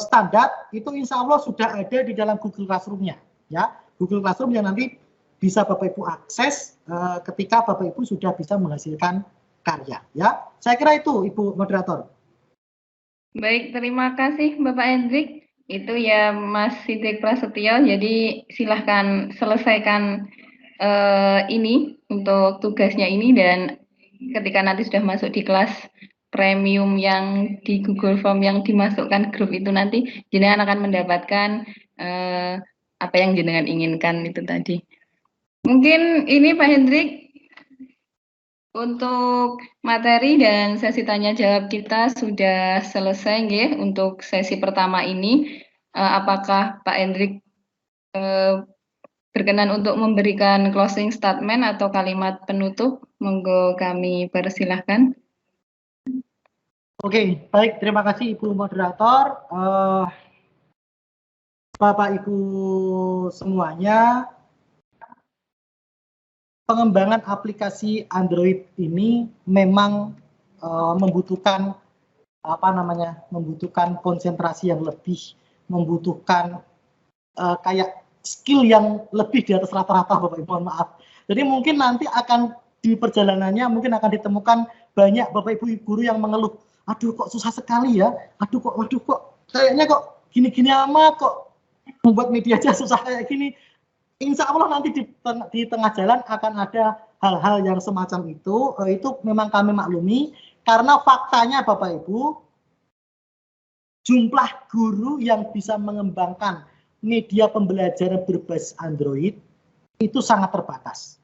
standar itu insya Allah sudah ada di dalam Google Classroom-nya ya, Google Classroom yang nanti bisa Bapak Ibu akses ketika Bapak Ibu sudah bisa menghasilkan karya ya. Saya kira itu Ibu Moderator. Baik, terima kasih Bapak Hendrik. Itu ya Mas Sidik Prasetyo. Jadi silahkan selesaikan ini untuk tugasnya ini, dan ketika nanti sudah masuk di kelas premium yang di Google Form yang dimasukkan grup itu, nanti jenengan akan mendapatkan apa yang jenengan inginkan itu tadi. Mungkin ini Pak Hendrik untuk materi dan sesi tanya jawab kita sudah selesai nggih untuk sesi pertama ini. Apakah Pak Hendrik berkenan untuk memberikan closing statement atau kalimat penutup. Monggo kami persilahkan. Oke, baik. Terima kasih Ibu Moderator. Bapak Ibu semuanya, pengembangan aplikasi Android ini memang membutuhkan membutuhkan konsentrasi yang lebih, membutuhkan kayak skill yang lebih di atas rata-rata, Bapak Ibu, mohon maaf. Jadi mungkin nanti akan di perjalanannya mungkin akan ditemukan banyak Bapak Ibu guru yang mengeluh, aduh kok susah sekali ya, waduh kok kayaknya kok gini-gini amat, kok membuat media aja susah kayak gini. Insya Allah nanti di tengah jalan akan ada hal-hal yang semacam itu memang kami maklumi, karena faktanya Bapak Ibu, jumlah guru yang bisa mengembangkan media pembelajaran berbasis Android itu sangat terbatas.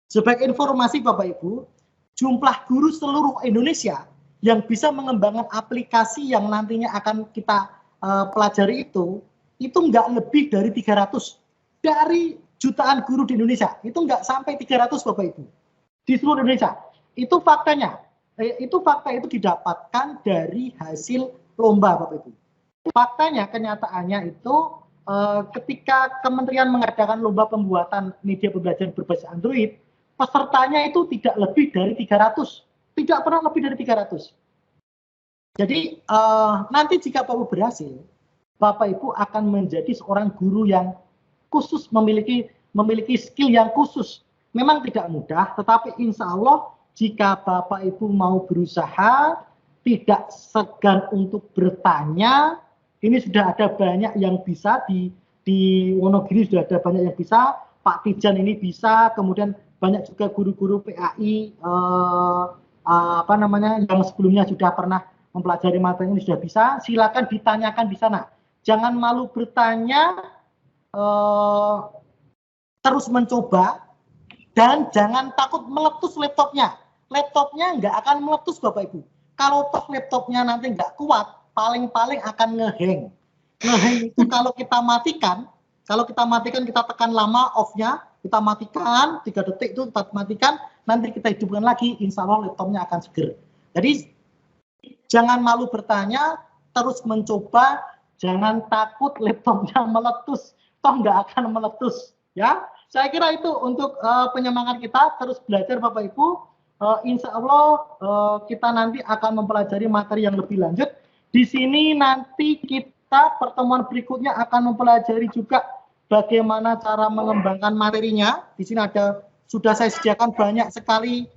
Sebagai informasi Bapak Ibu, jumlah guru seluruh Indonesia yang bisa mengembangkan aplikasi yang nantinya akan kita pelajari itu nggak lebih dari 300. Dari jutaan guru di Indonesia, itu nggak sampai 300 Bapak Ibu. Di seluruh Indonesia. Itu faktanya. Fakta itu didapatkan dari hasil lomba Bapak Ibu. Faktanya, kenyataannya itu ketika Kementerian mengadakan lomba pembuatan media pembelajaran berbasis Android, pesertanya itu tidak lebih dari 300. Tidak pernah lebih dari 300. Jadi nanti jika Bapak Ibu berhasil, Bapak Ibu akan menjadi seorang guru yang khusus, memiliki skill yang khusus. Memang tidak mudah, tetapi insya Allah jika Bapak Ibu mau berusaha, tidak segan untuk bertanya. Ini sudah ada banyak yang bisa di Wonogiri, sudah ada banyak yang bisa. Pak Tijan ini bisa, kemudian banyak juga guru-guru PAI yang sebelumnya sudah pernah mempelajari materi ini sudah bisa. Silakan ditanyakan di sana. Jangan malu bertanya, terus mencoba, dan jangan takut meletus laptopnya. Laptopnya nggak akan meletus Bapak Ibu. Kalau toh laptopnya nanti nggak kuat, paling-paling akan ngehang. Ngehang itu kalau kita matikan, kita tekan lama off-nya, kita matikan, 3 detik itu kita matikan, nanti kita hidupkan lagi, insya Allah laptopnya akan seger. Jadi jangan malu bertanya, terus mencoba, jangan takut laptopnya meletus, toh nggak akan meletus. Ya, saya kira itu untuk penyemangat kita, terus belajar Bapak Ibu. Insya Allah kita nanti akan mempelajari materi yang lebih lanjut. Di sini nanti kita pertemuan berikutnya akan mempelajari juga bagaimana cara mengembangkan materinya. Di sini sudah saya sediakan banyak sekali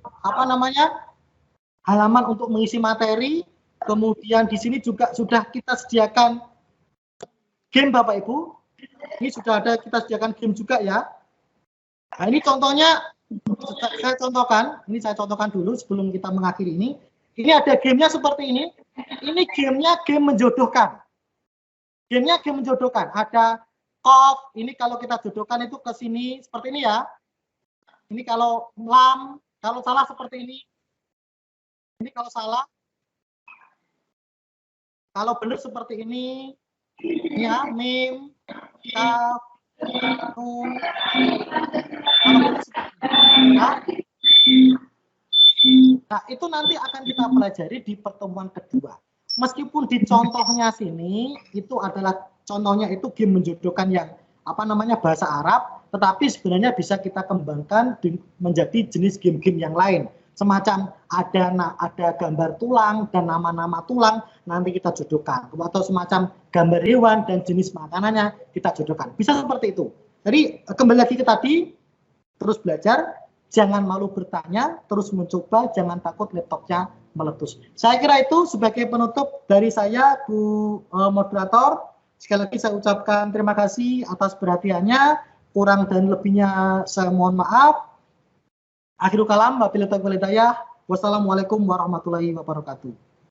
halaman untuk mengisi materi. Kemudian di sini juga sudah kita sediakan game Bapak Ibu. Ini sudah ada kita sediakan game juga ya. Nah, ini contohnya saya contohkan dulu sebelum kita mengakhiri ini. Ini ada gamenya seperti ini. Ini gamenya game menjodohkan. Gamenya game menjodohkan. Ada off. Ini kalau kita jodohkan itu ke sini seperti ini ya. Ini kalau lam, kalau salah seperti ini. Ini kalau salah. Kalau benar seperti ini. Ya, mim, kaf, nun. Kalau benar seperti ini. Nah, itu nanti akan kita pelajari di pertemuan kedua. Meskipun di contohnya sini itu adalah contohnya itu game menjodohkan yang bahasa Arab, tetapi sebenarnya bisa kita kembangkan menjadi jenis game-game yang lain. Semacam ada gambar tulang dan nama-nama tulang nanti kita jodohkan, atau semacam gambar hewan dan jenis makanannya kita jodohkan. Bisa seperti itu. Jadi kembali lagi ke tadi, terus belajar, jangan malu bertanya, terus mencoba, jangan takut laptopnya meletus. Saya kira itu sebagai penutup dari saya, Bu Moderator. Sekali lagi saya ucapkan terima kasih atas perhatiannya. Kurang dan lebihnya saya mohon maaf. Akhirul kalam, wabillahi taufiq wal hidayah. Wassalamualaikum warahmatullahi wabarakatuh.